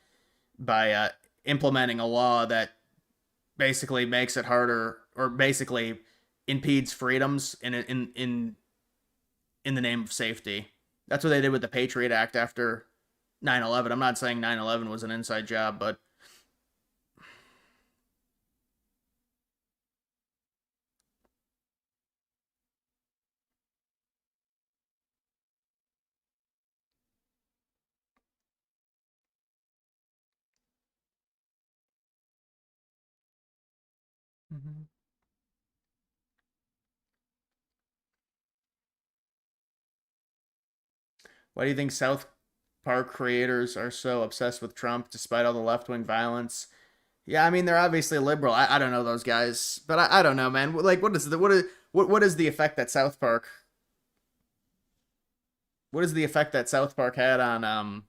by implementing a law that basically makes it harder, or basically impedes freedoms in the name of safety. That's what they did with the Patriot Act after 9/11. I'm not saying 9/11 was an inside job, but why do you think South Park creators are so obsessed with Trump despite all the left-wing violence? Yeah, I mean they're obviously liberal. I don't know those guys, but I don't know, man. Like, what is the effect that South Park? What is the effect that South Park had on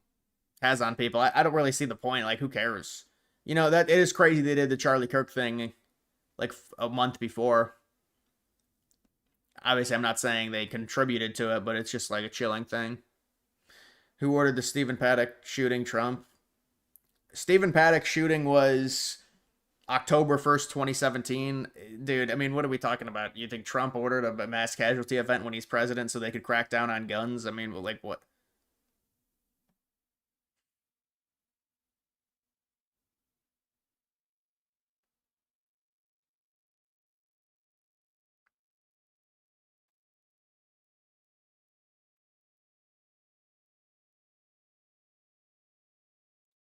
has on people? I don't really see the point. Like, who cares? You know, that it is crazy they did the Charlie Kirk thing like a month before. Obviously, I'm not saying they contributed to it, but it's just like a chilling thing. Who ordered the Stephen Paddock shooting? Trump. Stephen Paddock shooting was October 1st, 2017. Dude, I mean, what are we talking about? You think Trump ordered a mass casualty event when he's president so they could crack down on guns? I mean, like, what?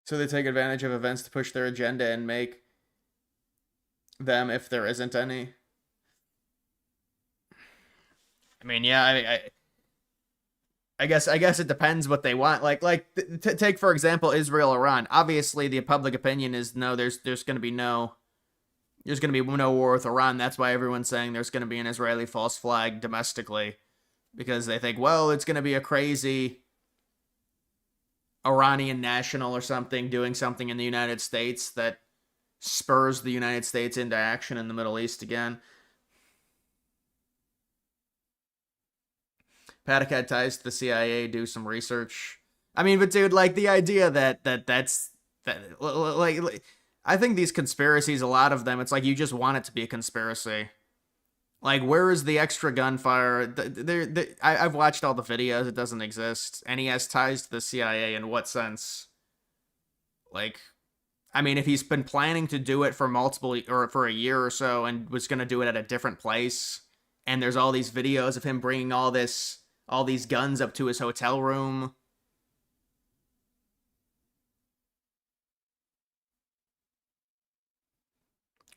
So they take advantage of events to push their agenda and make them, if there isn't any. I mean, yeah, I guess it depends what they want. Take for example Israel Iran. Obviously, the public opinion is no. There's going to be no war with Iran. That's why everyone's saying there's going to be an Israeli false flag domestically, because they think, well, it's going to be a crazy Iranian national or something doing something in the United States that spurs the United States into action in the Middle East again. Paddock had ties to the CIA, do some research. I mean, but dude, like the idea that's like I think these conspiracies, a lot of them, it's like you just want it to be a conspiracy. Like, where is the extra gunfire? I've watched all the videos. It doesn't exist. And he has ties to the CIA. In what sense? Like, I mean, if he's been planning to do it for for a year or so and was going to do it at a different place, and there's all these videos of him bringing all these guns up to his hotel room.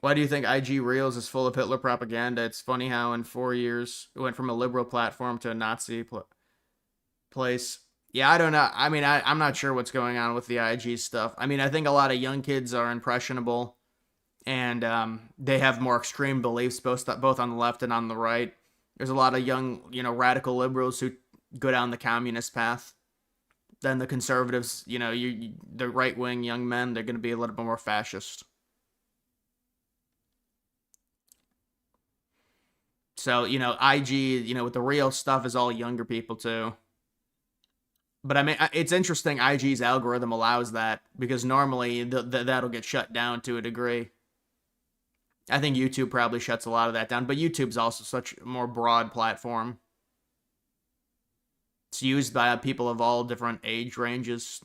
Why do you think IG Reels is full of Hitler propaganda? It's funny how in 4 years it went from a liberal platform to a Nazi place. Yeah, I don't know. I mean, I'm not sure what's going on with the IG stuff. I mean, I think a lot of young kids are impressionable, and they have more extreme beliefs, both on the left and on the right. There's a lot of young, radical liberals who go down the communist path. Then the conservatives, the right-wing young men, they're going to be a little bit more fascist. So, IG, with the real stuff is all younger people too. But I mean, it's interesting IG's algorithm allows that, because normally that'll get shut down to a degree. I think YouTube probably shuts a lot of that down, but YouTube's also such a more broad platform. It's used by people of all different age ranges.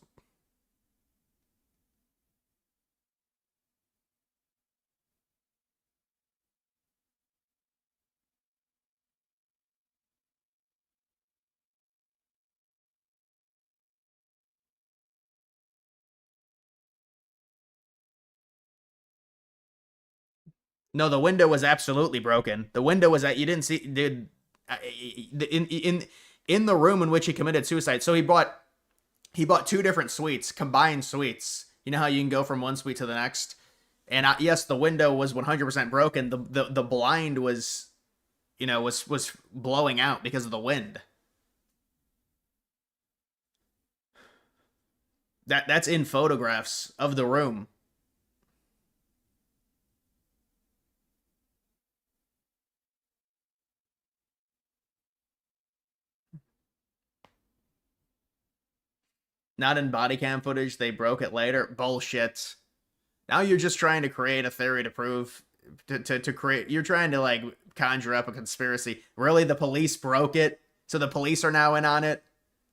No, the window was absolutely broken. The window was you didn't see, dude. In the room in which he committed suicide. So he bought 2 different suites, combined suites. You know how you can go from one suite to the next. And yes, the window was 100% broken. The blind was, was blowing out because of the wind. That's in photographs of the room. Not in body cam footage. They broke it later. Bullshit. Now you're just trying to create a theory to prove to create. You're trying to like conjure up a conspiracy. Really, the police broke it, so the police are now in on it.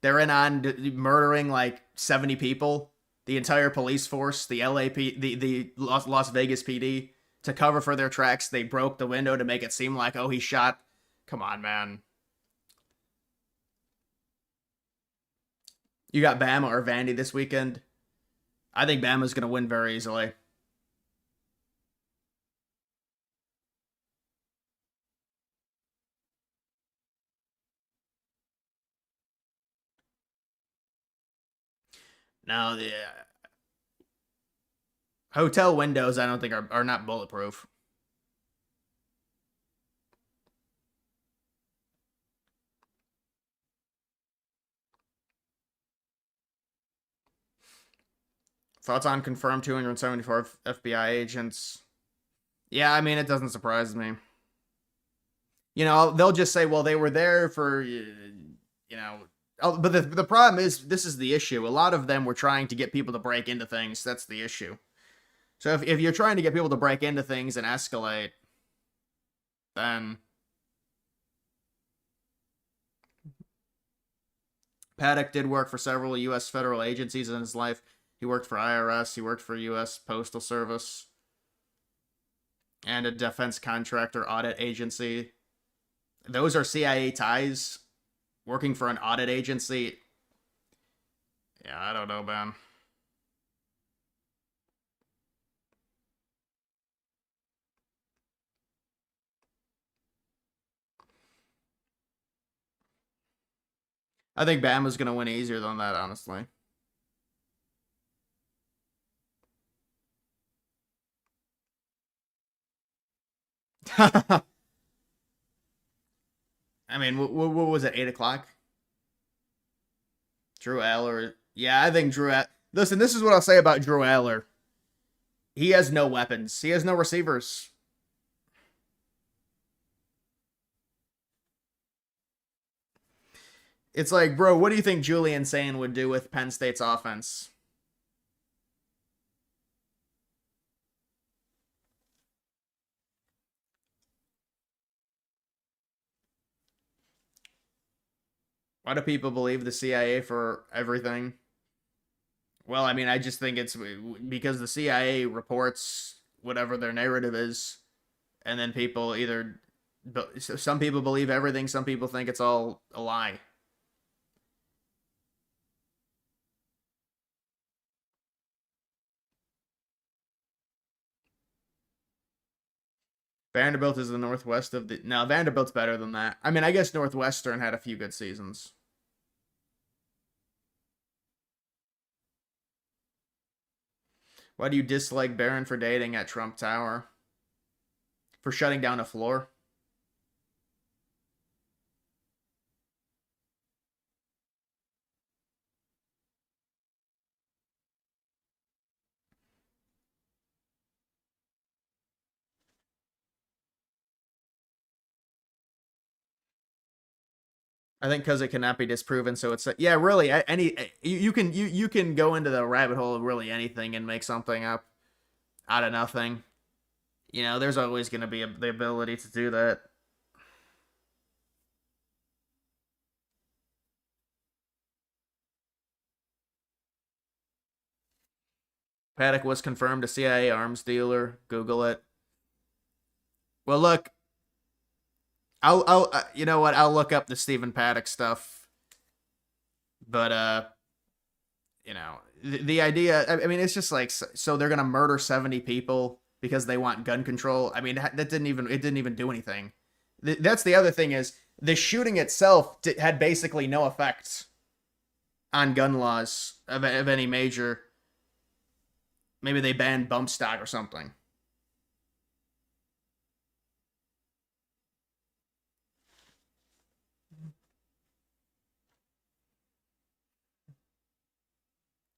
They're in on murdering like 70 people. The entire police force, the the Las Vegas PD, to cover for their tracks, they broke the window to make it seem like, oh, he shot. Come on, man. You got Bama or Vandy this weekend. I think Bama's going to win very easily. Now, the hotel windows, I don't think are not bulletproof. Thoughts on confirmed 274 FBI agents? Yeah, I mean, it doesn't surprise me. You know, they'll just say, well, they were there for, but the problem is, this is the issue. A lot of them were trying to get people to break into things. That's the issue. So if you're trying to get people to break into things and escalate, then Paddock did work for several U.S. federal agencies in his life. He worked for IRS. He worked for U.S. Postal Service and a defense contractor audit agency. Those are CIA ties. Working for an audit agency. Yeah, I don't know, man. I think Bama's going to win easier than that, honestly. I mean, what was it, 8 o'clock? Drew Aller. Yeah, I think Drew... Listen, this is what I'll say about Drew Aller. He has no weapons. He has no receivers. It's like, bro, what do you think Julian Sane would do with Penn State's offense? Why do people believe the CIA for everything? Well, I mean, I just think it's because the CIA reports whatever their narrative is, and then people either... Some people believe everything, some people think it's all a lie. Vanderbilt is the northwest of the... No, Vanderbilt's better than that. I mean, I guess Northwestern had a few good seasons. Why do you dislike Barron for dating at Trump Tower? For shutting down a floor? I think because it cannot be disproven, so it's yeah, really you can go into the rabbit hole of really anything and make something up out of nothing. You know, there's always going to be the ability to do that. Paddock was confirmed a CIA arms dealer. Google it. Well, look, I'll you know what? I'll look up the Stephen Paddock stuff. But you know, the idea, I mean, it's just like, so they're going to murder 70 people because they want gun control. I mean, it didn't even do anything. That's the other thing, is the shooting itself had basically no effect on gun laws of any major. Maybe they banned bump stock or something.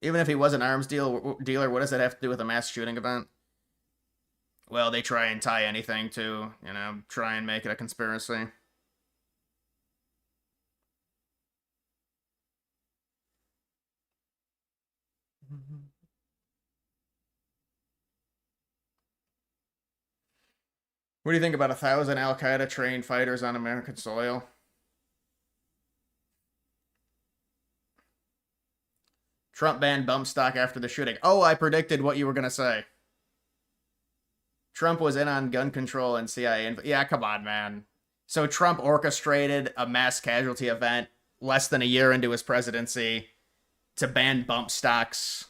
Even if he was an arms dealer, what does that have to do with a mass shooting event? Well, they try and tie anything to, you know, try and make it a conspiracy. What do you think about 1,000 Al-Qaeda trained fighters on American soil? Trump banned bump stock after the shooting. Oh, I predicted what you were going to say. Trump was in on gun control and CIA. Yeah, come on, man. So Trump orchestrated a mass casualty event less than a year into his presidency to ban bump stocks.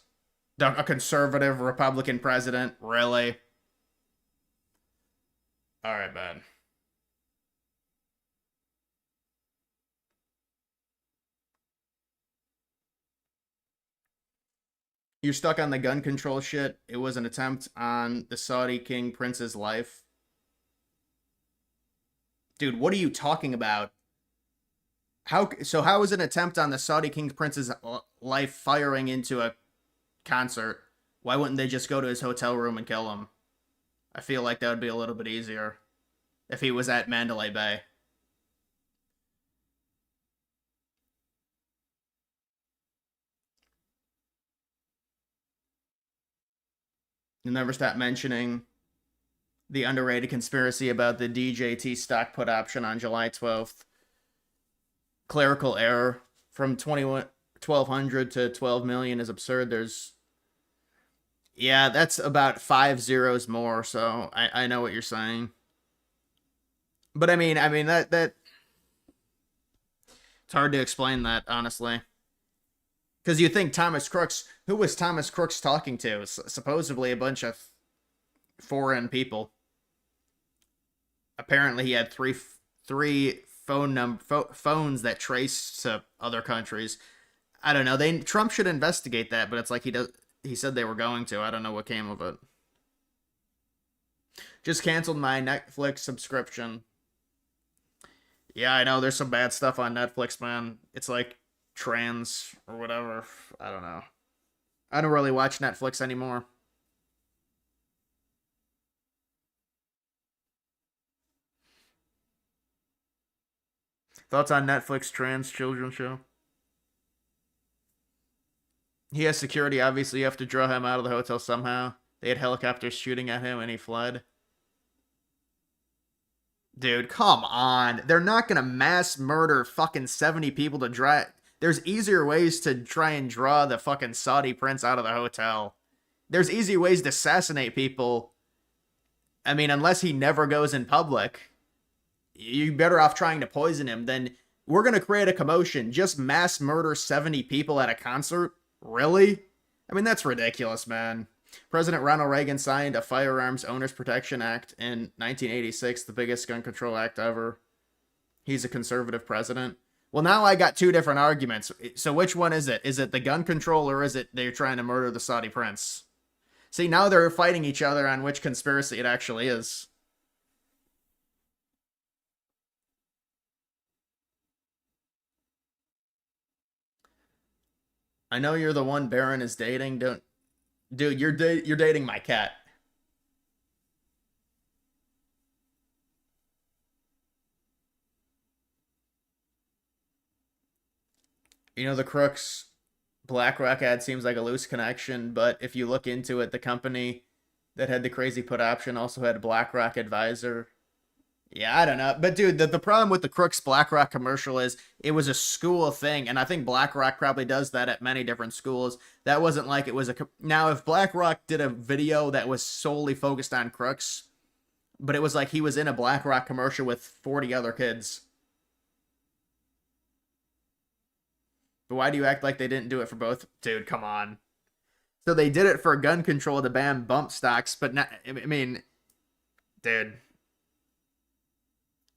A conservative Republican president? Really? All right, man. You're stuck on the gun control shit. It was an attempt on the Saudi king prince's life. Dude, what are you talking about? How is an attempt on the Saudi king prince's life firing into a concert? Why wouldn't they just go to his hotel room and kill him? I feel like that would be a little bit easier if he was at Mandalay Bay. You'll never stop mentioning the underrated conspiracy about the DJT stock put option on July 12th. Clerical error from 1,200 to 12 million is absurd. Yeah, that's about 5 zeros more, so I know what you're saying. But I mean that it's hard to explain that, honestly. Because you think Thomas Crooks, who was Thomas Crooks talking to? Supposedly a bunch of foreign people. Apparently he had three phones that trace to other countries. I don't know. Trump should investigate that, but it's like he said they were going to. I don't know what came of it. Just canceled my Netflix subscription. Yeah, I know there's some bad stuff on Netflix, man. It's like trans or whatever. I don't know. I don't really watch Netflix anymore. Thoughts on Netflix trans children show? He has security. Obviously, you have to draw him out of the hotel somehow. They had helicopters shooting at him and he fled. Dude, come on. They're not going to mass murder fucking 70 people to try. There's easier ways to try and draw the fucking Saudi prince out of the hotel. There's easy ways to assassinate people. I mean, unless he never goes in public, you're better off trying to poison him than we're going to create a commotion. Just mass murder 70 people at a concert? Really? I mean, that's ridiculous, man. President Ronald Reagan signed a Firearms Owners Protection Act in 1986, the biggest gun control act ever. He's a conservative president. Well, now I got two different arguments. So which one is it? Is it the gun control or is it they're trying to murder the Saudi prince? See, now they're fighting each other on which conspiracy it actually is. I know you're the one Barron is dating. Dude, you're dating my cat. You know, the Crooks BlackRock ad seems like a loose connection, but if you look into it, the company that had the crazy put option also had a BlackRock advisor. Yeah, I don't know. But dude, the problem with the Crooks BlackRock commercial is it was a school thing, and I think BlackRock probably does that at many different schools. That wasn't like it was a... Now, if BlackRock did a video that was solely focused on Crooks, but it was like he was in a BlackRock commercial with 40 other kids. But why do you act like they didn't do it for both? Dude, come on. So they did it for gun control to ban bump stocks, but not... I mean, dude...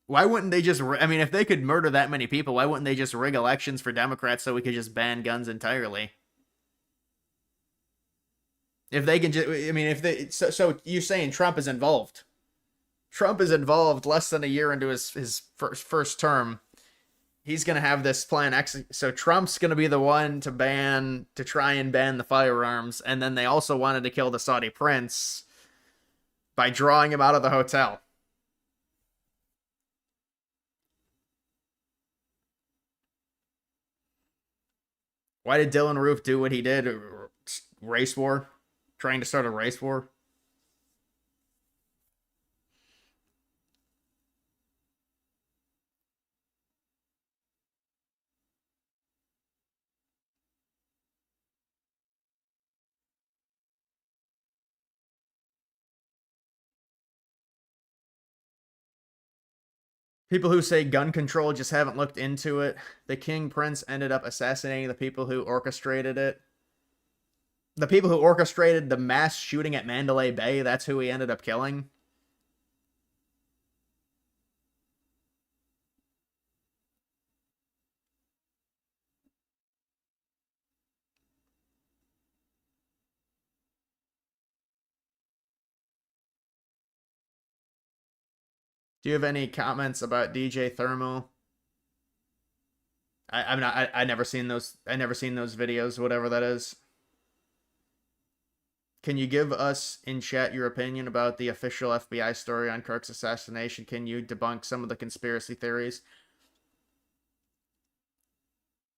Why wouldn't they just... I mean, if they could murder that many people, why wouldn't they just rig elections for Democrats so we could just ban guns entirely? If they can just... I mean, if they... So you're saying Trump is involved. Trump is involved less than a year into his first term. He's going to have this plan. So Trump's going to be the one to try and ban the firearms. And then they also wanted to kill the Saudi prince by drawing him out of the hotel. Why did Dylan Roof do what he did? Race war? Trying to start a race war? People who say gun control just haven't looked into it. The king prince ended up assassinating the people who orchestrated it. The people who orchestrated the mass shooting at Mandalay Bay, that's who he ended up killing. Do you have any comments about DJ Thermal? I never seen those. I never seen those videos, whatever that is. Can you give us in chat your opinion about the official FBI story on Kirk's assassination? Can you debunk some of the conspiracy theories?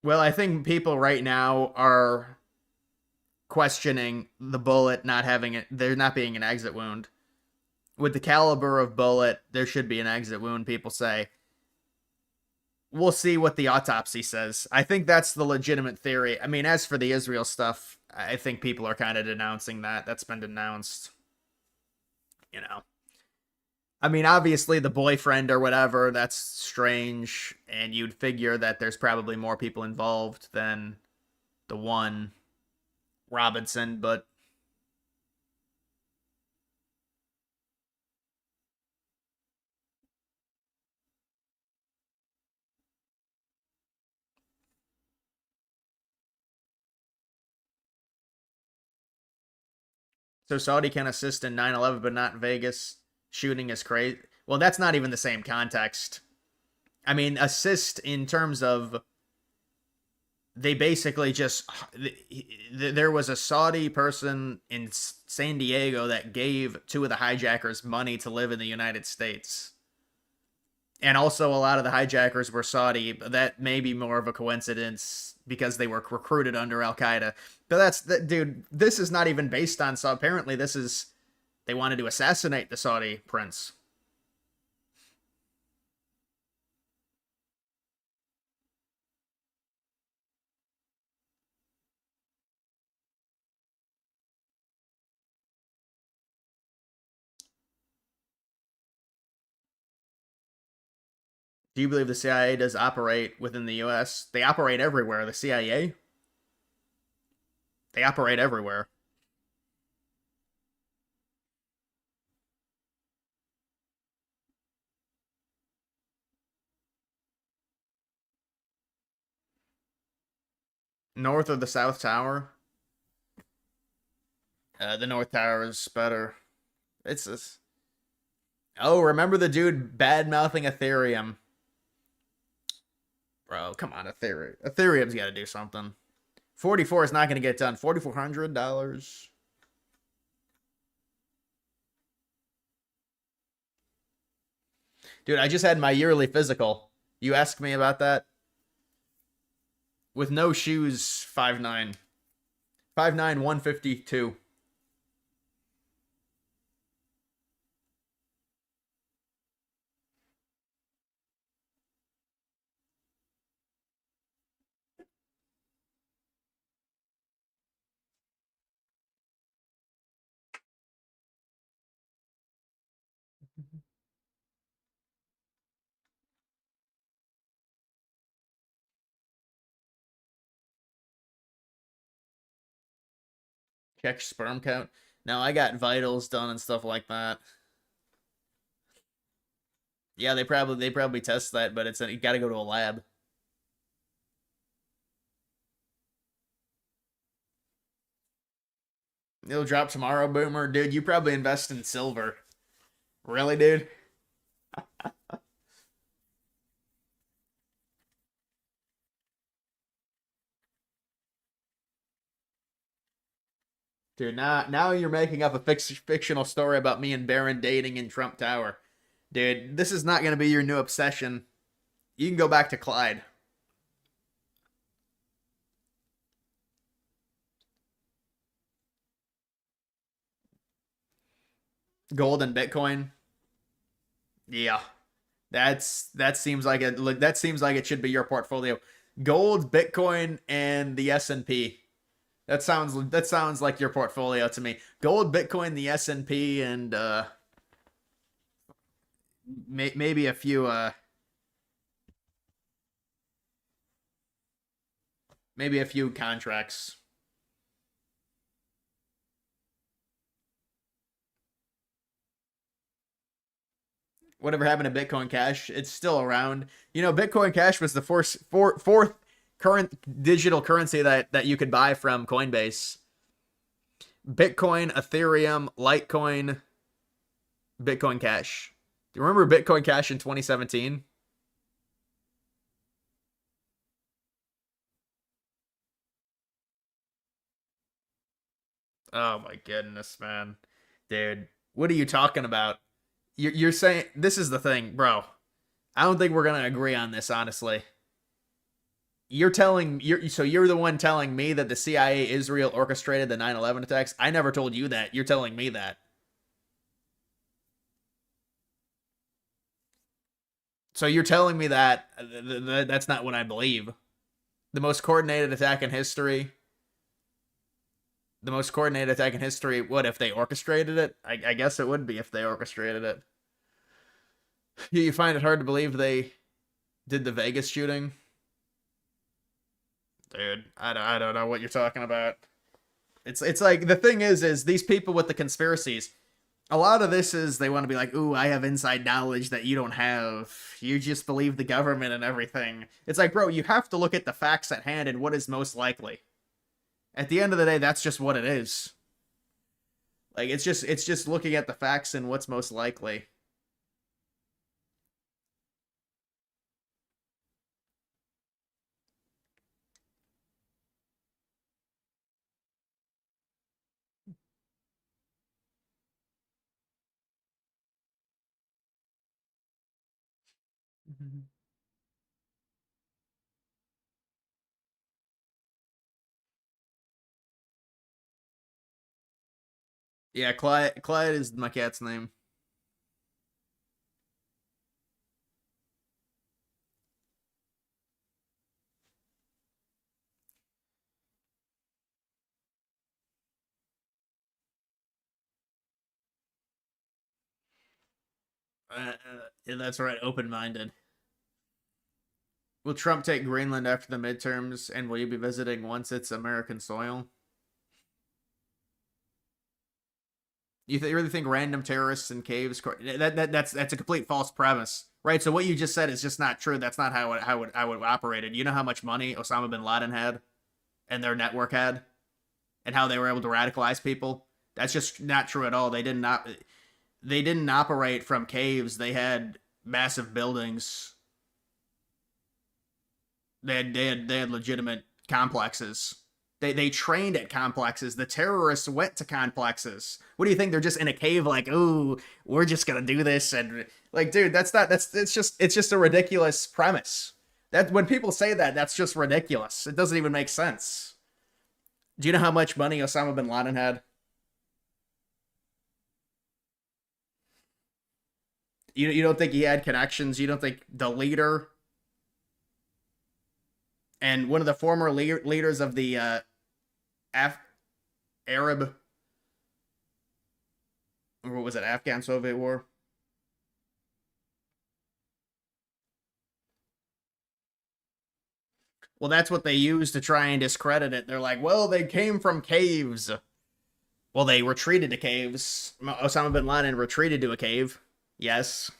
Well, I think people right now are questioning the bullet not having it. There not being an exit wound. With the caliber of bullet, there should be an exit wound, people say. We'll see what the autopsy says. I think that's the legitimate theory. I mean, as for the Israel stuff, I think people are kind of denouncing that. That's been denounced. You know. I mean, obviously the boyfriend or whatever, that's strange. And you'd figure that there's probably more people involved than the one Robinson, but so Saudi can assist in 9/11, but not in Vegas. Shooting is crazy. Well, that's not even the same context. I mean, assist in terms of they basically just there was a Saudi person in San Diego that gave two of the hijackers money to live in the United States. And also a lot of the hijackers were Saudi, but that may be more of a coincidence because they were recruited under Al-Qaeda. But dude, this is not even based on, so apparently this is, they wanted to assassinate the Saudi prince. Do you believe the CIA does operate within the U.S.? They operate everywhere. The CIA? They operate everywhere. North of the South Tower? The North Tower is better. It's this. Oh, remember the dude bad-mouthing Ethereum? Bro, come on, Ethereum. Ethereum's got to do something. 44 is not going to get done. $4,400. Dude, I just had my yearly physical. You asked me about that? With no shoes, 5'9". 5'9", 152. Check sperm count. No, I got vitals done and stuff like that. Yeah, they probably test that, but you got to go to a lab. It'll drop tomorrow, Boomer. Dude, you probably invest in silver. Really, dude? Dude, now you're making up a fictional story about me and Barron dating in Trump Tower. Dude, this is not going to be your new obsession. You can go back to Clyde. Gold and Bitcoin. Yeah. That seems like it should be your portfolio. Gold, Bitcoin, and the S&P. That sounds like your portfolio to me. Gold, Bitcoin, the S&P, and maybe a few Maybe a few contracts. Whatever happened to Bitcoin Cash? It's still around. You know, Bitcoin Cash was the fourth current digital currency that you could buy from Coinbase. Bitcoin, Ethereum, Litecoin, Bitcoin Cash. Do you remember Bitcoin Cash in 2017? Oh my goodness, man. Dude, what are you talking about? You're saying this is the thing, bro. I don't think we're gonna agree on this, honestly. You're the one telling me that the CIA Israel orchestrated the 9/11 attacks. I never told you that. You're telling me that. So you're telling me that that's not what I believe. The most coordinated attack in history. The most coordinated attack in history. What if they orchestrated it? I guess it would be if they orchestrated it. You find it hard to believe they did the Vegas shooting? Dude, I don't know what you're talking about. It's like the thing is these people with the conspiracies. A lot of this is they want to be like, ooh, I have inside knowledge that you don't have. You just believe the government and everything. It's like, bro, you have to look at the facts at hand and what is most likely. At the end of the day, that's just what it is. Like it's just looking at the facts and what's most likely. Yeah, Clyde is my cat's name. Yeah, that's right, open-minded. Will Trump take Greenland after the midterms, and will you be visiting once it's American soil? You really think random terrorists in caves? That's a complete false premise, right? So what you just said is just not true. That's not how it operated. You know how much money Osama bin Laden had, and their network had, and how they were able to radicalize people. That's just not true at all. They didn't operate from caves. They had massive buildings. They had legitimate complexes. They trained at complexes. The terrorists went to complexes. What do you think? They're just in a cave, like, ooh, we're just gonna do this, and like, dude, it's just a ridiculous premise. That when people say that, that's just ridiculous. It doesn't even make sense. Do you know how much money Osama bin Laden had? You don't think he had connections? You don't think the leader and one of the former leaders of the Arab, or what was it, Afghan Soviet War? Well, that's what they used to try and discredit it. They're like, well, they came from caves. Well, they retreated to caves. Osama bin Laden retreated to a cave. Yes.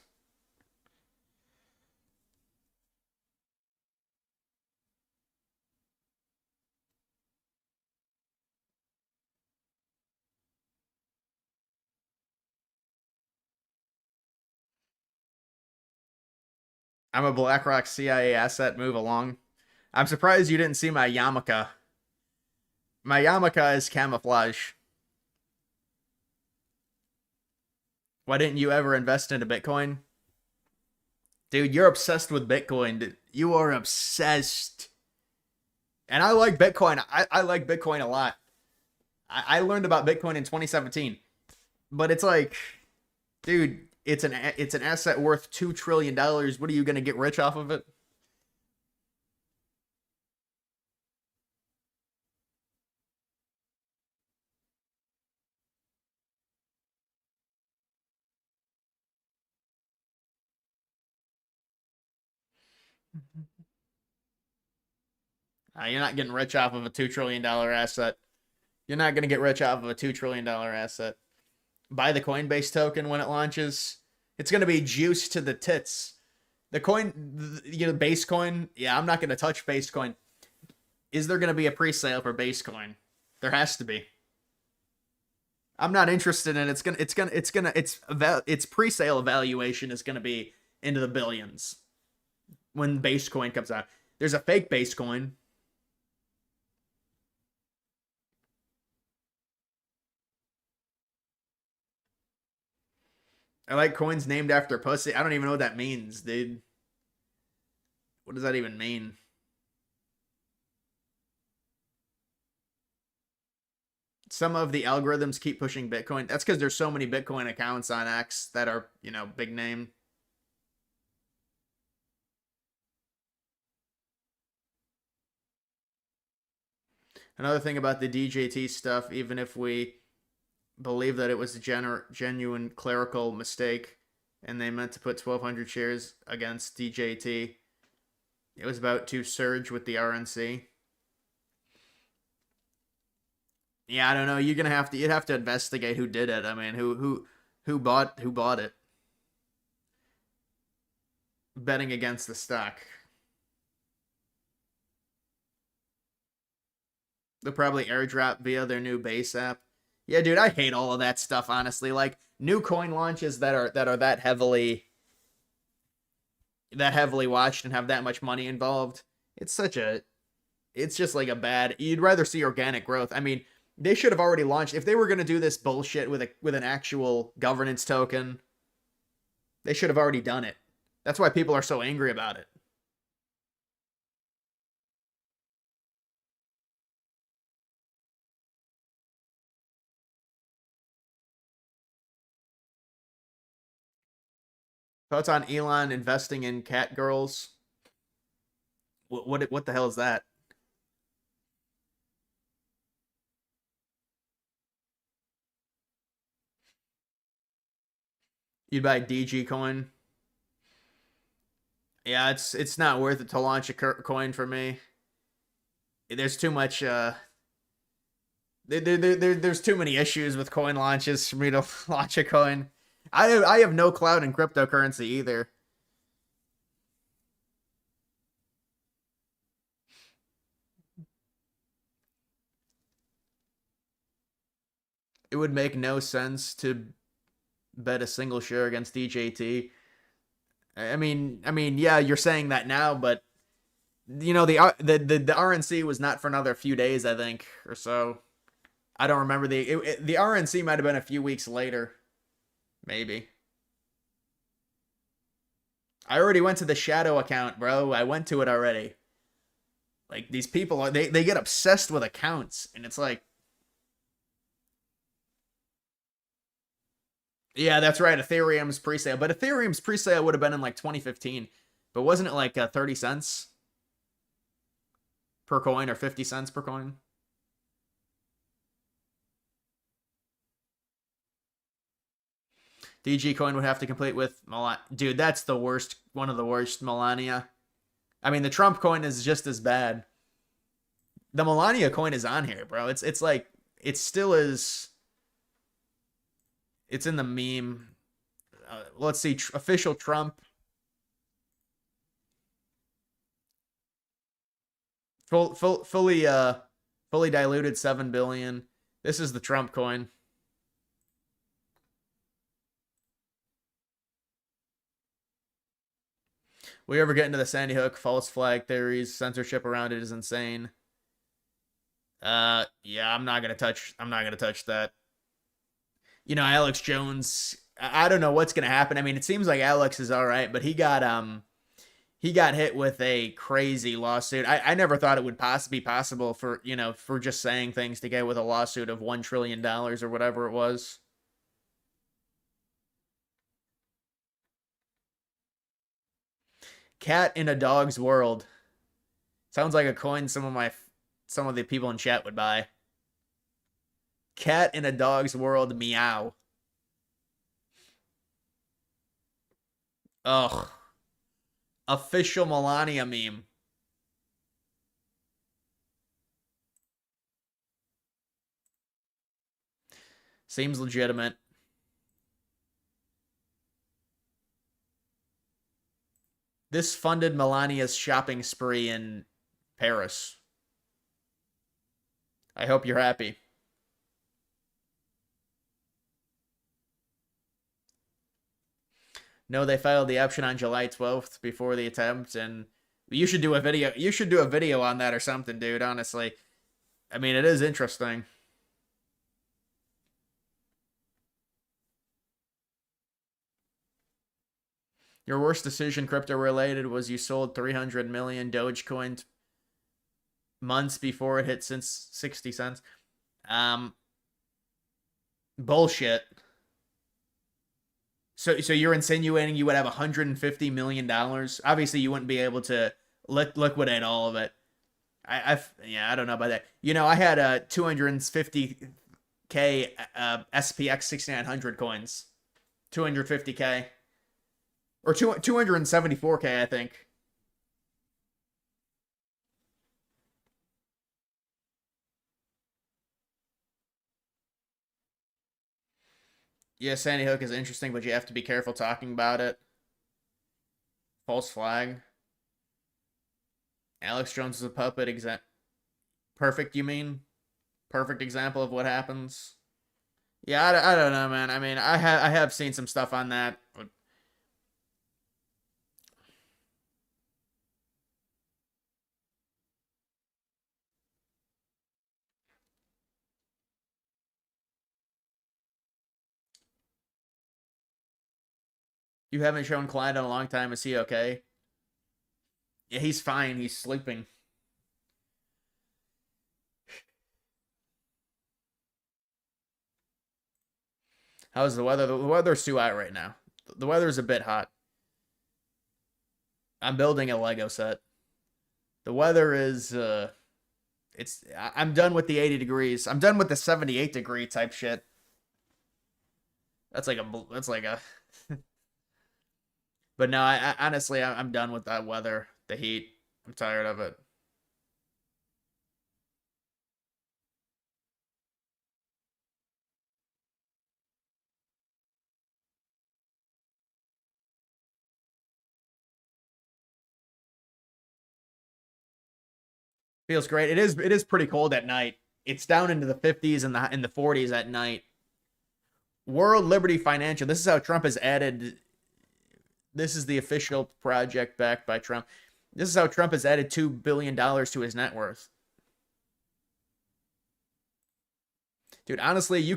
I'm a BlackRock CIA asset. Move along. I'm surprised you didn't see my yarmulke. My yarmulke is camouflage. Why didn't you ever invest into Bitcoin? Dude, you're obsessed with Bitcoin. Dude. You are obsessed. And I like Bitcoin. I like Bitcoin a lot. I learned about Bitcoin in 2017. But it's like, dude, it's an asset worth $2 trillion. What are you gonna get rich off of it? You're not getting rich off of a $2 trillion asset. You're not going to get rich off of a $2 trillion asset. Buy the Coinbase token when it launches. It's going to be juice to the tits. The coin, base coin. Yeah, I'm not going to touch base coin. Is there going to be a pre-sale for base coin? There has to be. I'm not interested in it. Its pre-sale evaluation is going to be into the billions when base coin comes out. There's a fake base coin. I like coins named after pussy. I don't even know what that means, dude. What does that even mean? Some of the algorithms keep pushing Bitcoin. That's because there's so many Bitcoin accounts on X that are, big name. Another thing about the DJT stuff, even if we believe that it was a genuine clerical mistake and they meant to put 1,200 shares against DJT, it was about to surge with the RNC. Yeah, I don't know. You'd have to investigate who did it. I mean, who bought it? Betting against the stock. They'll probably airdrop via their new base app. Yeah, dude, I hate all of that stuff, honestly. Like new coin launches that are that heavily watched and have that much money involved. It's just like a bad. You'd rather see organic growth. I mean, they should have already launched. If they were going to do this bullshit with an actual governance token, they should have already done it. That's why people are so angry about it. Thoughts on Elon investing in cat girls? What the hell is that? You'd buy DG coin? Yeah, it's not worth it to launch a coin for me. There's too much. There's too many issues with coin launches for me to launch a coin. I have no clout in cryptocurrency either. It would make no sense to bet a single share against DJT. I mean, yeah, you're saying that now, but the RNC was not for another few days, I think, or so. I don't remember the RNC might have been a few weeks later, maybe. I already went to the shadow account, bro. I went to it already. Like these people they get obsessed with accounts, and it's like, yeah, that's right. Ethereum's presale, but Ethereum's presale would have been in like 2015, but wasn't it like 30 cents per coin or 50 cents per coin? DG coin would have to complete with dude, that's the worst, one of the worst Melania. I mean, the Trump coin is just as bad. The Melania coin is on here, bro. It's like it still is. It's in the meme. Let's see, official Trump. Fully diluted 7 billion. This is the Trump coin. We ever get into the Sandy Hook false flag theories? Censorship around it is insane. Yeah, I'm not gonna touch that. Alex Jones, I don't know what's gonna happen. I mean, it seems like Alex is all right, but he got hit with a crazy lawsuit. I never thought it would be possible for just saying things to get with a lawsuit of $1 trillion or whatever it was. Cat in a dog's world. Sounds like a coin some of the people in chat would buy. Cat in a dog's world, meow. Ugh. Official Melania meme. Seems legitimate. This funded Melania's shopping spree in Paris. I hope you're happy. No, they filed the option on July 12th before the attempt, and you should do a video. You should do a video on that or something, dude, honestly. I mean, it is interesting. Your worst decision crypto-related was you sold 300 million Dogecoin months before it hit since 60 cents. Bullshit. So you're insinuating you would have $150 million? Obviously, you wouldn't be able to liquidate all of it. I don't know about that. You know, I had a 250K SPX 6900 coins. 250K. Or 274K, I think. Yeah, Sandy Hook is interesting, but you have to be careful talking about it. False flag. Alex Jones is a puppet. Perfect, you mean? Perfect example of what happens? Yeah, I don't know, man. I mean, I have seen some stuff on that. You haven't shown Clyde in a long time. Is he okay? Yeah, he's fine. He's sleeping. How's the weather? The weather's too hot right now. The weather's a bit hot. I'm building a Lego set. The weather is, I'm done with the 80 degrees. I'm done with the 78 degree type shit. That's like a But no, I honestly, I'm done with that weather, the heat. I'm tired of it. Feels great. It is pretty cold at night. It's down into the 50s and the 40s at night. World Liberty Financial. This is how Trump has added. This is the official project backed by Trump. This is how Trump has added $2 billion to his net worth. Dude, honestly,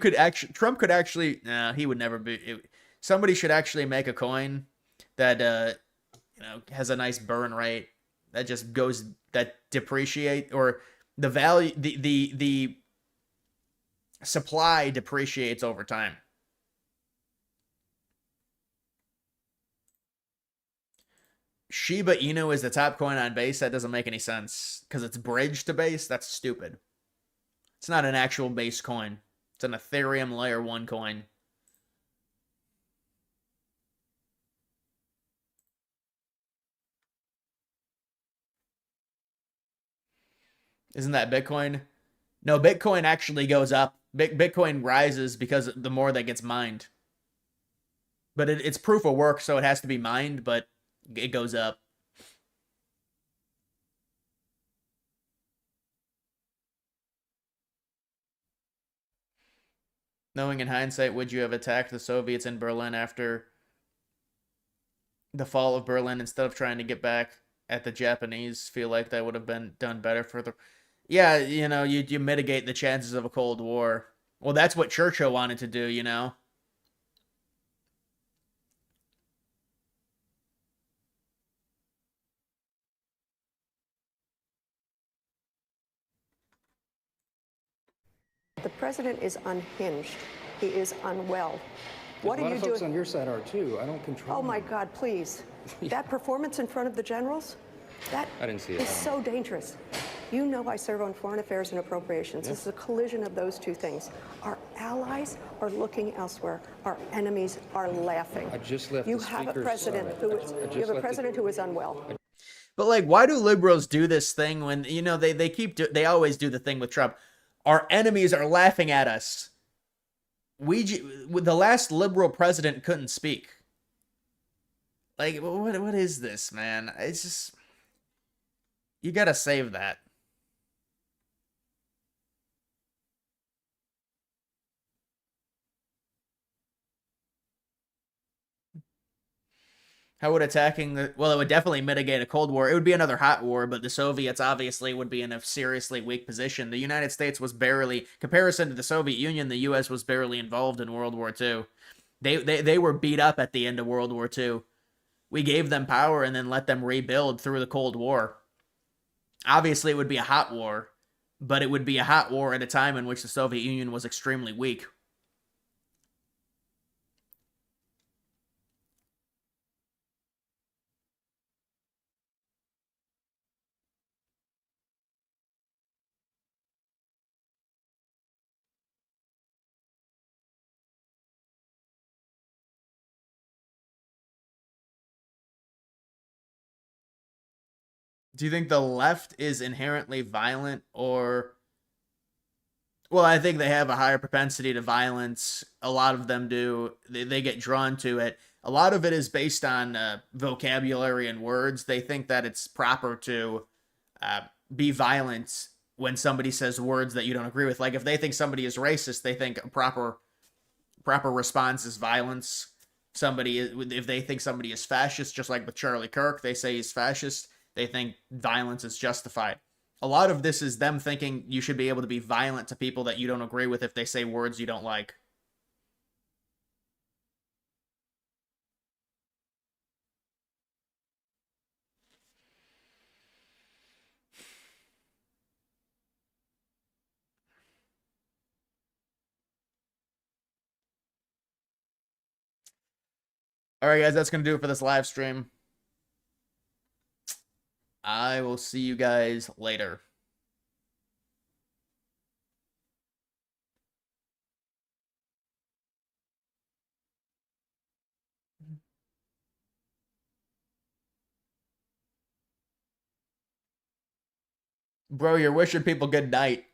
Trump could actually, nah, he would never be. Somebody should actually make a coin that, has a nice burn rate that just goes, that depreciate, or the value, the supply depreciates over time. Shiba Inu is the top coin on base. That doesn't make any sense because it's bridged to base. That's stupid. It's not an actual base coin. It's an Ethereum layer 1 coin. Isn't that Bitcoin? No, Bitcoin actually goes up. Bitcoin rises because the more that gets mined. But it's proof of work, so it has to be mined, but it goes up. Knowing in hindsight, would you have attacked the Soviets in Berlin after the fall of Berlin instead of trying to get back at the Japanese? Feel like that would have been done better for the... Yeah, you mitigate the chances of a Cold War. Well, that's what Churchill wanted to do, The president is unhinged. He is unwell. What are you doing? A lot of folks on your side are too. I don't control. Oh my God, please. That performance in front of the generals, that I didn't see it. is so dangerous. You know I serve on foreign affairs and appropriations. This is a collision of those two things. Our allies are looking elsewhere. Our enemies are laughing. I just left you the have a speaker's president side. who is you have a president who is unwell. But like, why do liberals do this thing when they always do the thing with Trump? Our enemies are laughing at us. the last liberal president couldn't speak. Like, what is this, man? It's just, you gotta save that. How would attacking the, well, it would definitely mitigate a Cold War. It would be another hot war, but the Soviets obviously would be in a seriously weak position. The United States was barely, comparison to the Soviet Union, the U.S. was barely involved in World War II. They were beat up at the end of World War II. We gave them power and then let them rebuild through the Cold War. Obviously, it would be a hot war, but it would be a hot war at a time in which the Soviet Union was extremely weak. Do you think the left is inherently violent, or... Well, I think they have a higher propensity to violence. A lot of them do. They get drawn to it. A lot of it is based on vocabulary and words. They think that it's proper to be violent when somebody says words that you don't agree with. Like, if they think somebody is racist, they think a proper response is violence. If they think somebody is fascist, just like with Charlie Kirk, they say he's fascist. They think violence is justified. A lot of this is them thinking you should be able to be violent to people that you don't agree with if they say words you don't like. All right, guys, that's going to do it for this live stream. I will see you guys later. Bro, you're wishing people good night.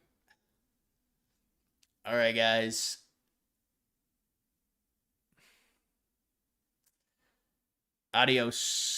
All right, guys. Adios.